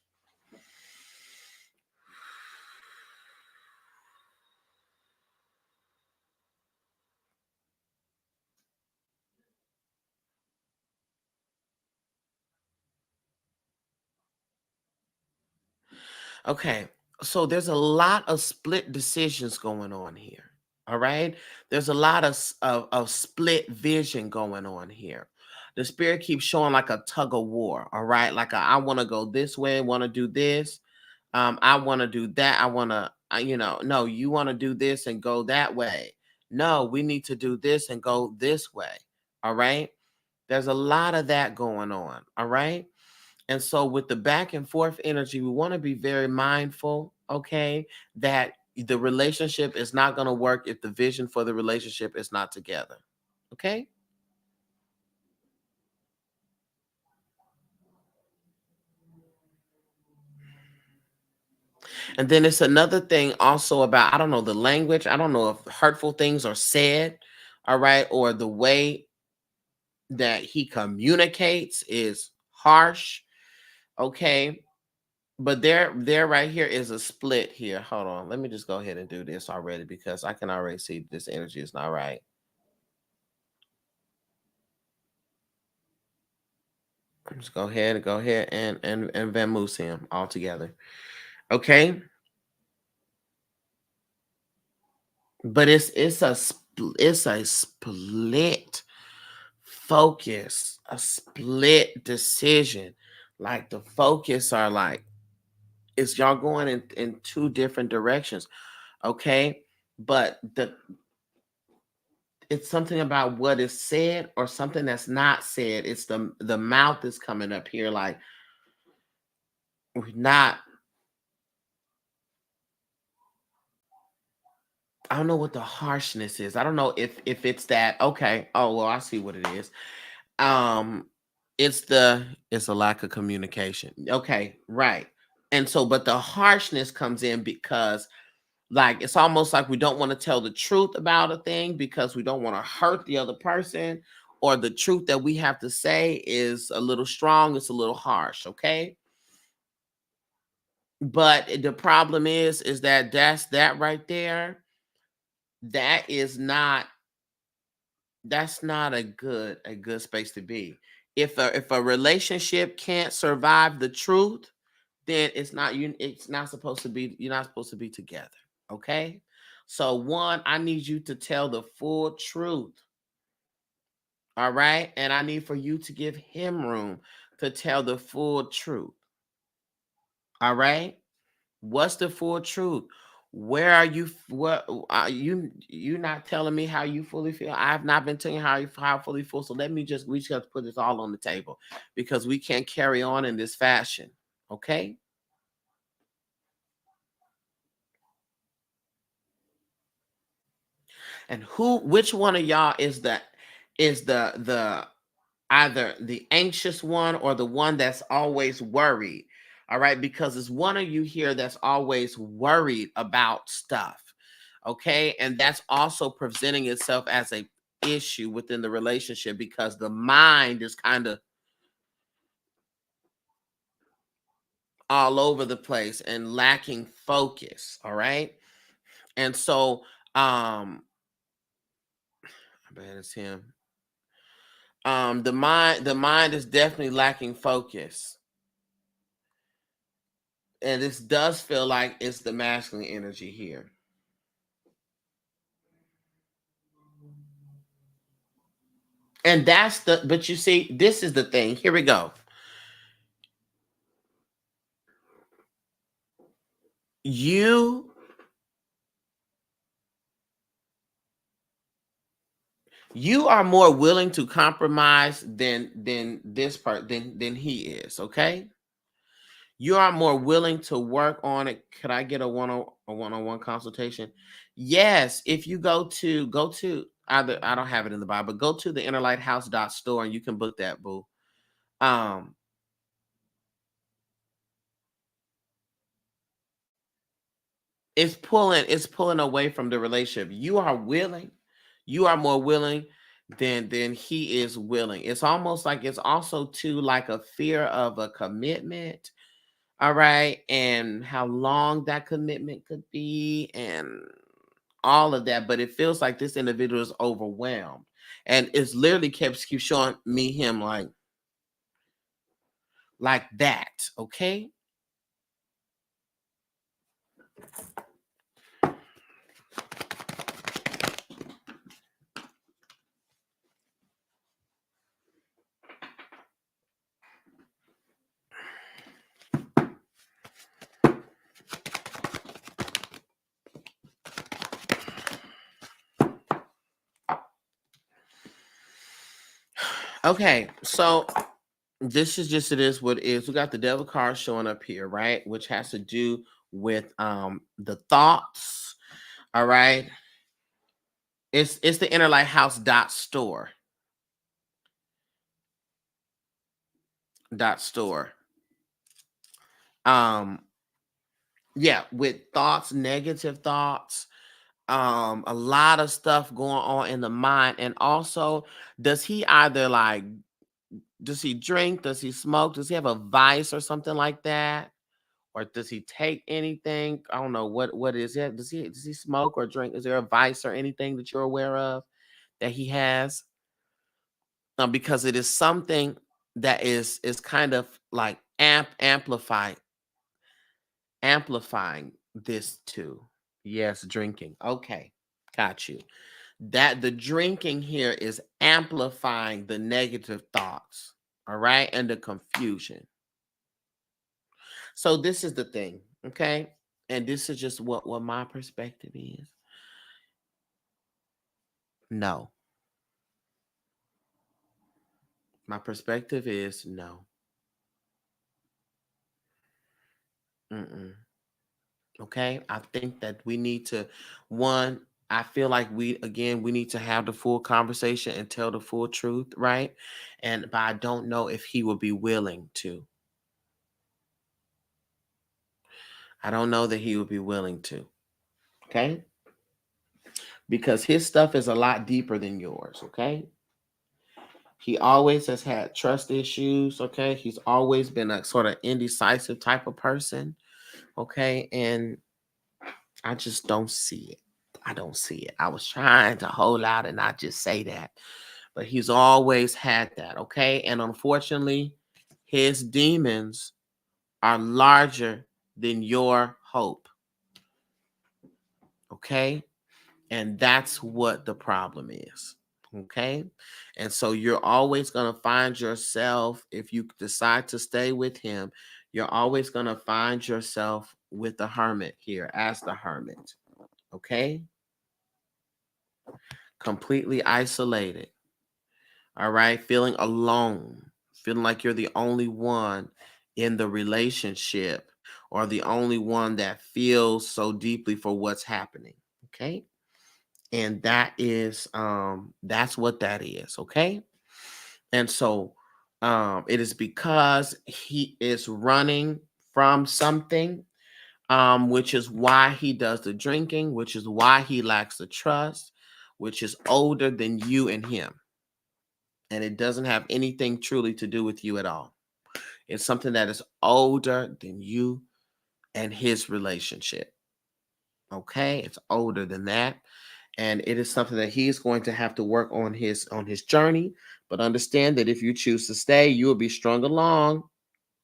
Okay, so there's a lot of split decisions going on here. All right, there's a lot of split vision going on here. The spirit keeps showing like a tug of war. All right, like I want to go this way, want to do this. I want to do that. I want to, no, you want to do this and go that way. No, we need to do this and go this way. All right, there's a lot of that going on. All right. And so with the back and forth energy, we want to be very mindful, okay, that the relationship is not going to work if the vision for the relationship is not together. Okay? And then it's another thing also about, I don't know, the language. I don't know if hurtful things are said, all right, or the way that he communicates is harsh, okay? But there right here is a split here. Hold on. Let me just go ahead and do this already because I can already see this energy is not right. Just go ahead and vamoose him all together. Okay? But it's a split focus, a split decision. Like the focus are like it's y'all going in two different directions. Okay? But it's something about what is said or something that's not said. It's the mouth is coming up here like we're not. I don't know what the harshness is. I don't know if it's that. Okay. Oh well, I see what it is. Um, it's a lack of communication. Okay, right. And so, but the harshness comes in because like it's almost like we don't want to tell the truth about a thing because we don't want to hurt the other person, or the truth that we have to say is a little strong, it's a little harsh. Okay. But the problem is that that right there, that is not that's not a good space to be. If a relationship can't survive the truth, then it's not supposed to be you're not supposed to be together. Okay? So one, I need you to tell the full truth. All right? And I need for you to give him room to tell the full truth. All right? What's the full truth? Where are you? What are you not telling me how you fully feel? I have not been telling you how I fully feel. So we just have to put this all on the table because we can't carry on in this fashion. Okay. And which one of y'all is the either the anxious one or the one that's always worried. All right, because it's one of you here that's always worried about stuff. Okay, and that's also presenting itself as a issue within the relationship because the mind is kind of all over the place and lacking focus. All right. And so, I bet it's him. The mind is definitely lacking focus. And this does feel like it's the masculine energy here. And but you see, this is the thing. Here we go. You you are more willing to compromise than this part than he is, okay? You are more willing to work on it. Could I get a one-on-one consultation? Yes, if you go to either, I don't have it in the Bible, but go to the innerlighthouse.store and you can book that, boo. Um it's pulling away from the relationship. You are more willing than he is willing. It's almost like it's also too like a fear of a commitment. All right. And how long that commitment could be and all of that. But it feels like this individual is overwhelmed. And it's literally keeps showing me him like that. Okay. Okay. So this is just, it is what it is. We got the devil card showing up here, right? Which has to do with the thoughts. All right. It's the inner lighthouse dot store. Um, yeah, with thoughts, negative thoughts, a lot of stuff going on in the mind. And also, does he either like does he drink? Does he smoke? Does he have a vice or something like that? Or does he take anything? I don't know what is it. Does he smoke or drink? Is there a vice or anything that you're aware of that he has? Because it is something that is kind of like amplifying this too. Yes, drinking. Okay, got you. That the drinking here is amplifying the negative thoughts, all right, and the confusion. So this is the thing, okay? And this is just what my perspective is. No. My perspective is no. Mm-mm. Okay? I think that we need to one, I feel like we need to have the full conversation and tell the full truth, right? And but I don't know if he will be willing to. I don't know that he will be willing to. Okay? Because his stuff is a lot deeper than yours, okay? He always has had trust issues, okay? He's always been a sort of indecisive type of person, okay? And I just don't see it. I don't see it. I was trying to hold out and not just say that, but he's always had that, okay? And unfortunately, his demons are larger than your hope, okay? And that's what the problem is. Okay. And so you're always going to find yourself, if you decide to stay with him, you're always going to find yourself with the hermit here as the hermit. Okay. Completely isolated. All right. Feeling alone, feeling like you're the only one in the relationship or the only one that feels so deeply for what's happening. Okay. And that's what that is, okay? And so it is because he is running from something, which is why he does the drinking, which is why he lacks the trust, which is older than you and him, and it doesn't have anything truly to do with you at all. It's something that is older than you and his relationship. Okay, it's older than that, and it is something that he's going to have to work on his journey. But understand that if you choose to stay, you will be strung along,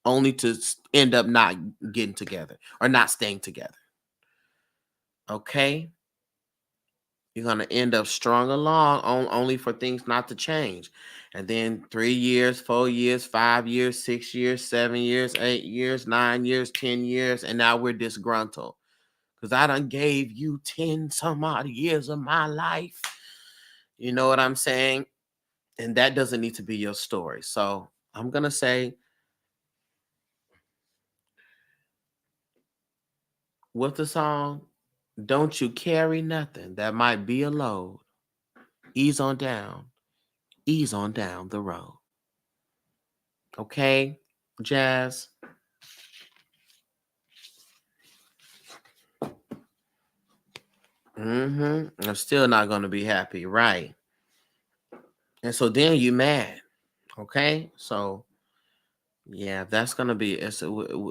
only to end up not getting together or not staying together. Okay, you're going to end up strung along only for things not to change. And then 3 years, 4 years, 5 years, 6 years, 7 years, 8 years, 9 years, 10 years, and now we're disgruntled. Because I done gave you 10 some odd years of my life. You know what I'm saying? And that doesn't need to be your story. So I'm going to say, with the song, don't you carry nothing that might be a load. Ease on down. Ease on down the road. Okay, Jazz? I'm still not going to be happy. Right. And so then you mad. Okay. So yeah, that's going to be,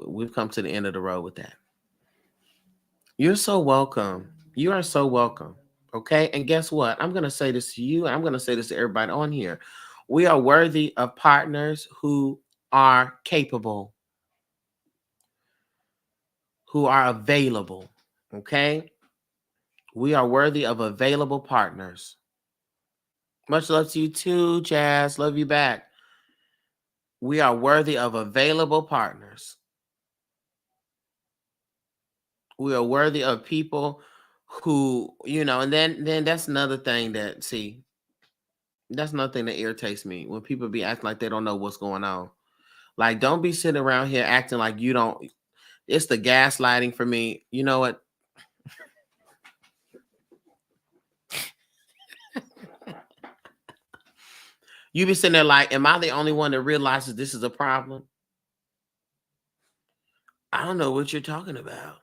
we've come to the end of the road with that. You're so welcome. You are so welcome. Okay. And guess what? I'm going to say this to you. And I'm going to say this to everybody on here. We are worthy of partners who are capable, who are available. Okay. We are worthy of available partners. Much love to you too, Jazz. Love you back. We are worthy of available partners. We are worthy of people who, and then that's another thing that, see, that's another thing that irritates me when people be acting like they don't know what's going on. Like, don't be sitting around here acting like you don't. It's the gaslighting for me. You know what? You be sitting there like, am I the only one that realizes this is a problem? I don't know what you're talking about.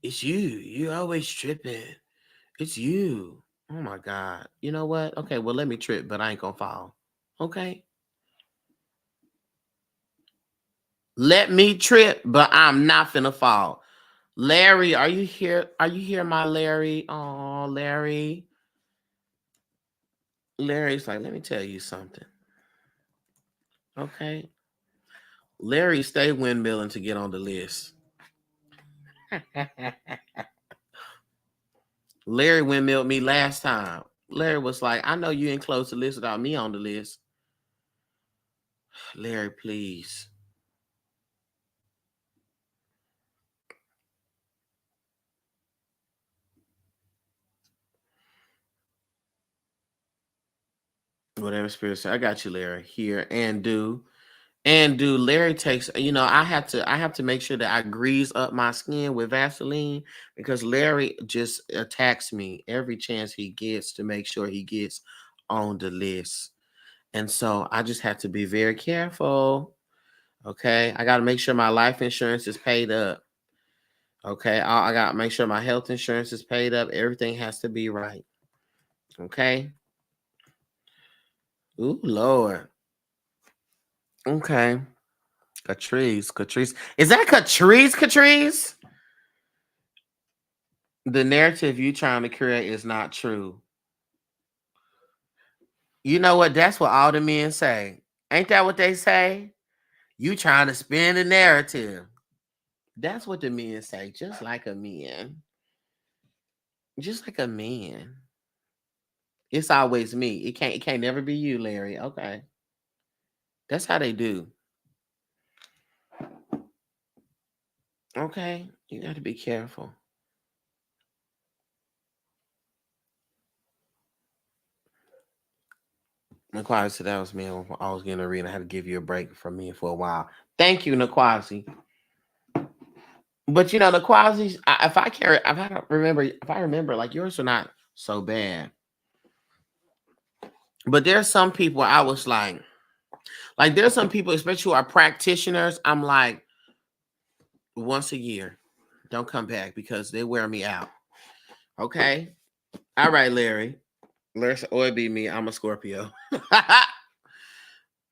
It's you. You always tripping. It's you. Oh my God. You know what? Okay, well, let me trip, but I ain't gonna fall. Okay. Let me trip, but I'm not finna fall. Larry, are you here? Are you here, my Larry? Oh, Larry. Larry's like, let me tell you something. Okay. Larry stay windmilling to get on the list. Larry windmilled me last time. Larry was like, I know you ain't close the list without me on the list. Larry, please. Whatever spirit said, I got you, Larry. Here and do. And do Larry takes, I have to make sure that I grease up my skin with Vaseline because Larry just attacks me every chance he gets to make sure he gets on the list. And so I just have to be very careful. Okay. I got to make sure my life insurance is paid up. Okay. I got to make sure my health insurance is paid up. Everything has to be right. Okay. Ooh, Lord. Okay. Catrice. Is that Catrice? The narrative you trying to create is not true. You know what? That's what all the men say. Ain't that what they say? You trying to spin the narrative. That's what the men say, just like a man. Just like a man. It's always me. It can't never be you, Larry. Okay. That's how they do. Okay. You got to be careful. Naquasi, that was me. I was getting a read. I had to give you a break from me for a while. Thank you, Naquasi. But Naquasi, if I remember, like yours are not so bad. But there's some people I was like there's some people, especially who are practitioners. I'm like, once a year, don't come back because they wear me out. Okay. All right, Larry. Larry said, oh, it be me. I'm a Scorpio.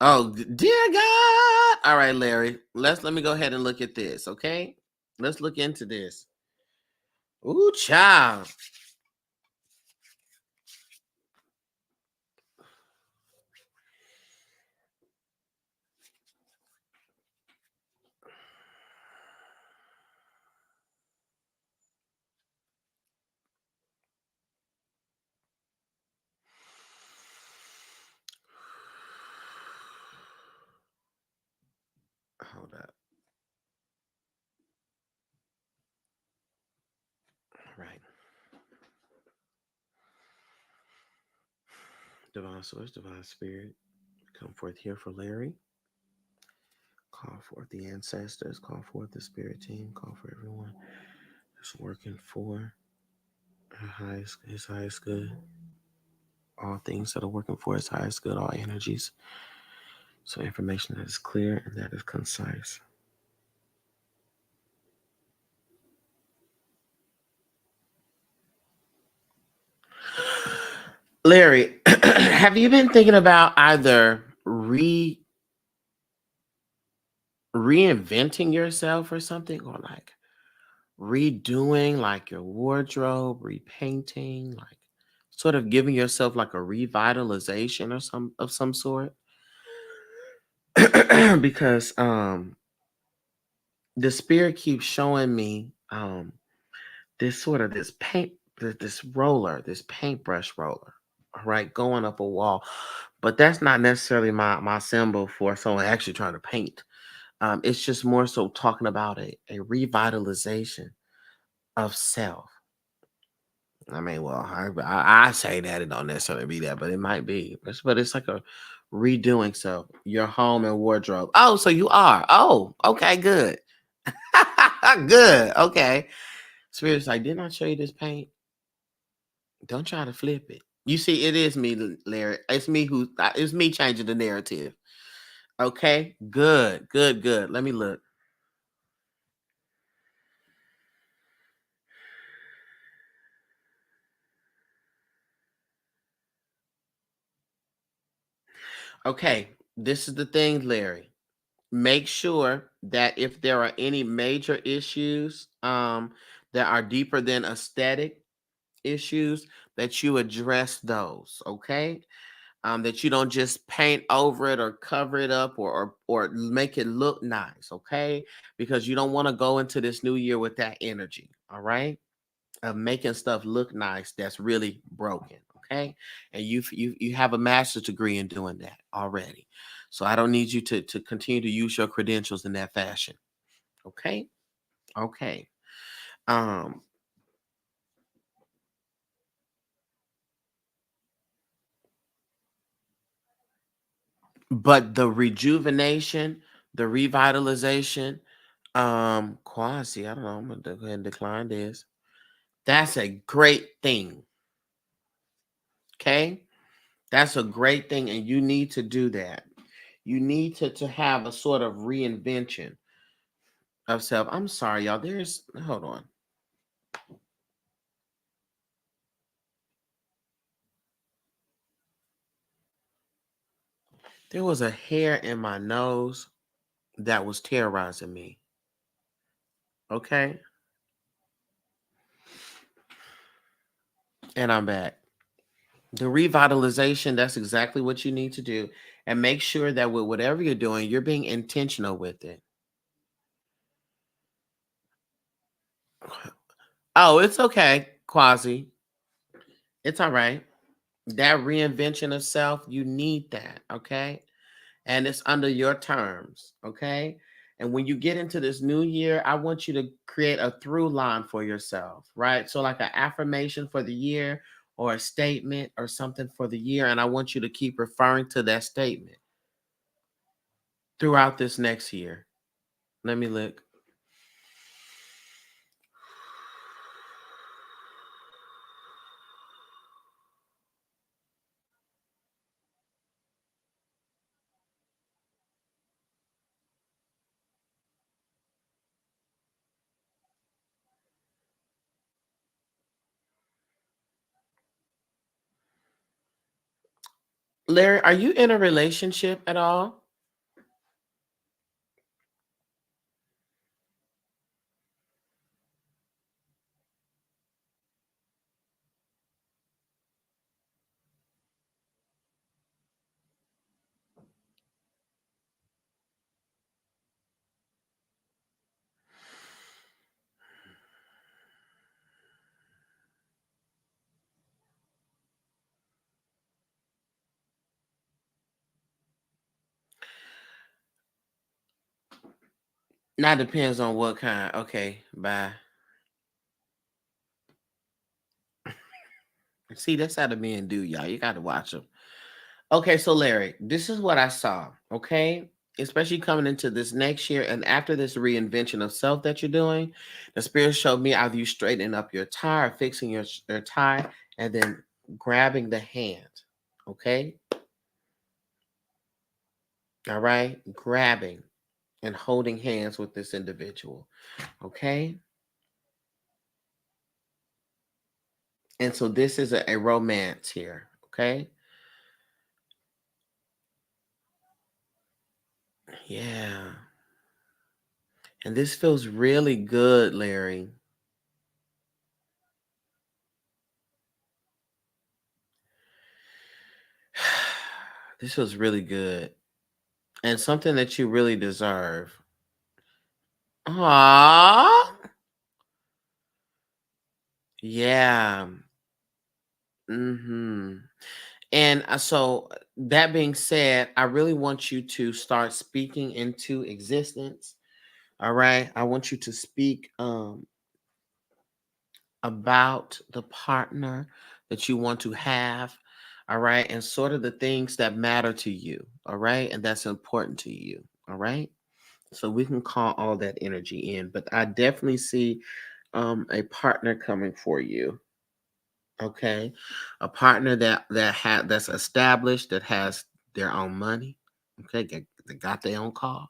Oh, dear God. All right, Larry. Let me go ahead and look at this, okay? Let's look into this. Ooh, child. Hold up. All right. Divine source, divine spirit, come forth here for Larry. Call forth the ancestors, call forth the spirit team, call for everyone that's working for his highest good. All things that are working for his highest good, all energies. So information that is clear and that is concise. Larry, have you been thinking about either reinventing yourself or something, or like redoing like your wardrobe, repainting, like sort of giving yourself like a revitalization or some sort? Because the spirit keeps showing me this sort of this paint this roller, this paintbrush roller, all right, going up a wall. But that's not necessarily my symbol for someone actually trying to paint. It's just more so talking about a revitalization of self. I mean, well, I say that it don't necessarily be that, but it might be. But it's like a redoing. So your home and wardrobe. Oh, so you are. Oh, okay, good. Good. Okay. Spirit's like, didn't I show you this paint? Don't try to flip it. You see, it is me, Larry. It's me changing the narrative. Okay, good, good, good. Let me look. Okay, this is the thing, Larry. Make sure that if there are any major issues that are deeper than aesthetic issues, that you address those. Okay, that you don't just paint over it or cover it up or make it look nice. Okay, because you don't want to go into this new year with that energy. All right, of making stuff look nice that's really broken. Okay, and you have a master's degree in doing that already, so I don't need you to continue to use your credentials in that fashion. Okay, okay. Um, but the rejuvenation, the revitalization, quasi, I don't know. I'm gonna go ahead and decline this. That's a great thing. Okay, that's a great thing, and you need to do that. You need to have a sort of reinvention of self. I'm sorry, y'all. There's hold on. There was a hair in my nose that was terrorizing me. Okay, and I'm back. The revitalization, that's exactly what you need to do. And make sure that with whatever you're doing, you're being intentional with it. Oh, it's okay, Quasi. It's all right. That reinvention of self, you need that. Okay. And it's under your terms. Okay. And when you get into this new year, I want you to create a through line for yourself, right? So, like an affirmation for the year or a statement or something for the year. And I want you to keep referring to that statement throughout this next year. Let me look. Larry, are you in a relationship at all? Now depends on what kind. Okay, bye. See, that's how the men do, y'all. You got to watch them. Okay, so Larry, this is what I saw. Okay, especially coming into this next year and after this reinvention of self that you're doing, the spirit showed me either you straightening up your tie or fixing your tie, and then grabbing the hand. Okay, all right, grabbing and holding hands with this individual. Okay, and so this is a romance here. Okay, yeah, and this feels really good, Larry. This was really good and something that you really deserve. Aww. Yeah. Mm-hmm. And so that being said, I really want you to start speaking into existence. All right. I want you to speak about the partner that you want to have. All right. And sort of the things that matter to you. All right. And that's important to you. All right. So we can call all that energy in. But I definitely see a partner coming for you. Okay, a partner that's established, that has their own money. Okay, they got their own car.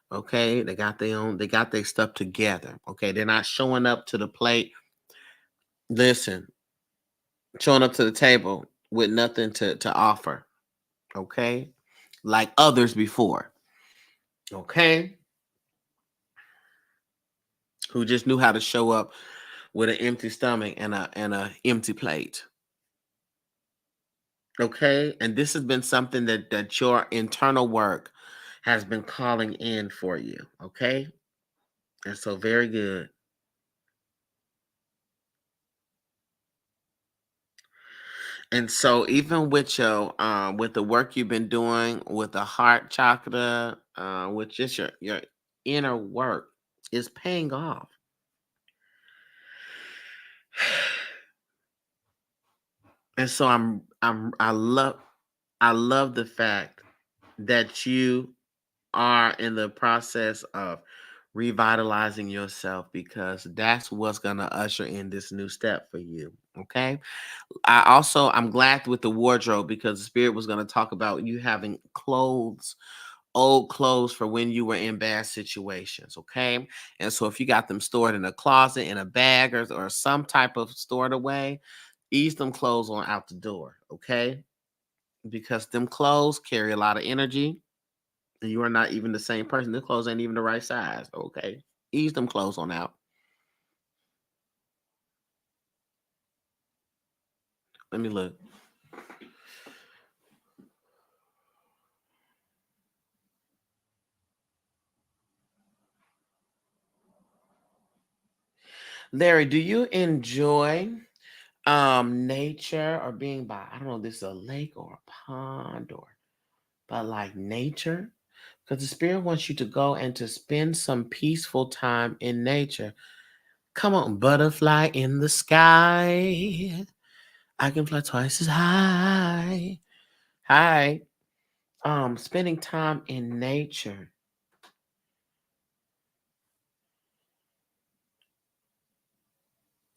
Okay, they got their stuff together. Okay, they're not showing up to the plate. Listen, showing up to the table with nothing to offer. Okay, like others before. Okay, who just knew how to show up with an empty stomach and a empty plate. Okay, and this has been something that your internal work has been calling in for you. Okay, and so very good. And so even with your with the work you've been doing with the heart chakra, with just your inner work, is paying off. And so I love the fact that you are in the process of revitalizing yourself, because that's what's going to usher in this new step for you. Okay, I'm glad with the wardrobe, because the spirit was going to talk about you having clothes, old clothes, for when you were in bad situations. Okay, and so if you got them stored in a closet, in a bag, or some type of stored away, ease them clothes on out the door. Okay, because them clothes carry a lot of energy, and you are not even the same person. The clothes ain't even the right size. Okay, ease them clothes on out. Let me look. Larry, do you enjoy nature, or being by, I don't know, this is a lake or a pond, or but like nature? Because the spirit wants you to go and to spend some peaceful time in nature. Come on, butterfly in the sky. I can fly twice as high. Hi. Spending time in nature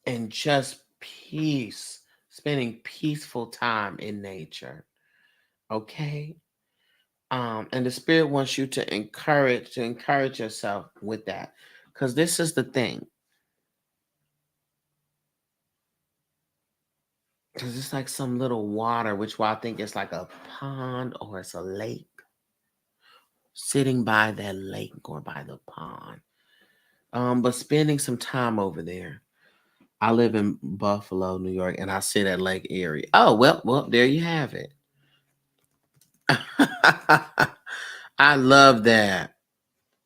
and just peace, spending peaceful time in nature. Okay. And the spirit wants you to encourage yourself with that. Because this is the thing. because it's like some little water, which I think it's like a pond or it's a lake. Sitting by that lake or by the pond. But spending some time over there. I live in Buffalo, New York, and I sit at Lake Erie. Oh, well, there you have it. I love that.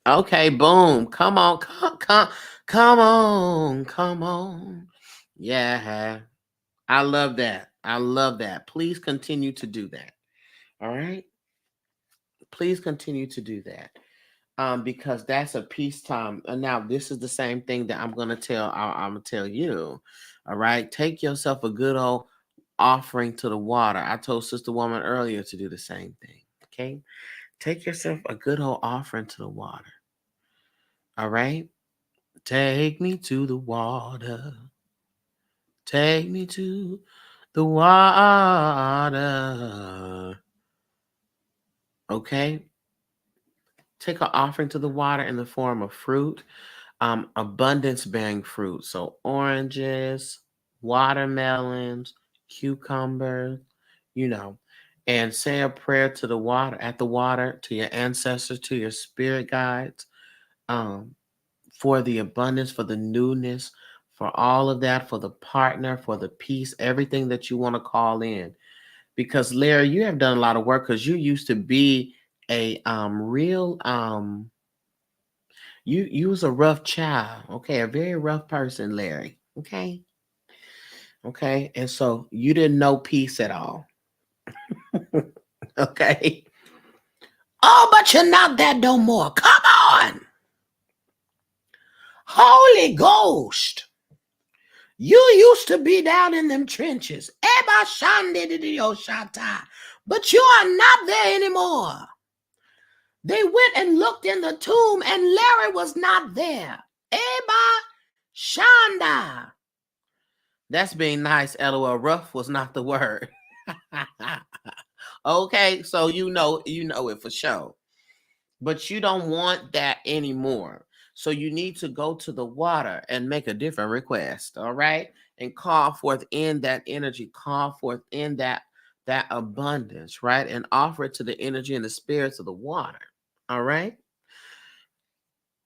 Okay, boom. Come on, come on, come on. Yeah, I love that. I love that. Please continue to do that. All right. Please continue to do that. Because that's a peacetime. And now this is the same thing that I'm gonna tell you. All right. Take yourself a good old offering to the water. I told Sister Woman earlier to do the same thing. Okay. Take yourself a good old offering to the water. All right. Take me to the water. Take me to the water. Okay. Take an offering to the water in the form of fruit, abundance bearing fruit. So oranges, watermelons, cucumbers, you know, and say a prayer to the water, at the water, to your ancestors, to your spirit guides, um, for the abundance, for the newness, for all of that, for the partner, for the peace, everything that you want to call in. Because Larry, you have done a lot of work because you used to be a real you was a rough child, okay, a very rough person, Larry. Okay. Okay. And so you didn't know peace at all. Okay. Oh, but you're not that no more. Come on. Holy Ghost. You used to be down in them trenches. Eba shandidio shata. But you are not there anymore. They went and looked in the tomb and Larry was not there. Eba shanda. That's being nice, LOL. Rough was not the word. Okay, so you know it for sure. But you don't want that anymore. So you need to go to the water and make a different request, all right? And call forth in that energy, call forth in that abundance, right? And offer it to the energy and the spirits of the water. All right?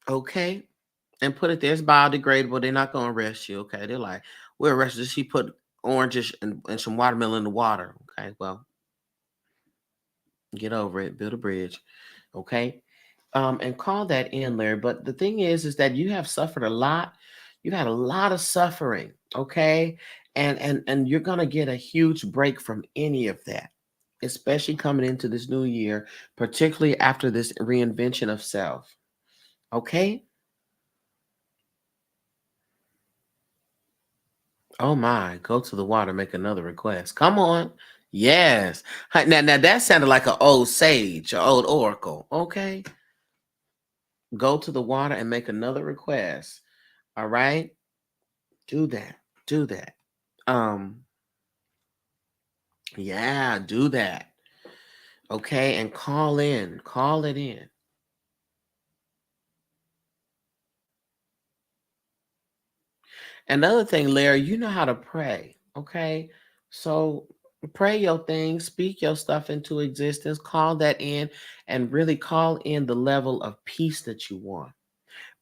Okay? And put it there. It's biodegradable. They're not gonna arrest you. Okay. They're like, we're arrested. She put oranges and some watermelon in the water. Okay. Well, get over it. Build a bridge. Okay. And call that in, Larry. But the thing is that you have suffered a lot. You've had a lot of suffering. Okay. And you're gonna get a huge break from any of that, especially coming into this new year, particularly after this reinvention of self. Okay. Oh my, go to the water, make another request. Come on. Yes. Now that sounded like an old sage, an old oracle. Okay. Go to the water and make another request. All right. Do that. Do that. Um, yeah, do that. Okay. And call in. Call it in. Another thing, Larry, you know how to pray. Okay. So pray your thing, speak your stuff into existence, call that in, and really call in the level of peace that you want.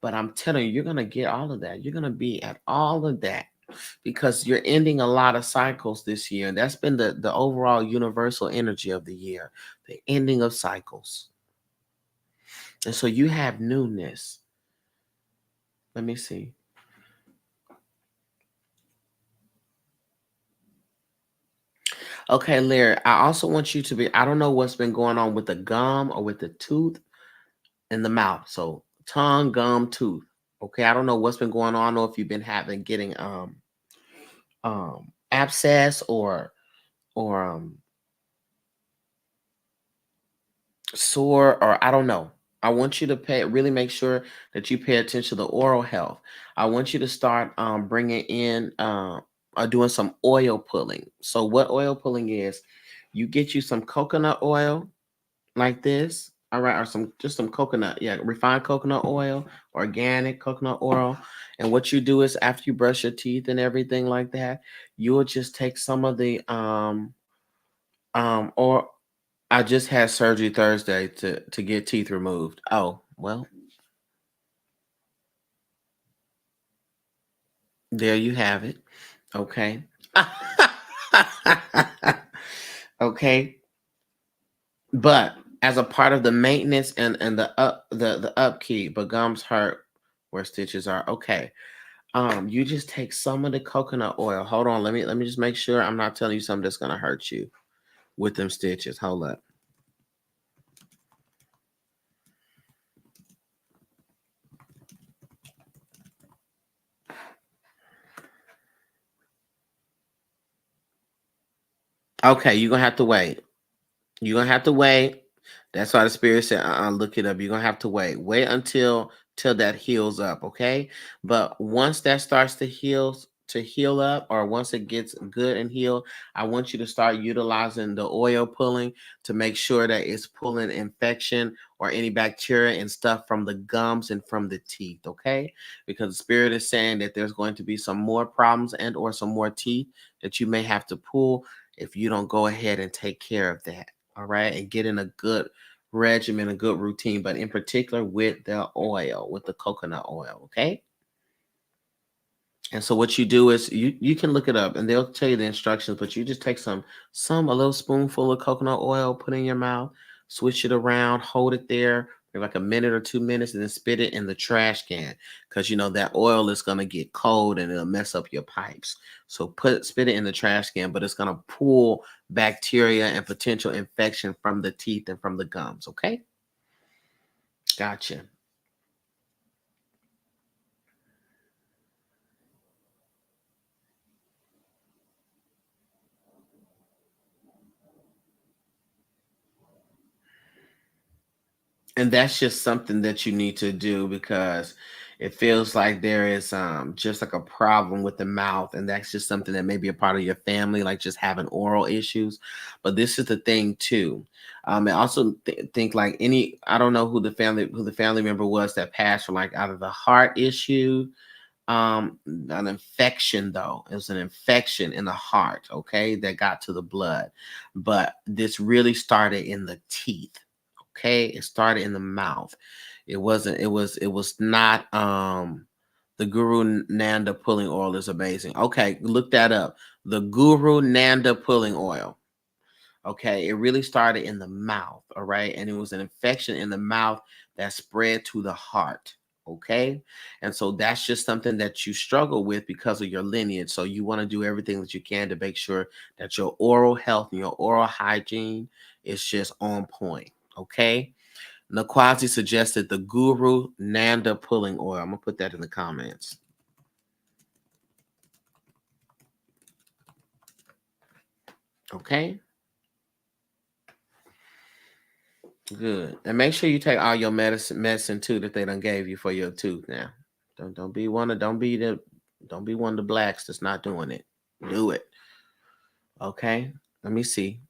But I'm telling you, you're going to get all of that. You're going to be at all of that because you're ending a lot of cycles this year. And that's been the overall universal energy of the year, the ending of cycles. And so you have newness. Let me see. Okay, Larry, I also want you to be, I don't know what's been going on with the gum or with the tooth in the mouth. So tongue, gum, tooth. Okay, I don't know what's been going on or if you've been having getting abscess or sore or I don't know. I want you to really make sure that you pay attention to the oral health. I want you to start bringing in doing some oil pulling. So what oil pulling is, you get you some coconut oil like this. All right, or some just some coconut, yeah, refined coconut oil, organic coconut oil. And what you do is after you brush your teeth and everything like that, you will just take some of the or I just had surgery Thursday to get teeth removed. Oh, well, there you have it. Okay. Okay. But as a part of the maintenance and the upkeep, but gums hurt where stitches are. Okay. You just take some of the coconut oil. Hold on, let me just make sure I'm not telling you something that's gonna hurt you with them stitches. Hold up. Okay, you're gonna have to wait. You're gonna have to wait. That's why the spirit said, look it up. You're gonna have to wait. Wait until that heals up, okay? But once that starts to heal up, or once it gets good and healed, I want you to start utilizing the oil pulling to make sure that it's pulling infection or any bacteria and stuff from the gums and from the teeth, okay? Because the spirit is saying that there's going to be some more problems and or some more teeth that you may have to pull if you don't go ahead and take care of that. All right, and get in a good regimen, a good routine, but in particular with the oil, with the coconut oil. Okay. And so what you do is you can look it up and they'll tell you the instructions, but you just take some a little spoonful of coconut oil, put it in your mouth, switch it around, hold it there for like a minute or 2 minutes, and then spit it in the trash can because you know that oil is gonna get cold and it'll mess up your pipes. So spit it in the trash can, but it's gonna pull bacteria and potential infection from the teeth and from the gums. Okay, gotcha. And that's just something that you need to do because it feels like there is just like a problem with the mouth, and that's just something that may be a part of your family, like just having oral issues. But this is the thing too. I also think like any, I don't know who the family member was that passed from like out of the heart issue, an infection though. It was an infection in the heart, okay, that got to the blood. But this really started in the teeth. Okay, it started in the mouth. It was not the Guru Nanda pulling oil is amazing. Okay, look that up. The Guru Nanda pulling oil. Okay, it really started in the mouth, all right? And it was an infection in the mouth that spread to the heart. Okay. And so that's just something that you struggle with because of your lineage. So you want to do everything that you can to make sure that your oral health and your oral hygiene is just on point. Okay. Nakwazi suggested the Guru Nanda pulling oil. I'm gonna put that in the comments. Okay. Good. And make sure you take all your medicine too that they done gave you for your tooth now. Don't be one of the blacks that's not doing it. Do it. Okay. Let me see.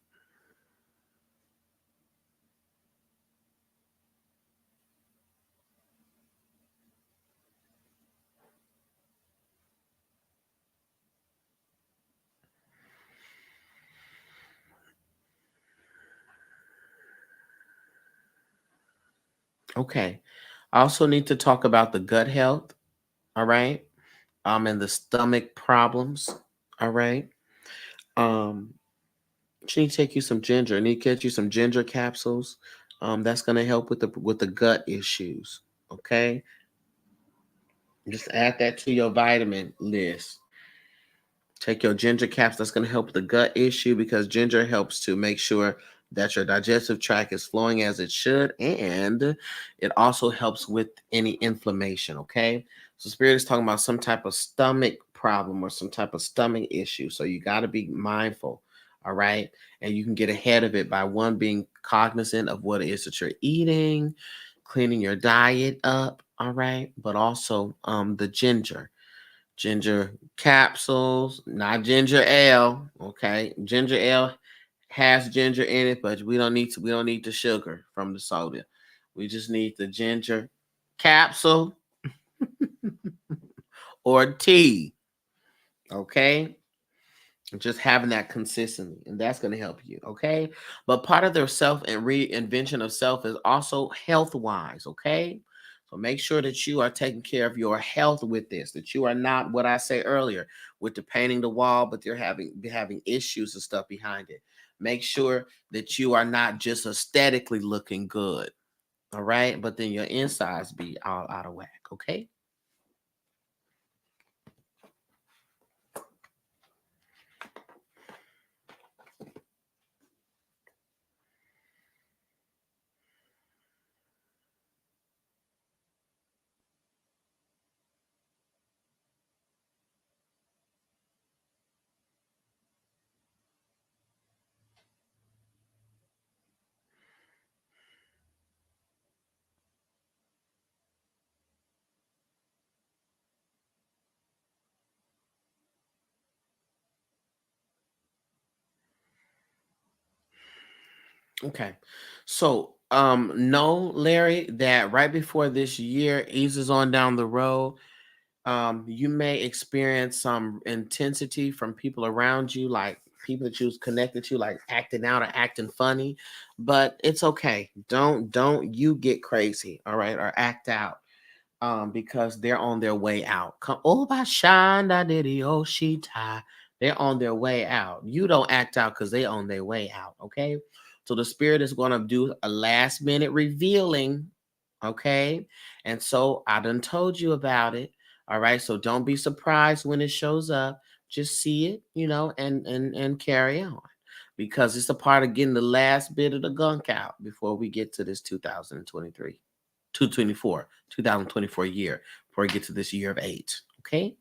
Okay. I also need to talk about the gut health. All right. And the stomach problems. All right. Um, she need to take you some ginger. I need to get you some ginger capsules. That's gonna help with the gut issues. Okay. Just add that to your vitamin list. Take your ginger caps. That's going to help the gut issue because ginger helps to make sure that your digestive tract is flowing as it should. And it also helps with any inflammation. Okay. So, Spirit is talking about some type of stomach problem or some type of stomach issue. So, you got to be mindful. All right. And you can get ahead of it by one, being cognizant of what it is that you're eating, cleaning your diet up. All right. But also the ginger capsules, not ginger ale. Okay, ginger ale has ginger in it, but we don't need the sugar from the soda. We just need the ginger capsule or tea. Okay. Just having that consistently, and that's going to help you. Okay. But part of their self and reinvention of self is also health wise. Okay. So make sure that you are taking care of your health with this, that you are not what I say earlier with the painting the wall, but they're having issues and stuff behind it. Make sure that you are not just aesthetically looking good. All right. But then your insides be all out of whack. Okay. Okay. So, know, Larry, that right before this year eases on down the road, you may experience some intensity from people around you, like people that you was connected to, like acting out or acting funny. But it's okay. Don't you get crazy, all right, or act out. Because they're on their way out. Oh, by Shanda Diddy Oshita. They're on their way out. You don't act out because they're on their way out. Okay. So the spirit is going to do a last minute revealing. Okay. And so I done told you about it. All right. So don't be surprised when it shows up. Just see it, and carry on. Because it's a part of getting the last bit of the gunk out before we get to this 2023. 2024 year before we get to this year of 8. Okay.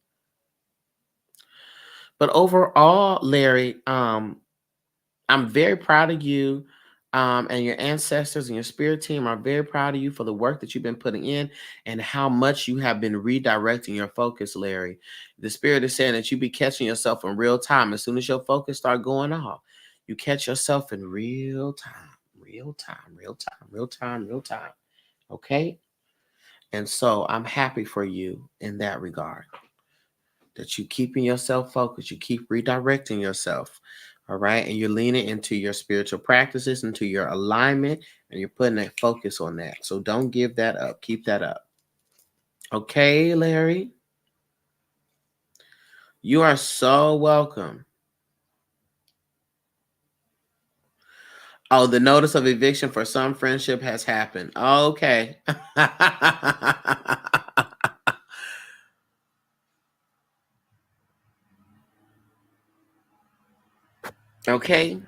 But overall, Larry, I'm very proud of you. And your ancestors and your spirit team are very proud of you for the work that you've been putting in and how much you have been redirecting your focus, Larry. The spirit is saying that you be catching yourself in real time. As soon as your focus start going off, you catch yourself in real time, real time, real time, real time, real time. Okay. And so I'm happy for you in that regard, that you keeping yourself focused, you keep redirecting yourself. All right. And you're leaning into your spiritual practices, into your alignment, and you're putting that focus on that. So don't give that up. Keep that up. Okay, Larry. You are so welcome. Oh, the notice of eviction for some friendship has happened. Okay. Okay.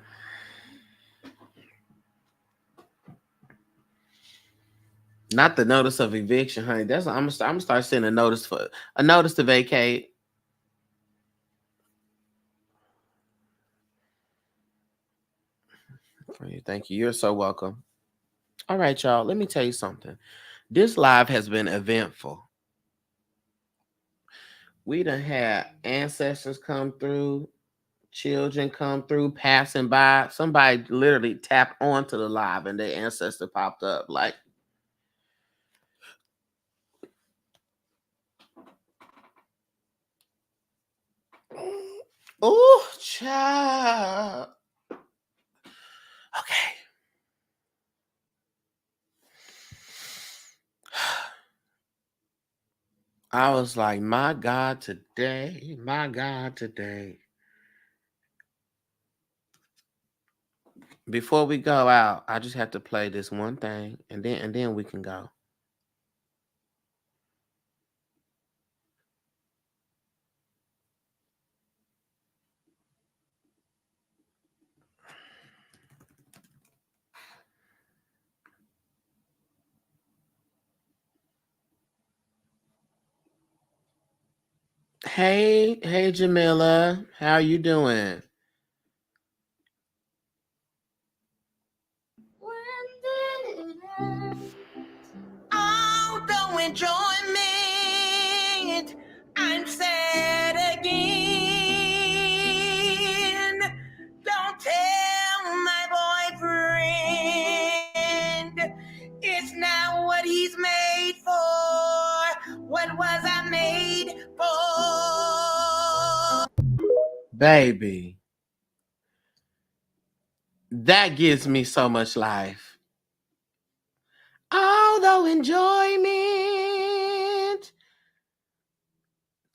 Not the notice of eviction, honey. That's I'm gonna start sending a notice to vacate. Thank you. You're so welcome. All right, y'all. Let me tell you something. This live has been eventful. We done had ancestors come through, children come through, passing by. Somebody literally tapped onto the live and their ancestor popped up. Like, oh, child. Okay. I was like, my God, today, my God, today. Before we go out, I just have to play this one thing, and then we can go. Hey, Jamila, how you doing? Oh, go and join me. I'm sad again. Don't tell is now what he's made for. What was I made for? Baby, that gives me so much life. Although enjoyment,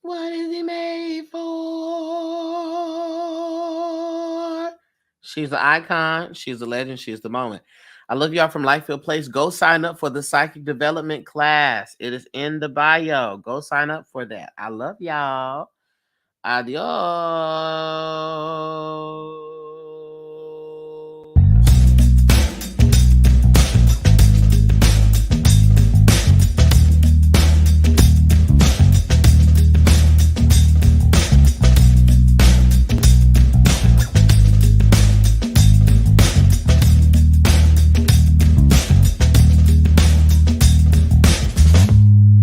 what is he made for? She's an icon. She's a legend. She's the moment. I love y'all from Lightfield Place. Go sign up for the psychic development class. It is in the bio. Go sign up for that. I love y'all. Adios.